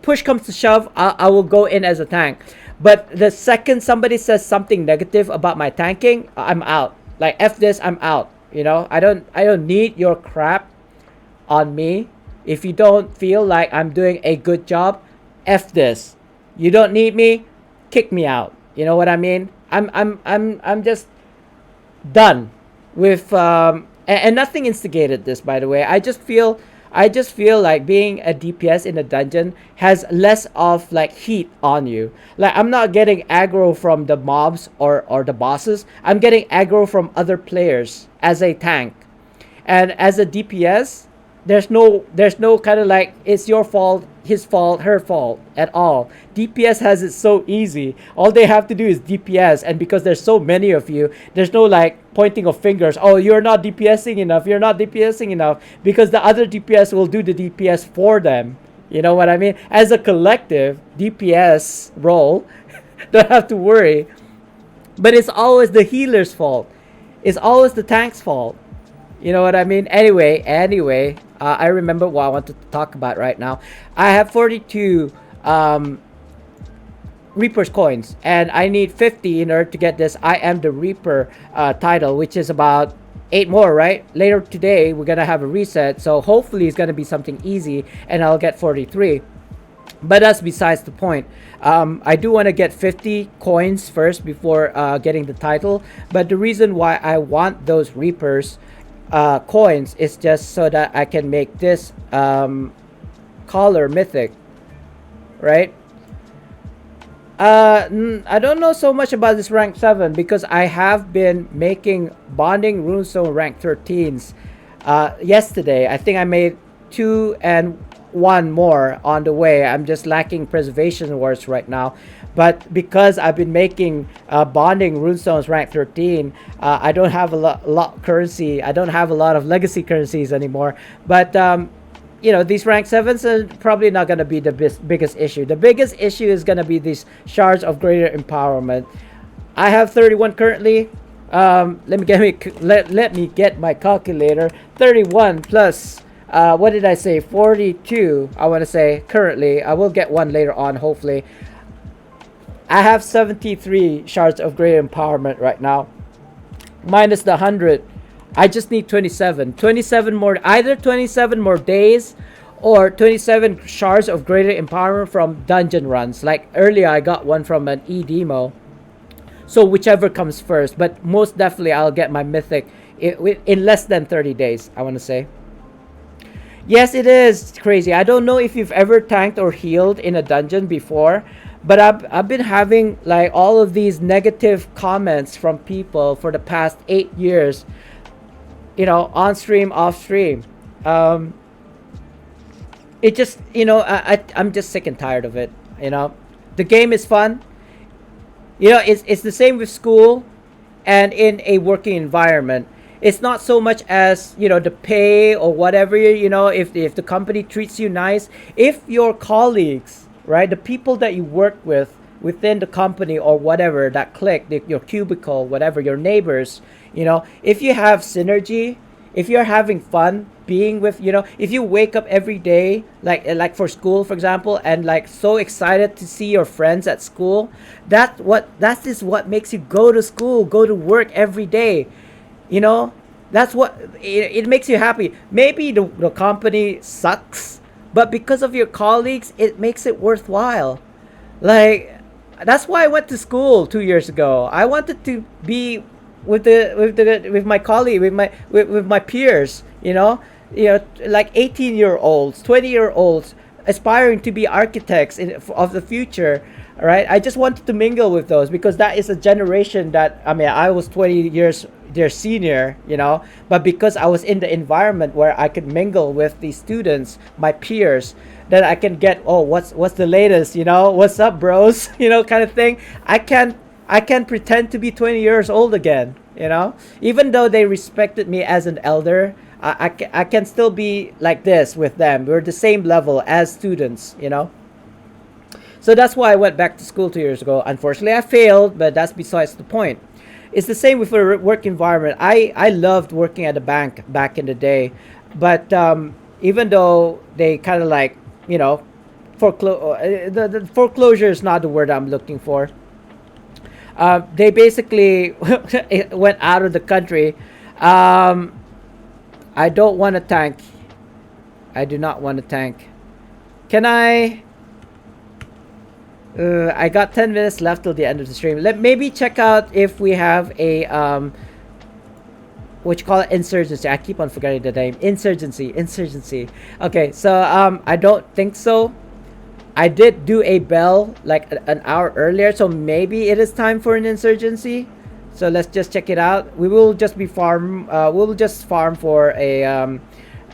push comes to shove, I will go in as a tank. But the second somebody says something negative about my tanking, I'm out. Like F this, I'm out. I don't need your crap on me. If you don't feel like I'm doing a good job, F this. You don't need me, kick me out. You know what I mean? I'm just done with and nothing instigated this, by the way. I just feel like being a DPS in a dungeon has less of like heat on you. Like I'm not getting aggro from the mobs or the bosses. I'm getting aggro from other players as a tank. And as a DPS, there's no kind of like it's your fault, his fault, her fault at all. DPS has it so easy. All they have to do is DPS, and because there's so many of you, there's no like pointing of fingers. Oh, you're not DPSing enough. You're not DPSing enough, because the other DPS will do the DPS for them. You know what I mean? As a collective DPS role, don't have to worry. But it's always the healer's fault. It's always the tank's fault. You know what I mean? Anyway, I remember what I want to talk about right now. I have 42 Reaper's coins, and I need 50 in order to get this I Am the Reaper title, which is about 8 more, right? Later today, we're going to have a reset, so hopefully it's going to be something easy, and I'll get 43. But that's besides the point. I do want to get 50 coins first before getting the title, but the reason why I want those Reapers coins is just so that I can make this collar mythic, right? I don't know so much about this rank 7 because I have been making bonding runestone rank 13s yesterday. I think I made 2 and 1 more on the way. I'm just lacking preservation words right now, but because I've been making bonding runestones rank 13, I don't have a lot currency. I don't have a lot of legacy currencies anymore, but these rank 7s are probably not going to be the biggest issue. The biggest issue is going to be these shards of greater empowerment. I have 31 currently. Let me get my calculator. 31 plus what did I say? 42. I want to say currently. I will get one later on, hopefully. I have 73 shards of greater empowerment right now. Minus the 100. I just need 27. 27 more, either 27 more days or 27 shards of greater empowerment from dungeon runs. Like earlier, I got one from an e-demo. So whichever comes first. But most definitely, I'll get my mythic in less than 30 days, I want to say. Yes, it is crazy. I don't know if you've ever tanked or healed in a dungeon before. But I've been having like all of these negative comments from people for the past 8 years. You know, on stream, off stream. It just, you know, I'm just sick and tired of it. You know, the game is fun. You know, it's the same with school and in a working environment. It's not so much as, you know, the pay or whatever, you know, if the company treats you nice. If your colleagues, right, the people that you work with within the company or whatever, that clique, your cubicle, whatever, your neighbors, you know, if you have synergy, if you're having fun being with, you know, if you wake up every day, like for school, for example, and like so excited to see your friends at school, that is what makes you go to school, go to work every day, you know, that's what, it makes you happy. Maybe the company sucks, but because of your colleagues, it makes it worthwhile. Like, that's why I went to school 2 years ago. I wanted to be with my colleague, with my peers, you know, like 18-year-olds, 20-year-olds aspiring to be architects of the future, right? I just wanted to mingle with those because that is a generation that, I mean, I was 20 years their senior, you know, but because I was in the environment where I could mingle with the students, my peers, then I can get, oh, what's the latest, you know, what's up, bros, you know, kind of thing. I can pretend to be 20 years old again, you know, even though they respected me as an elder. I can still be like this with them. We're the same level as students, you know. So that's why I went back to school 2 years ago. Unfortunately, I failed, but that's besides the point. It's the same with a work environment. I loved working at a bank back in the day, but even though they kind of like, you know, the foreclosure is not the word I'm looking for. They basically went out of the country. I don't want to tank. I do not want to tank. Can I? I got 10 minutes left till the end of the stream. Maybe check out if we have a what you call it, insurgency. I keep on forgetting the name. Insurgency. Okay, so I don't think so. I did do a bell like an hour earlier, so maybe it is time for an insurgency. So let's just check it out. We will just be farm. We'll just farm for a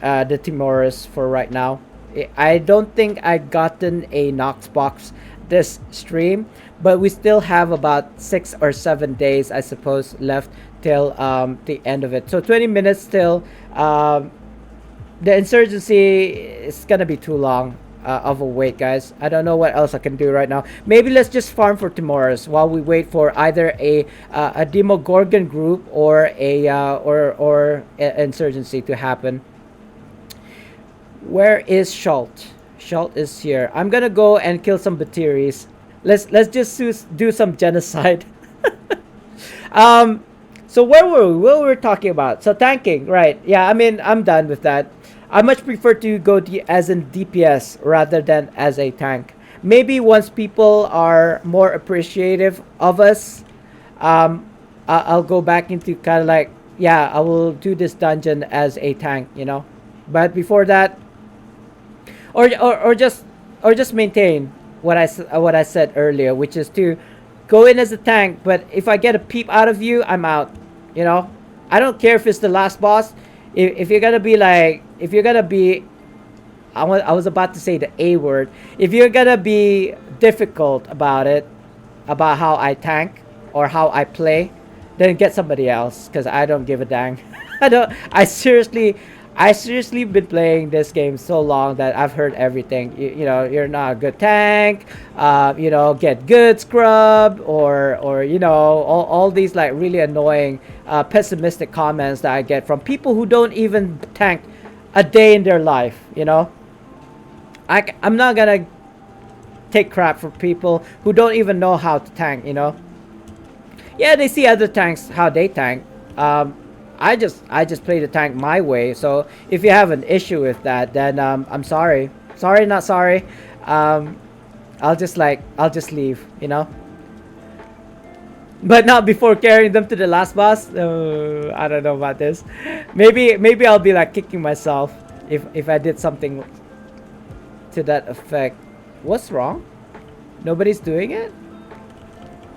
the Tymoras for right now. I don't think I gotten a Knox box this stream, but we still have about 6 or 7 days, I suppose, left till the end of it. So 20 minutes still. The insurgency is gonna be too long of a wait, guys. I don't know what else I can do right now. Maybe let's just farm for Tymoras while we wait for either a Demogorgon group or or insurgency to happen. Where is Schult? Schult is here. I'm gonna go and kill some Batiris. Let's just do some genocide. So where were we? What were we talking about? So tanking, right? Yeah, I mean, I'm done with that. I much prefer to go as in DPS rather than as a tank. Maybe once people are more appreciative of us, I'll go back into kind of like, yeah, I will do this dungeon as a tank, you know. But before that, or just maintain what I said earlier, which is to go in as a tank. But if I get a peep out of you, I'm out. You know, I don't care if it's the last boss. If you're gonna be like, I was about to say the A word. If you're gonna be difficult about it, about how I tank or how I play, then get somebody else, because I don't give a dang. I I seriously been playing this game so long that I've heard everything. You know, you're not a good tank. You know, get good scrub, or you know, all these like really annoying, pessimistic comments that I get from people who don't even tank a day in their life. You know, I'm not gonna take crap from people who don't even know how to tank. You know, yeah, they see other tanks how they tank. I just play the tank my way. So if you have an issue with that, then I'm sorry. Sorry, not sorry. Um, I'll just leave. You know, but not before carrying them to the last boss. I don't know about this. Maybe I'll be like kicking myself if I did something to that effect. What's wrong? Nobody's doing it.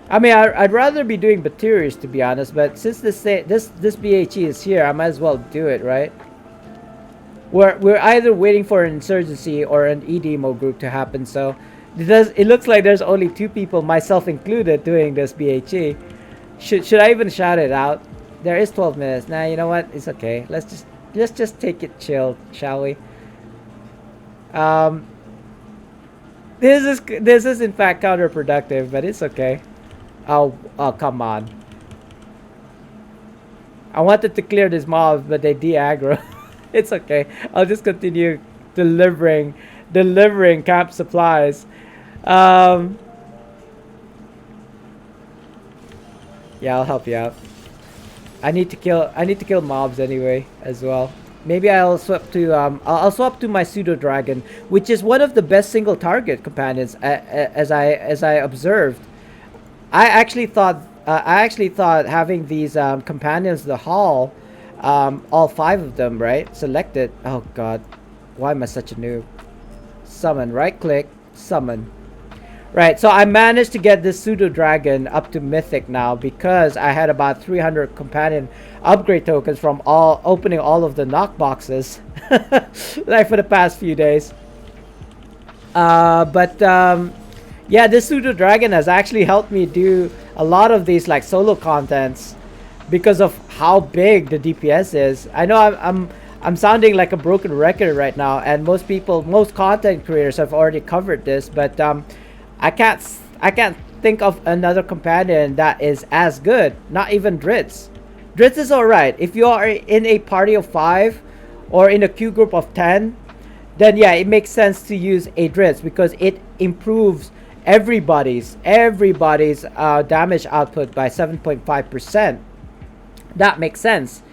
I mean, I'd rather be doing Baturi's, to be honest, but since this BHE is here, I might as well do it, right? We're either waiting for an insurgency or an E-demo group to happen, so it looks like there's only 2 people, myself included, doing this BHE. Should I even shout it out? There is 12 minutes. Nah, you know what? It's okay. Let's just take it chill, shall we? This is in fact counterproductive, but it's okay. Oh, come on. I wanted to clear these mobs, but they de-aggro. It's okay. I'll just continue delivering camp supplies. Yeah, I'll help you out. I need to kill mobs anyway as well. Maybe I'll swap to I'll swap to my pseudo dragon, which is one of the best single target companions as I observed. I actually thought having these companions, the hall, all 5 of them, right? Selected. Oh god, why am I such a noob? Summon, right click, summon. Right, so I managed to get this pseudo dragon up to mythic now because I had about 300 companion upgrade tokens from opening all of the knock boxes, like for the past few days. Yeah, this pseudo dragon has actually helped me do a lot of these like solo contents because of how big the DPS is. I know I'm sounding like a broken record right now, and most content creators have already covered this, but I can't think of another companion that is as good. Not even Dritz. Dritz is alright. If you are in a party of 5 or in a queue group of 10, then yeah, it makes sense to use a Dritz because it improves everybody's damage output by 7.5%. That makes sense.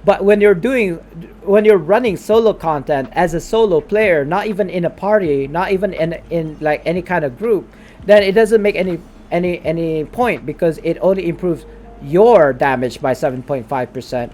But when you're running solo content as a solo player, not even in a party, not even in like any kind of group, then it doesn't make any point because it only improves your damage by 7.5%.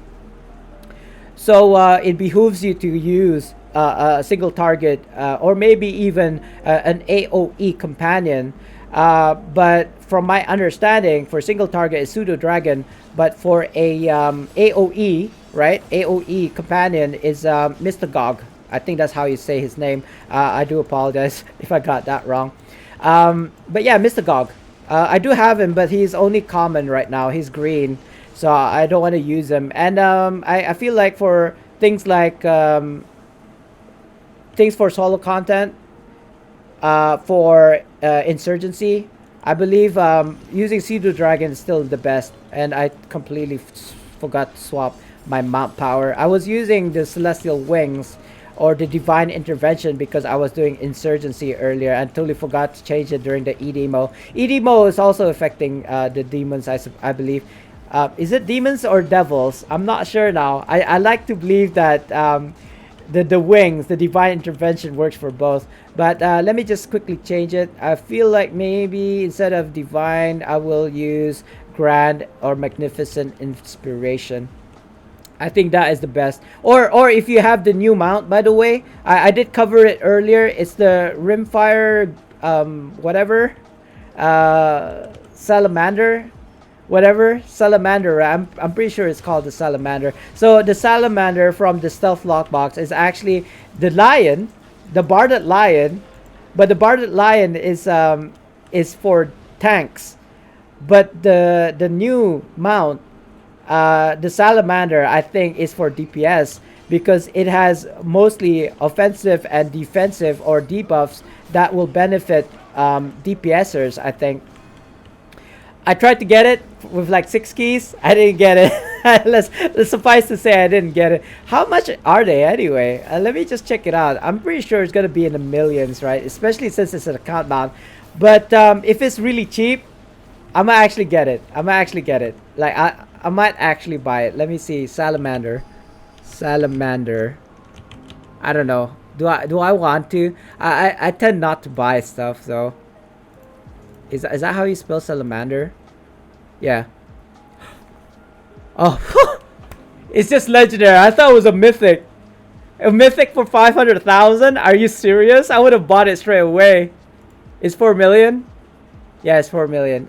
So it behooves you to use a single target or maybe even an AoE companion. But from my understanding, for single target is pseudo dragon, but for a AoE, right? AoE companion is Mr. Gog. I think that's how you say his name. I do apologize if I got that wrong. But yeah, Mr. Gog. I do have him, but he's only common right now. He's green, so I don't want to use him. And I feel like for things like things for solo content, for insurgency, I believe using pseudo dragon is still the best. And I completely forgot to swap my mount power. I was using the celestial wings or the divine intervention because I was doing insurgency earlier and totally forgot to change it during the E-demo. E-demo is also affecting the demons, I believe. Is it demons or devils? I'm not sure now. I like to believe that the wings, the divine intervention works for both. But let me just quickly change it. I feel like maybe instead of divine, I will use grand or magnificent inspiration. I think that is the best. Or if you have the new mount, by the way, I did cover it earlier. It's the Rimfire, whatever, Salamander, whatever, Salamander. I'm pretty sure it's called the Salamander. So the Salamander from the Stealth Lockbox is actually the lion, the Barded Lion, but the Barded Lion is for tanks. But the new mount, the Salamander, I think is for DPS because it has mostly offensive and defensive or debuffs that will benefit DPSers, I think. I tried to get it with like 6 keys. I didn't get it. let's suffice to say I didn't get it. How much are they anyway? Let me just check it out. I'm pretty sure it's gonna be in the millions, right? Especially since it's an account mount. But if it's really cheap, I might actually get it. Like I might actually buy it. Let me see. Salamander. I don't know. Do I want to? I tend not to buy stuff though. Is that how you spell salamander? Yeah. Oh, it's just legendary. I thought it was a mythic. A mythic for 500,000? Are you serious? I would have bought it straight away. It's 4 million? Yeah, it's 4 million.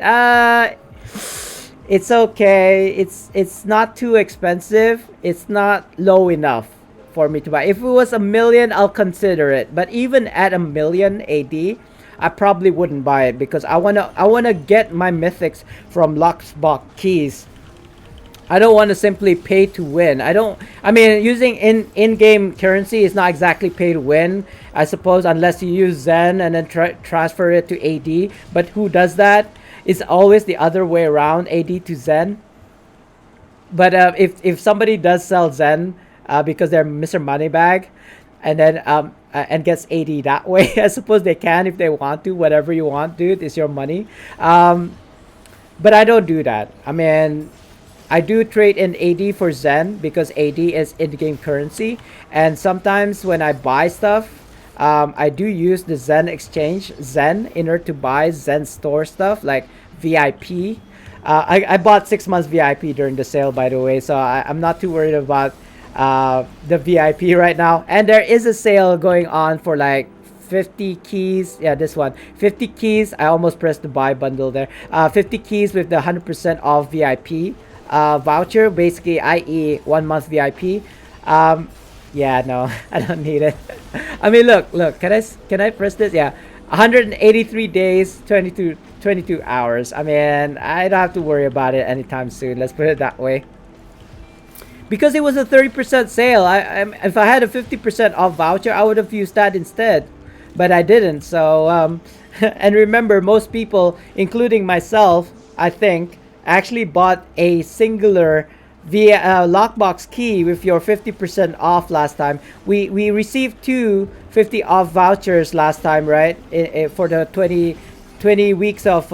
It's okay. It's not too expensive. It's not low enough for me to buy. If it was a million, I'll consider it. But even at a million AD, I probably wouldn't buy it because I wanna get my mythics from Lockbox keys. I don't want to simply pay to win. I mean, using in-game currency is not exactly pay to win, I suppose, unless you use Zen and then transfer it to AD. But who does that? It's always the other way around, AD to Zen. But if somebody does sell Zen because they're Mr. Moneybag, and then and gets 80 that way, I suppose they can if they want to. Whatever you want, dude, it's your money. But I don't do that. I mean, I do trade in AD for Zen because AD is in-game currency, and sometimes when I buy stuff, I do use the Zen exchange Zen in order to buy Zen store stuff like VIP. I bought 6 months VIP during the sale, by the way, so I'm not too worried about the VIP right now. And there is a sale going on for like 50 keys. Yeah, this one, 50 keys. I almost pressed the buy bundle there. 50 keys with the 100% off VIP voucher, basically, i.e. 1 month VIP. Yeah, no, I don't need it. I mean, look, can I press this? Yeah, 183 days, 22 hours. I mean, I don't have to worry about it anytime soon. Let's put it that way. Because it was a 30% sale. If I had a 50% off voucher, I would have used that instead. But I didn't. So, and remember, most people, including myself, I think, actually bought a singular via lockbox key with your 50% off last time. We received 2 50 off vouchers last time, right? For the 20 weeks of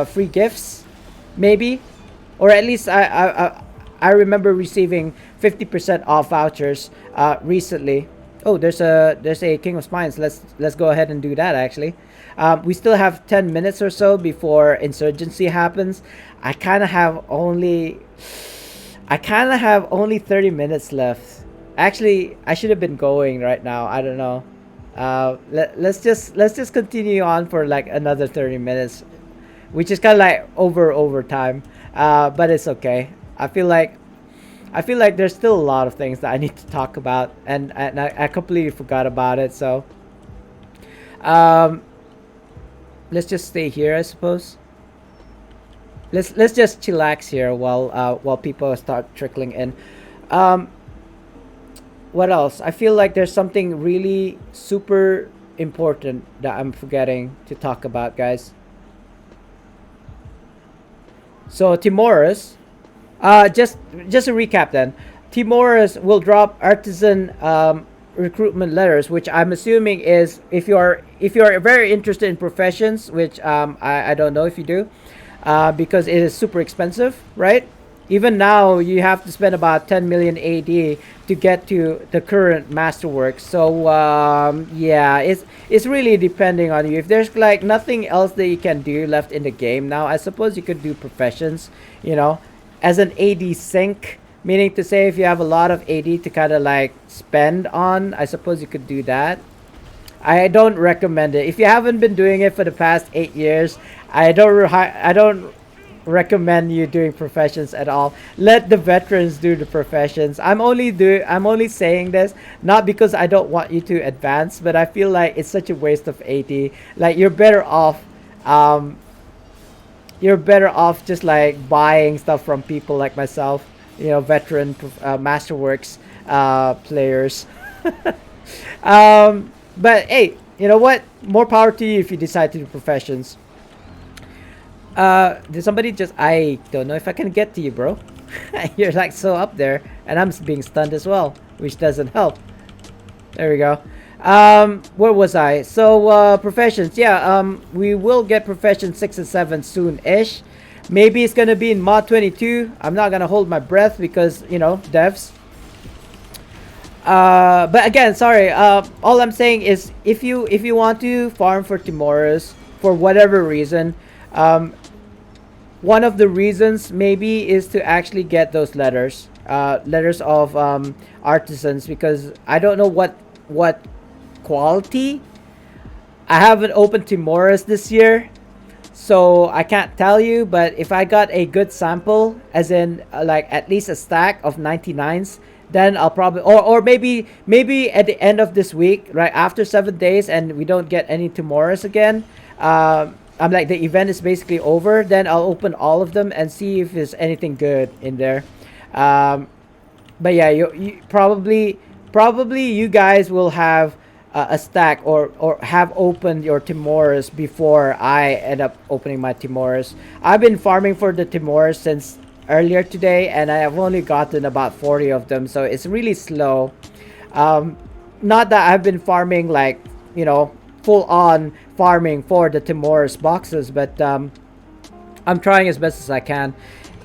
free gifts, maybe, or at least I remember receiving 50% off vouchers recently. Oh, there's a King of Spines. Let's go ahead and do that actually. We still have 10 minutes or so before insurgency happens. I kind of have only 30 minutes left. Actually, I should have been going right now. I don't know. Let's just continue on for like another 30 minutes, which is kind of like overtime. But it's okay. I feel like there's still a lot of things that I need to talk about, and I completely forgot about it. So, let's just stay here, I suppose. Let's just chillax here while people start trickling in. What else? I feel like there's something really super important that I'm forgetting to talk about, guys. So Tymoras, just a recap then. Tymoras will drop Artisan recruitment letters, which I'm assuming is if you're very interested in professions, which I don't know if you do, because it is super expensive, right? Even now you have to spend about 10 million AD to get to the current masterwork. So yeah, it's really depending on you. If there's like nothing else that you can do left in the game now, I suppose you could do professions, you know, as an AD sink, meaning to say if you have a lot of AD to kind of like spend on, I suppose you could do that. I don't recommend it. If you haven't been doing it for the past 8 years, I don't recommend you doing professions at all. Let the veterans do the professions. I'm only saying this not because I don't want you to advance, but I feel like it's such a waste of AD. Like you're better off just like buying stuff from people like myself, veteran Masterworks players. But hey, you know what? More power to you if you decide to do professions. Did somebody just? I don't know if I can get to you, bro. You're like so up there, and I'm being stunned as well, which doesn't help. There we go. Where was I? So professions, yeah. We will get profession 6 and 7 soon-ish. Maybe it's gonna be in mod 22. I'm not gonna hold my breath because devs. But again, sorry. All I'm saying is if you want to farm for Tymoras for whatever reason, one of the reasons maybe is to actually get those letters of artisans, because I don't know what quality. I haven't opened Tymoras this year, so I can't tell you. But if I got a good sample, as in like at least a stack of 99s, then I'll probably or maybe at the end of this week, right after 7 days, and we don't get any Tymoras again. I'm like, the event is basically over. Then I'll open all of them and see if there's anything good in there. But yeah, you probably you guys will have a stack or have opened your Tymoras before I end up opening my Tymoras. I've been farming for the Tymoras since earlier today, and I have only gotten about 40 of them, so it's really slow. Not that I've been farming like full on farming for the Tymoras boxes, but I'm trying as best as I can,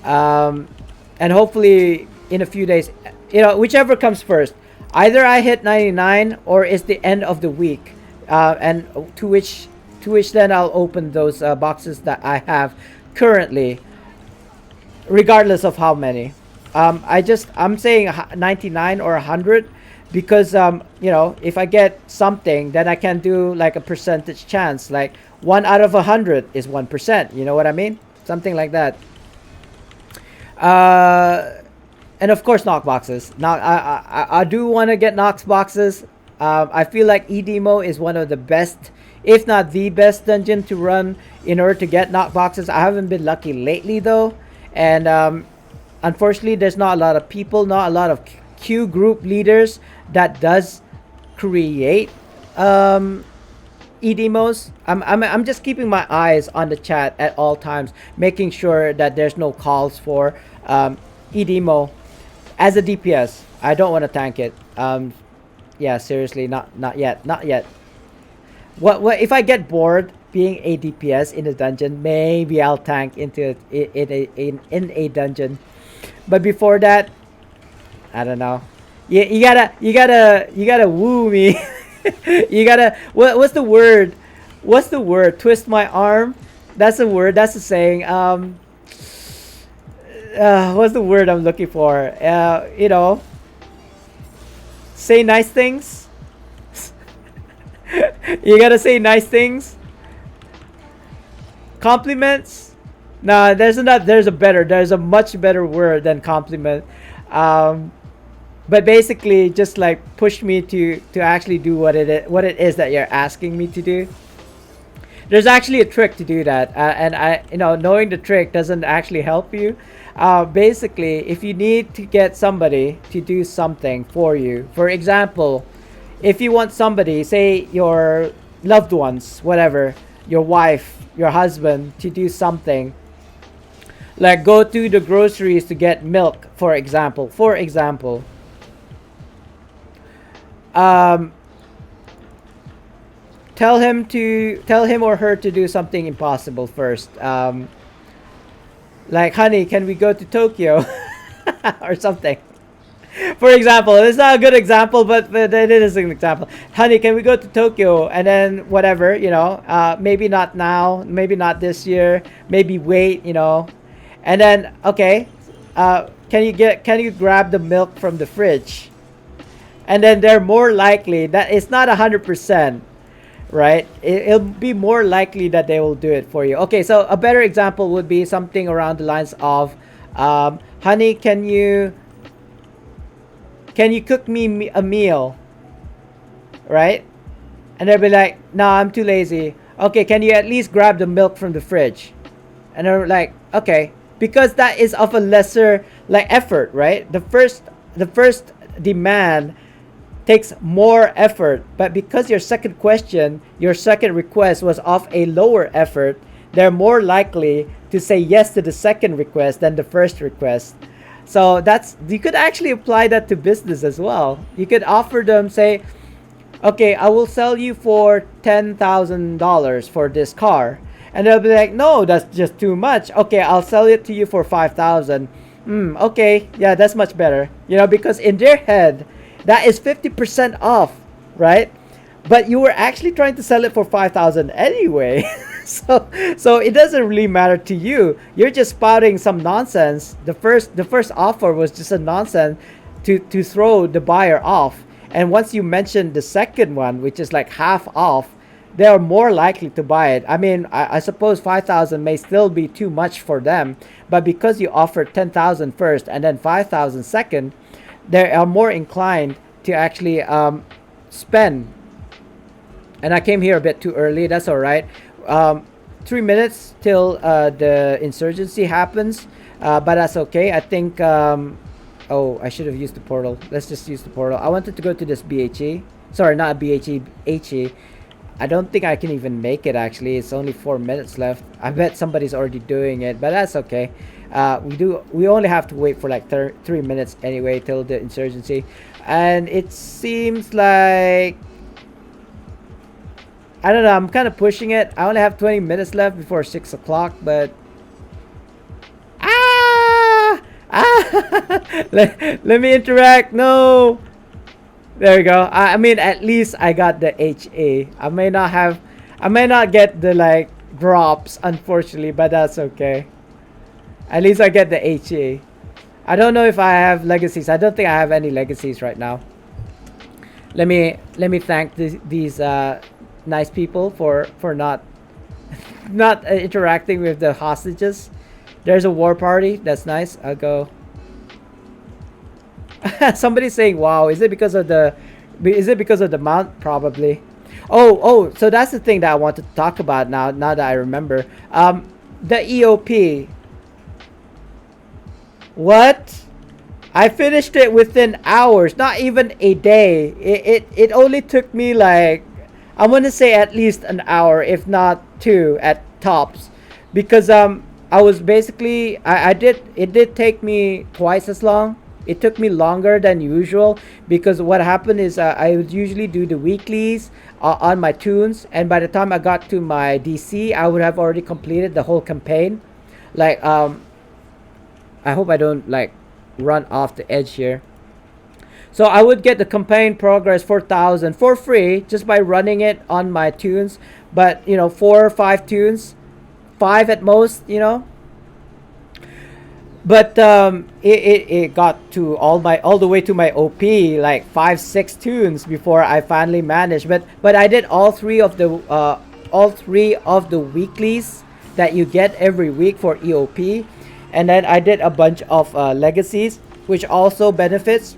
and hopefully in a few days, whichever comes first, either I hit 99 or it's the end of the week, and to which then I'll open those boxes that I have currently, regardless of how many. I'm saying 99 or 100 because if I get something, then I can do like a percentage chance, like 1 out of 100 is 1%. You know what I mean? Something like that. And of course, Knox boxes. Now I do want to get Knox boxes. I feel like EDemo is one of the best, if not the best dungeon to run in order to get Knox boxes. I haven't been lucky lately though, and unfortunately there's not a lot of people, not a lot of queue group leaders that does create EDMOs. I'm just keeping my eyes on the chat at all times, making sure that there's no calls for EDMO as a DPS. I don't want to tank it. Yeah, seriously, not yet. What if I get bored being a DPS in a dungeon? Maybe I'll tank into it in a dungeon, but before that, I don't know. You gotta woo me. You gotta what's the word? Twist my arm. That's the word. That's the saying. What's the word I'm looking for? Say nice things. You gotta say nice things. Compliments. Nah, there's a much better word than compliment. But basically, just like push me to actually do what it is that you're asking me to do. There's actually a trick to do that, and knowing the trick doesn't actually help you. Basically, if you need to get somebody to do something for you, for example, if you want somebody, say your loved ones, whatever, your wife, your husband, to do something, like go to the groceries to get milk, for example. Tell him or her to do something impossible first. Like, honey, can we go to Tokyo? Or something. For example, it's not a good example, but it is an example. Honey, can we go to Tokyo? And then whatever, maybe not now, maybe not this year, maybe wait, and then okay, can you grab the milk from the fridge? And then they're more likely that it's not 100%, right? It'll be more likely that they will do it for you. Okay, so a better example would be something around the lines of, honey, can you cook me a meal, right? And they'll be like, no, I'm too lazy. Okay, can you at least grab the milk from the fridge? And they're like, okay, because that is of a lesser like effort, right? The first demand takes more effort, but because your second request was of a lower effort, they're more likely to say yes to the second request than the first request. So that's, you could actually apply that to business as well. You could offer them, say, okay, I will sell you for $10,000 for this car. And they'll be like, no, that's just too much. Okay, I'll sell it to you for 5,000. Okay, yeah, that's much better. Because in their head, that is 50% off, right? But you were actually trying to sell it for 5,000 anyway. So it doesn't really matter to you. You're just spouting some nonsense. The first offer was just a nonsense to throw the buyer off. And once you mention the second one, which is like half off, they are more likely to buy it. I mean, I suppose 5,000 may still be too much for them, but because you offered 10,000 first and then 5,000 second, they are more inclined to actually spend. And I came here a bit too early. That's all right. 3 minutes till the insurgency happens, but that's okay. I think. Oh, I should have used the portal. Let's just use the portal. I wanted to go to this BHE. Sorry, not BHE. HE. I don't think I can even make it, actually. It's only 4 minutes left. I bet somebody's already doing it, but that's okay. We only have to wait for like 3 minutes anyway till the insurgency. And it seems like, I don't know, I'm kind of pushing it. I only have 20 minutes left before 6 o'clock, but let me interact. No, there we go. I mean, at least I got the HA. I may not get the like drops, unfortunately, but that's okay. At least I get the HA. I don't know if I have legacies. I don't think I have any legacies right now. Let me thank these nice people for not interacting with the hostages. There's a war party. That's nice. I'll go. Somebody's saying, "Wow, is it because of the mount?" Probably. Oh, so that's the thing that I want to talk about now. Now that I remember, the EOP. What? I finished it within hours, not even a day. It only took me like, I want to say at least an hour, if not two at tops, because I was basically it did take me twice as long. It took me longer than usual because what happened is I would usually do the weeklies on my tunes, and by the time I got to my DC, I would have already completed the whole campaign. Like I hope I don't like run off the edge here. So I would get the campaign progress 4,000 for free just by running it on my tunes. But 4 or 5 tunes, 5 at most, But it got to all the way to my OP, like 5-6 tunes before I finally managed. But I did all three of the weeklies that you get every week for EOP, and then I did a bunch of legacies, which also benefits.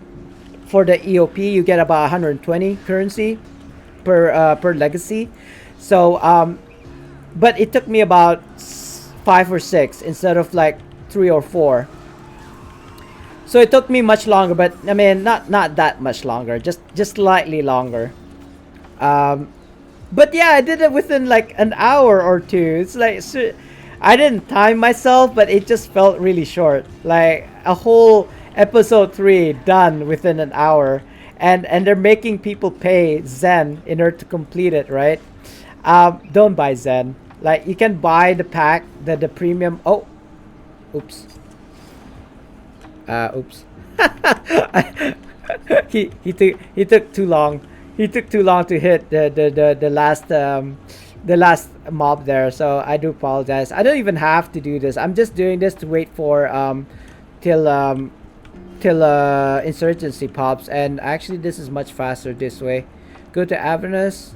For the EOP, you get about 120 currency per legacy. So but it took me about 5 or 6 instead of like 3 or 4. So it took me much longer, but I mean not that much longer, just slightly longer. But yeah, I did it within like an hour or two. It's like, I didn't time myself, but it just felt really short. Like a whole episode 3 done within an hour, and they're making people pay Zen in order to complete it, right? Don't buy Zen. Like, you can buy the pack, the premium. Oh, oops. Oops. he took too long. He took too long to hit the last mob there. So I do apologize. I don't even have to do this. I'm just doing this to wait for till insurgency pops. And actually, this is much faster this way. Go to Avernus.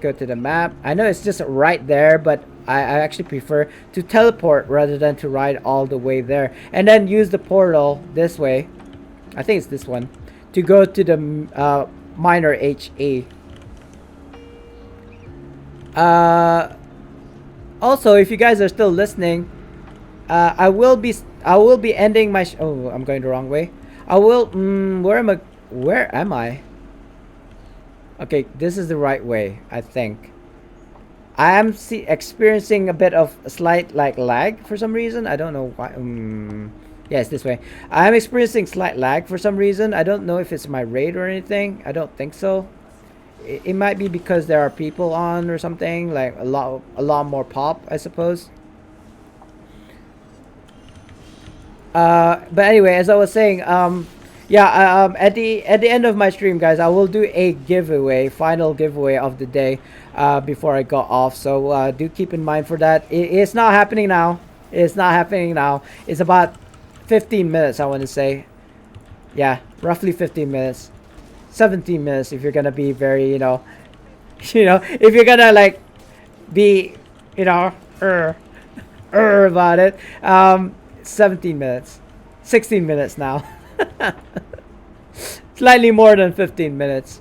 Go to the map. I know it's just right there, but I actually prefer to teleport rather than to ride all the way there, and then use the portal this way. I think it's this one to go to the minor HE. Also, if you guys are still listening, I will be ending my. Oh, I'm going the wrong way. I will. Where am I? Where am I? Okay, this is the right way, I think. I am experiencing a bit of a slight like lag for some reason. I don't know why. Yes, this way. I am experiencing slight lag for some reason. I don't know if it's my raid or anything. I don't think so. It might be because there are people on or something. Like a lot more pop, I suppose. But anyway, as I was saying, yeah, at the end of my stream, guys, I will do a giveaway, final giveaway of the day, before I go off. So do keep in mind for that. It's not happening now. It's not happening now. It's about 15 minutes, I want to say. Yeah, roughly 15 minutes, 17 minutes if you're gonna be very, if you're gonna like be, you know, about it. 17 minutes, 16 minutes now. Slightly more than 15 minutes.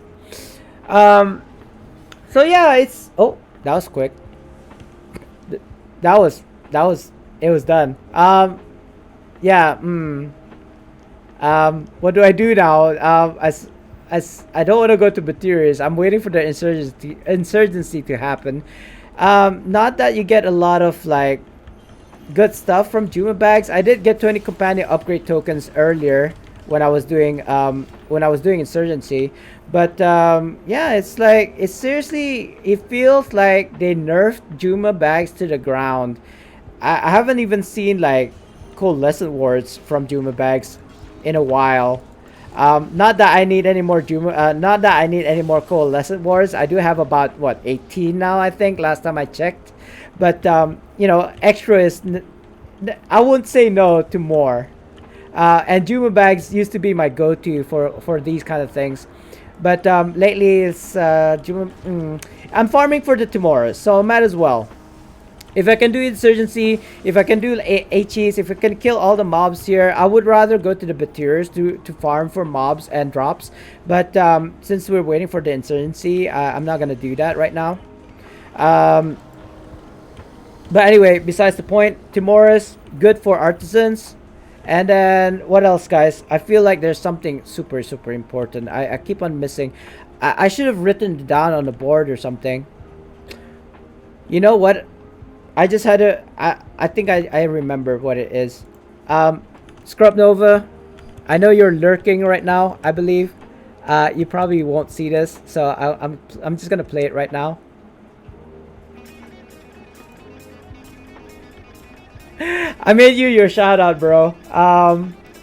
So yeah, it's that was quick. That was it was done. Yeah. What do I do now? As I don't want to go to materials, I'm waiting for the insurgency to happen. Not that you get a lot of like good stuff from Juma bags. I did get 20 companion upgrade tokens earlier when I was doing insurgency, but yeah, it's like it feels like they nerfed Juma bags to the ground. I haven't even seen like coalescent wards from Juma bags in a while. Not that I need any more not that I need any more coalescent wards. I do have about 18 now, I think, last time I checked. But extra is I wouldn't say no to more. And Juma bags used to be my go-to for these kind of things, but lately it's Juma. I'm farming for the Tymoras, so I might as well. If I can do insurgency, if I can do HEs, if I can kill all the mobs here, I would rather go to the Batirs to farm for mobs and drops. But since we're waiting for the insurgency, I'm not gonna do that right now. But anyway, besides the point, Tymoras good for artisans. And then what else, guys? I feel like there's something super important. I keep on missing. I should have written it down on the board or something. You know what? I just had I think I remember what it is. Scrub Nova, I know you're lurking right now, I believe. You probably won't see this, so I'm just gonna play it right now. I made you your shout out, bro.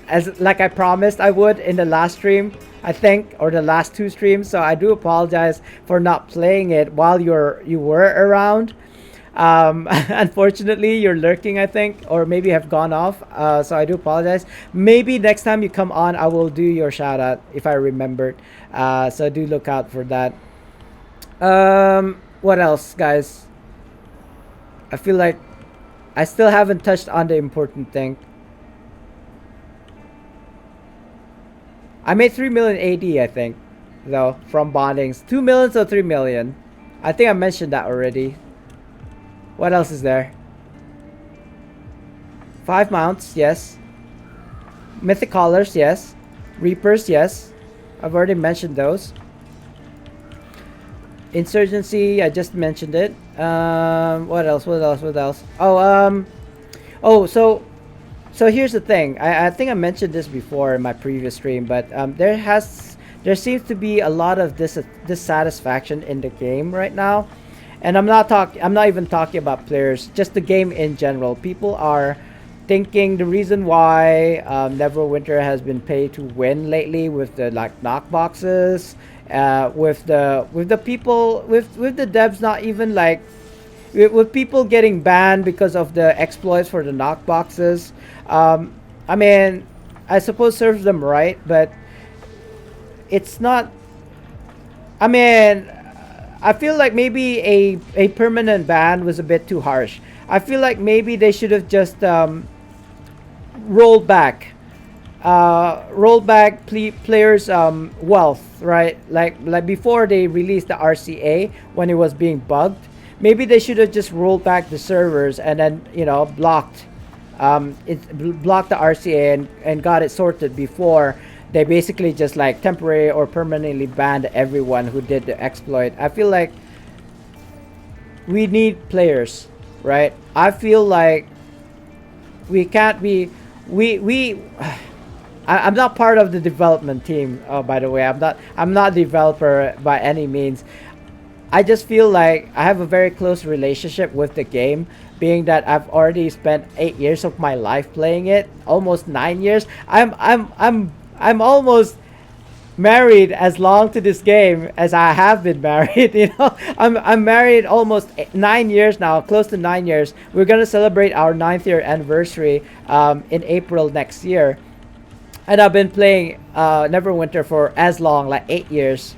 As like I promised I would in the last stream, I think, or the last two streams. So I do apologize for not playing it while you were around. Unfortunately, you're lurking, I think, or maybe have gone off. So I do apologize. Maybe next time you come on, I will do your shout out if I remembered. So do look out for that. What else, guys? I feel like I still haven't touched on the important thing. I made 3 million AD, I think, though, from bondings. 2 million or 3 million. I think I mentioned that already. What else is there? 5 mounts, yes. Mythic Collars, yes. Reapers, yes. I've already mentioned those. Insurgency, I just mentioned it. What else? So here's the thing. I think I mentioned this before in my previous stream, but there seems to be a lot of dissatisfaction in the game right now. And I'm not even talking about players, just the game in general. People are thinking the reason why Neverwinter has been paid to win lately with the knock boxes, with the people, with the devs not even like, with people getting banned because of the exploits for the knock boxes. I mean, I suppose serves them right, but it's not. I mean, I feel like maybe a permanent ban was a bit too harsh. I feel like maybe they should have just rolled back players' wealth, right? Like before they released the RCA when it was being bugged. Maybe they should have just rolled back the servers and then blocked it blocked the RCA and got it sorted before they basically just like temporarily or permanently banned everyone who did the exploit. I feel like we need players, right? I feel like we can't be we I'm not part of the development team. Oh, by the way, I'm not a developer by any means. I just feel like I have a very close relationship with the game, being that I've already spent 8 years of my life playing it, almost 9 years. I'm almost married as long to this game as I have been married. You know, I'm married almost 9 years now, close to 9 years. We're gonna celebrate our 9th year anniversary in April next year, and I've been playing Neverwinter for as long, like 8 years.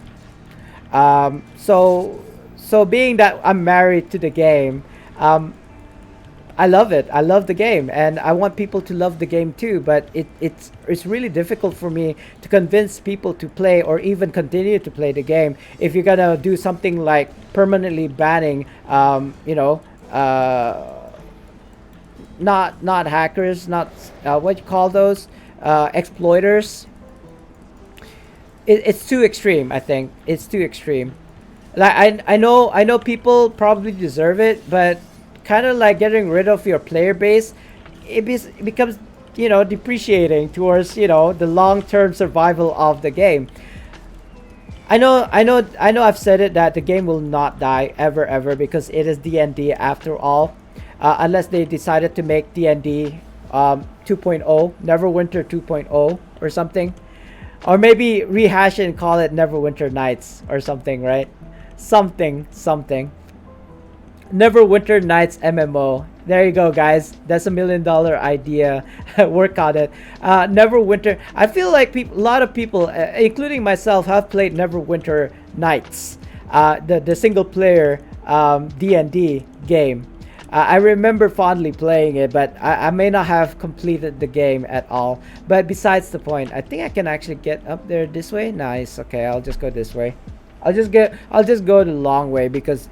So being that I'm married to the game, I love it. I love the game, and I want people to love the game too. But it's really difficult for me to convince people to play or even continue to play the game if you're gonna do something like permanently banning, not hackers, not what you call those, exploiters. It's too extreme. I think it's too extreme. Like I know people probably deserve it, but kind of like getting rid of your player base, it becomes, you know, depreciating towards, you know, the long-term survival of the game. I know I've said it that the game will not die ever because it is D&D after all, unless they decided to make D&D 2.0, Neverwinter 2.0 or something, or maybe rehash it and call it Neverwinter Nights or something, right? Something. Neverwinter Nights MMO. There you go, guys. That's $1 million idea. Work on it. Neverwinter. I feel like a lot of people, including myself, have played Neverwinter Nights, the single player D&D game. I remember fondly playing it, but I may not have completed the game at all. But besides the point, I think I can actually get up there this way. Nice. Okay, I'll just go this way. I'll just go the long way because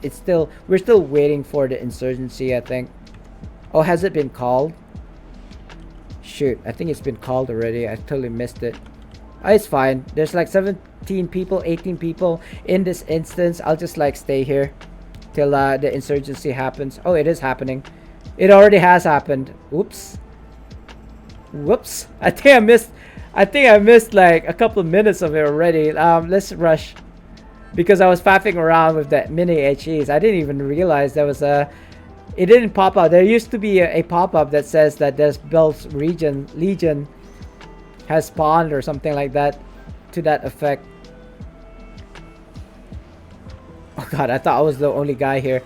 we're still waiting for the insurgency, I think. Oh, has it been called? Shoot, I think it's been called already. I totally missed it. Oh, it's fine. There's like 17 people, 18 people in this instance. I'll just like stay here till the insurgency happens. Oh, it is happening. It already has happened. Oops. Whoops. I think I missed like a couple of minutes of it already. Let's rush. Because I was faffing around with that mini HEs. I didn't even realize there was it didn't pop up. There used to be a pop-up that says that there's Bell's Legion has spawned or something like that, to that effect. Oh god, I thought I was the only guy here.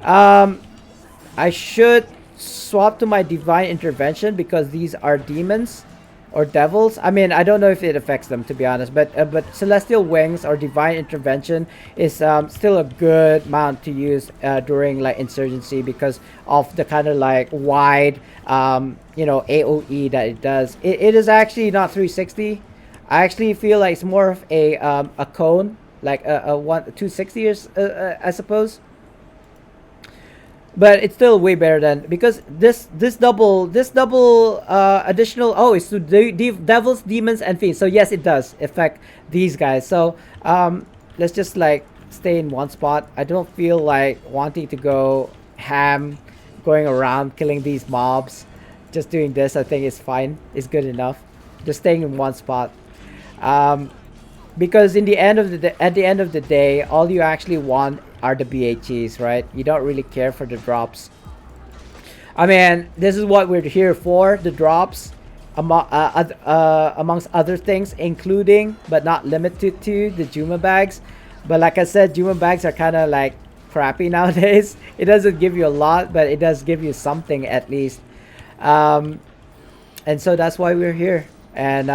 I should swap to my Divine Intervention because these are demons or devils. I mean, I don't know if it affects them, to be honest, but Celestial Wings or Divine Intervention is still a good mount to use during like insurgency because of the kind of like wide AoE that it does. It is actually not 360. I actually feel like it's more of a cone, like a 260 I suppose. But it's still way better than, because this double additional, oh, it's to devils, demons, and fiends. So yes, it does affect these guys. So let's just like stay in one spot. I don't feel like wanting to go ham, going around killing these mobs. Just doing this, I think, is fine. It's good enough. Just staying in one spot. Because at the end of the day, all you actually want are the BHEs, right? You don't really care for the drops. I mean, this is what we're here for, the drops, amongst other things, including but not limited to the Juma bags. But like I said, Juma bags are kind of like crappy nowadays. It doesn't give you a lot, but it does give you something at least. And so that's why we're here. And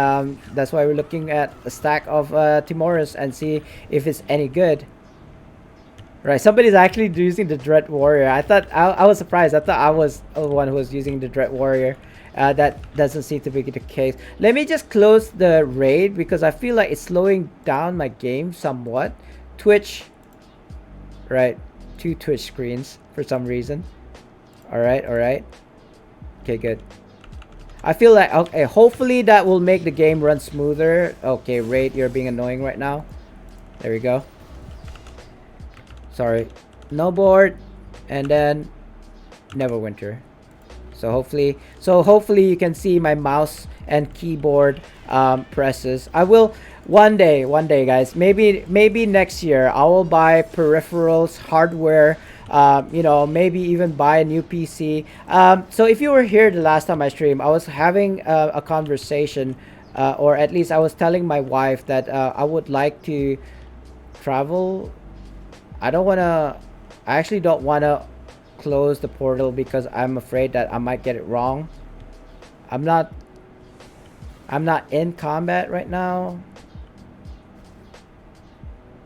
that's why we're looking at a stack of Tymoras and see if it's any good. Right, somebody's actually using the Dread Warrior. I was surprised. I thought I was the one who was using the Dread Warrior. That doesn't seem to be the case. Let me just close the raid because I feel like it's slowing down my game somewhat. Twitch. Right, 2 Twitch screens for some reason. Alright. Okay, good. I feel like, okay, hopefully that will make the game run smoother. Okay, Raid, you're being annoying right now. There we go. Sorry. No board. And then Neverwinter. So hopefully you can see my mouse and keyboard presses. I will one day, guys. Maybe next year I will buy peripherals, hardware. You know, maybe even buy a new PC. So if you were here the last time I streamed, I was having a conversation, or at least I was telling my wife that I would like to travel. I actually don't want to close the portal because I'm afraid that I might get it wrong. I'm not in combat right now.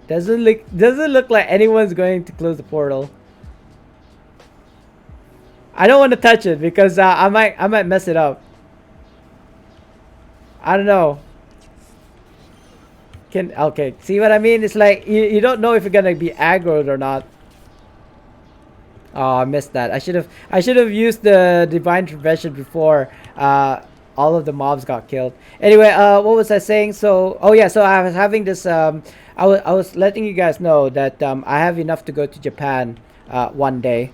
Doesn't look like anyone's going to close the portal. I don't want to touch it because I might mess it up. I don't know. Okay, see what I mean? It's like you don't know if you're gonna be aggroed or not. Oh, I missed that. I should have used the divine intervention before all of the mobs got killed. Anyway, what was I saying? So, oh yeah, so I was having this. I was letting you guys know that I have enough to go to Japan one day,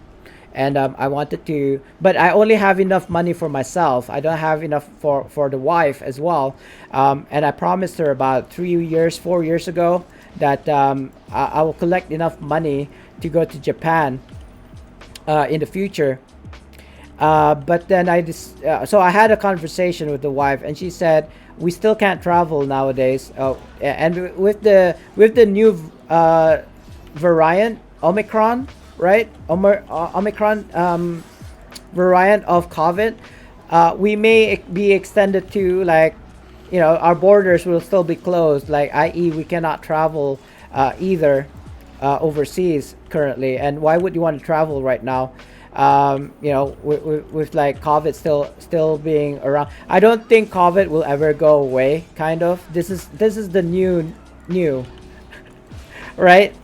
and I wanted to, but I only have enough money for myself. I don't have enough for the wife as well. And I promised her about 4 years ago that I will collect enough money to go to Japan in the future. But then so I had a conversation with the wife, and she said we still can't travel nowadays. And with the new variant Omicron, right? Omicron variant of COVID, we may be extended to, like, you know, our borders will still be closed, like, i.e. we cannot travel either overseas currently. And why would you want to travel right now, you know, with like COVID still being around? I don't think COVID will ever go away, kind of. This is the new right?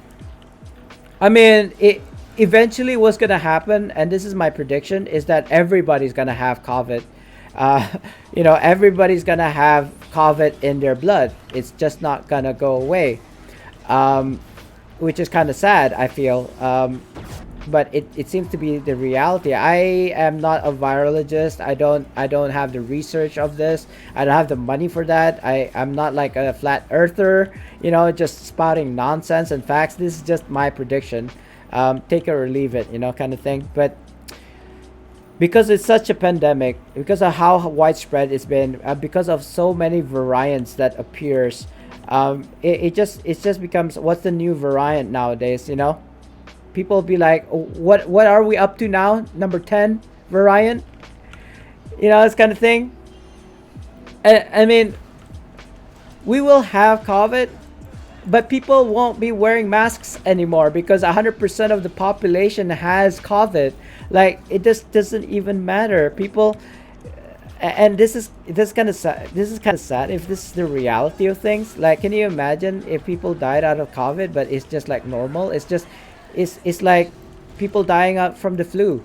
I mean, it eventually what's gonna happen, and this is my prediction, is that everybody's gonna have COVID. You know, everybody's gonna have COVID in their blood. It's just not gonna go away, which is kind of sad, I feel. But it seems to be the reality. I am not a virologist. I don't have the research of this. I don't have the money for that. I'm not like a flat earther, you know, just spouting nonsense and facts. This is just my prediction. Take it or leave it, you know, kind of thing. But because it's such a pandemic, because of how widespread it's been, because of so many variants that appears, it just becomes, what's the new variant nowadays, you know? People be like, what are we up to now? Number 10 variant, you know, this kind of thing. I mean, we will have COVID, but people won't be wearing masks anymore because 100% of the population has COVID. Like, it just doesn't even matter. People, and this is kind of sad. This is kind of sad if this is the reality of things. Like, can you imagine if people died out of COVID, but it's just like normal? It's like people dying out from the flu,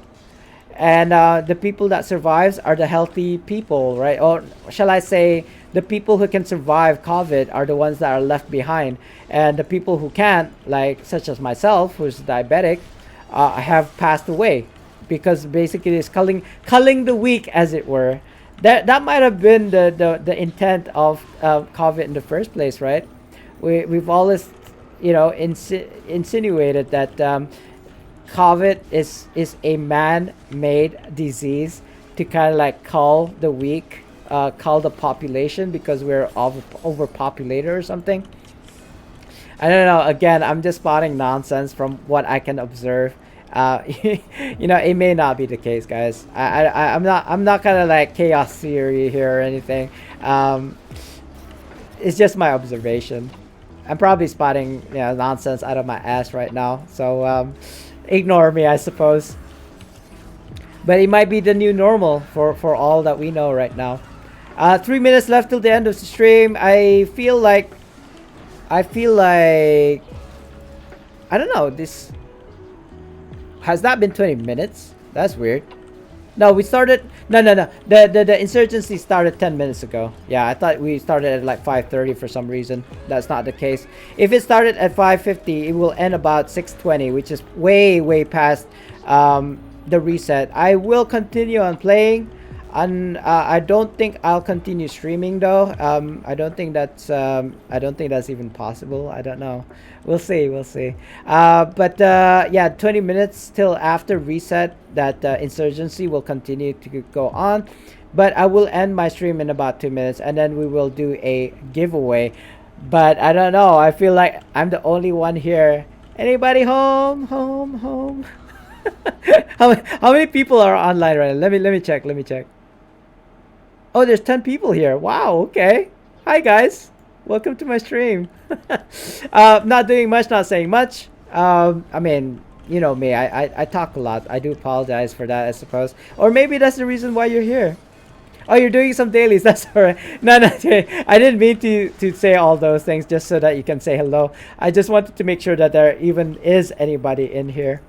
and the people that survives are the healthy people, right? Or shall I say, the people who can survive COVID are the ones that are left behind, and the people who can't, like such as myself, who's diabetic, have passed away, because basically it's culling the weak, as it were. That might have been the intent of COVID in the first place, right? We've always, you know, insinuated that COVID is a man-made disease to kind of like cull the weak, cull the population, because we're overpopulated or something. I don't know. Again, I'm just spotting nonsense from what I can observe. You know, it may not be the case, guys. I'm not kind of like chaos theory here or anything. It's just my observation. I'm probably spotting, you know, nonsense out of my ass right now, so ignore me, I suppose. But it might be the new normal for all that we know right now. 3 minutes left till the end of the stream. I feel like I don't know. This has not been 20 minutes. That's weird. No, we started. No. The insurgency started 10 minutes ago. Yeah, I thought we started at like 5:30 for some reason. That's not the case. If it started at 5:50, it will end about 6:20, which is way past the reset. I will continue on playing. And I don't think I'll continue streaming though. I don't think that's even possible. I don't know. We'll see. But yeah, 20 minutes till after reset. That insurgency will continue to go on. But I will end my stream in about 2 minutes, and then we will do a giveaway. But I don't know. I feel like I'm the only one here. Anybody home? How many people are online right now? Let me check. Oh, there's 10 people here. Wow, okay. Hi, guys. Welcome to my stream. Not doing much, not saying much. I mean, you know me. I talk a lot. I do apologize for that, I suppose. Or maybe that's the reason why you're here. Oh, you're doing some dailies. That's all right. No. I didn't mean to say all those things just so that you can say hello. I just wanted to make sure that there even is anybody in here.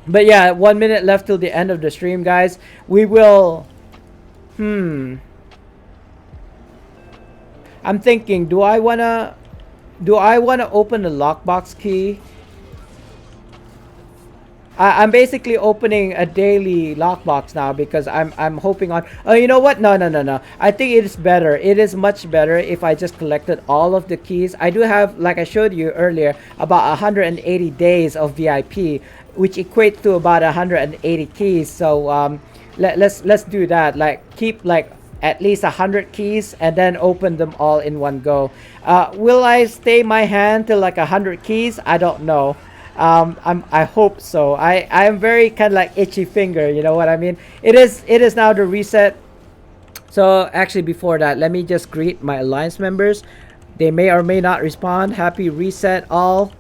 But yeah, 1 minute left till the end of the stream, guys. We will... I'm thinking, do I wanna open the lockbox key? I'm basically opening a daily lockbox now because I'm hoping on. Oh, you know what? No. I think it is better. It is much better if I just collected all of the keys. I do have, like I showed you earlier, about 180 days of VIP, which equates to about 180 keys. So let's do that. Like keep like at least 100 keys and then open them all in one go. Will I stay my hand till like 100 keys? I don't know. I hope so. I am very kind of like itchy finger, you know what I mean? It is now the reset. So actually before that, let me just greet my alliance members. They may or may not respond. Happy reset all.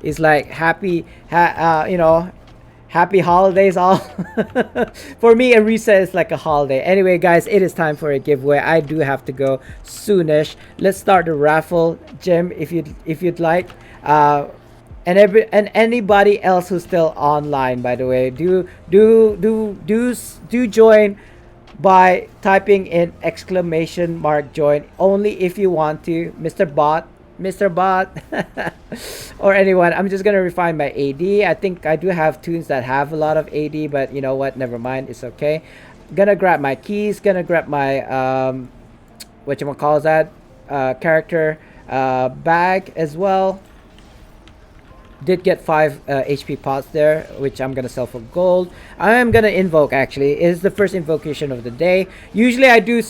It's like happy happy holidays all. For me, a reset is like a holiday. Anyway, guys, it is time for a giveaway. I do have to go soonish. Let's start the raffle, Jim, if you'd like. And anybody else who's still online, by the way, do join by typing in ! join only if you want to, Mr. Bot or anyone. I'm just gonna refine my AD. I think I do have tunes that have a lot of AD, but you know what, never mind, it's okay. Gonna grab my keys, gonna grab my character bag as well. Did get 5 HP pots there, which I'm gonna sell for gold. I am gonna invoke, actually. It is the first invocation of the day. Usually I do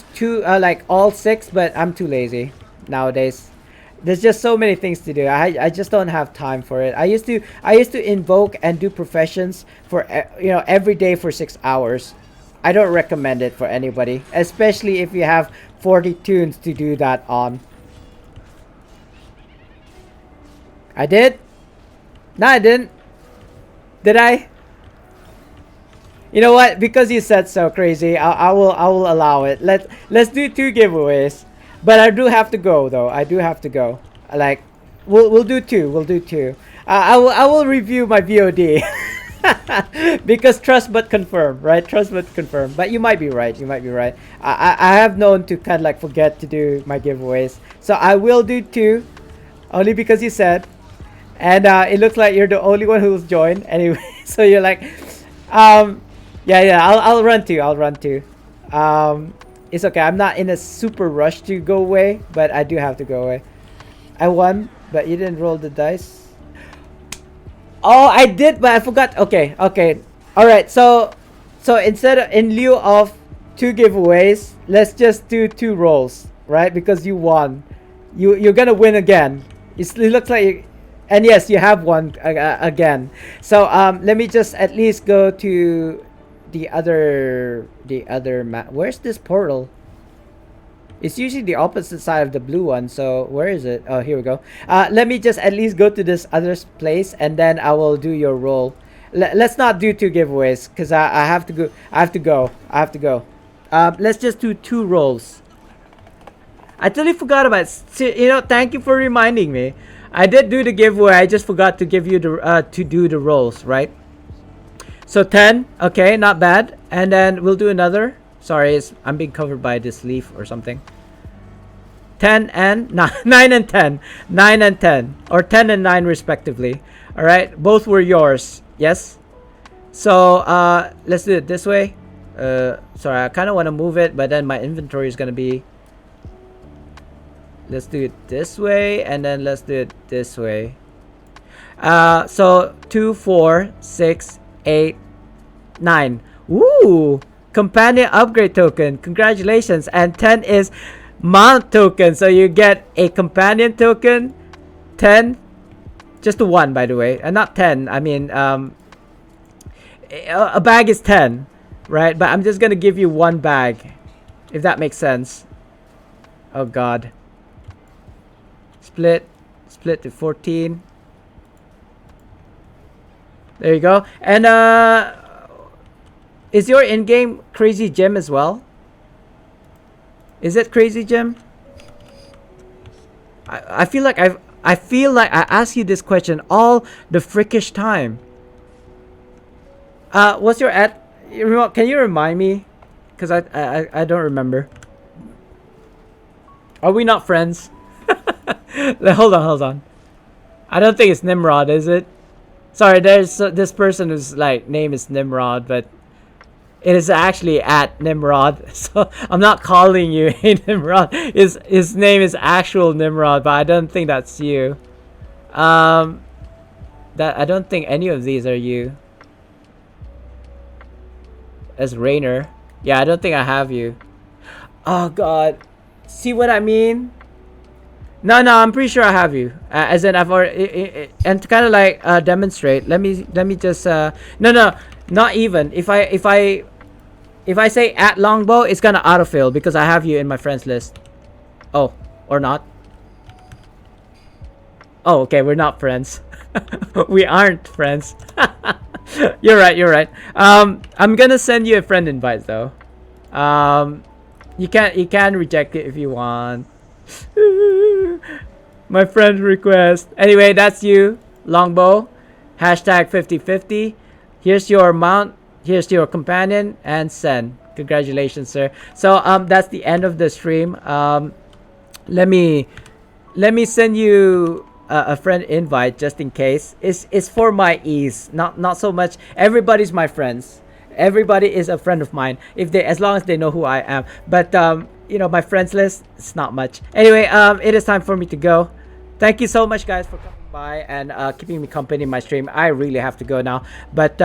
like all 6, but I'm too lazy nowadays. There's just so many things to do. I just don't have time for it. I used to invoke and do professions for every day for 6 hours. I don't recommend it for anybody, especially if you have 40 tunes to do that on. I did? No, I didn't. Did I? You know what? Because you said so, crazy. I will allow it. Let's do 2 giveaways. But I do have to go though. I do have to go. Like, we'll do 2. We'll do 2. I will review my VOD. Because trust but confirm, right? Trust but confirm. But you might be right. I have known to kind of like forget to do my giveaways. So I will do 2, only because you said. And it looks like you're the only one who's joined anyway. So you're like, yeah. I'll run 2. It's okay. I'm not in a super rush to go away, but I do have to go away. I won, but you didn't roll the dice. Oh, I did, but I forgot. Okay. All right. So in lieu of 2 giveaways, let's just do 2 rolls, right? Because you won. You're gonna win again. It looks like. And yes, you have won again. So let me just at least go to the other map. Where's this portal? It's usually the opposite side of the blue one. So where is it? Oh, here we go. Let me just at least go to this other place, and then I will do your roll. Let's not do 2 giveaways because I have to go. I have to go. Let's just do 2 rolls. I totally forgot about it. Thank you for reminding me. I did do the giveaway. I just forgot to give you the to do the rolls, right? So 10. Okay, not bad. And then we'll do another. Sorry, I'm being covered by this leaf or something. 10 and 9, 9 and 10. 9 and 10. Or 10 and 9 respectively. Alright, both were yours. Yes? So, let's do it this way. Sorry, I kind of want to move it, but then my inventory is going to be... Let's do it this way, and then let's do it this way. So 2, 4, 6, 8, 9. Woo! Companion upgrade token. Congratulations. And 10 is mount token. So you get a companion token. 10. Just the 1, by the way. And not 10. I mean, a bag is 10. Right? But I'm just going to give you 1 bag. If that makes sense. Oh, God. Split to 14. There you go. And is your in-game Crazy Jim as well? Is it Crazy Jim? I feel like I ask you this question all the frickish time. What's your at? Can you remind me? Because I don't remember. Are we not friends? Hold on. I don't think it's Nimrod, is it? Sorry, there's this person whose like name is Nimrod, but it is actually at Nimrod. So I'm not calling you a Nimrod. His name is actual Nimrod, but I don't think that's you. That I don't think any of these are you. As Rainer. Yeah, I don't think I have you. Oh God. See what I mean? No, I'm pretty sure I have you. As in, I've already, and to kind of like demonstrate. Let me just no, not even. If I say at Longbow, it's gonna autofill because I have you in my friends list. Oh, or not? Oh, okay, we're not friends. We aren't friends. You're right. I'm gonna send you a friend invite though. You can reject it if you want. My friend request. Anyway, that's you, Longbow. Hashtag 50/50. Here's your mount. Here's your companion, and send. Congratulations, sir. So that's the end of the stream. Let me send you a friend invite just in case. It's for my ease. Not so much. Everybody's my friends. Everybody is a friend of mine as long as they know who I am. But you know, my friends list, it's not much. Anyway, it is time for me to go. Thank you so much, guys, for coming by and keeping me company in my stream. I really have to go now. But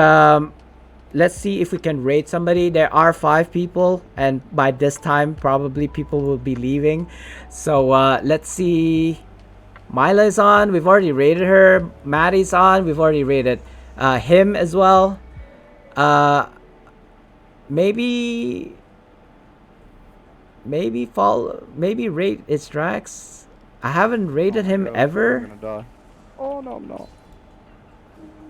let's see if we can raid somebody. There are 5 people, and by this time, probably people will be leaving. So let's see. Myla is on. We've already raided her. Maddie's on. We've already raided him as well. Maybe raid Istrax. I haven't raided him ever.
Oh no.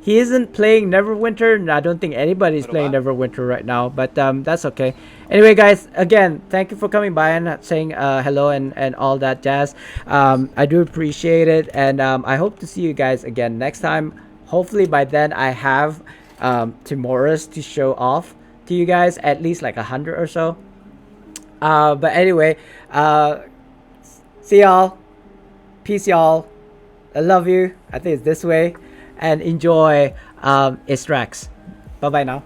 He isn't playing Neverwinter, and I don't think anybody's playing Neverwinter right now, but that's okay. Anyway, guys, again, thank you for coming by and saying hello and all that jazz. I do appreciate it, and I hope to see you guys again next time. Hopefully by then I have Tymoras to show off to you guys, at least like 100 or so. But anyway, see y'all. Peace, y'all. I love you. I think it's this way. And enjoy Istrax. Bye bye now.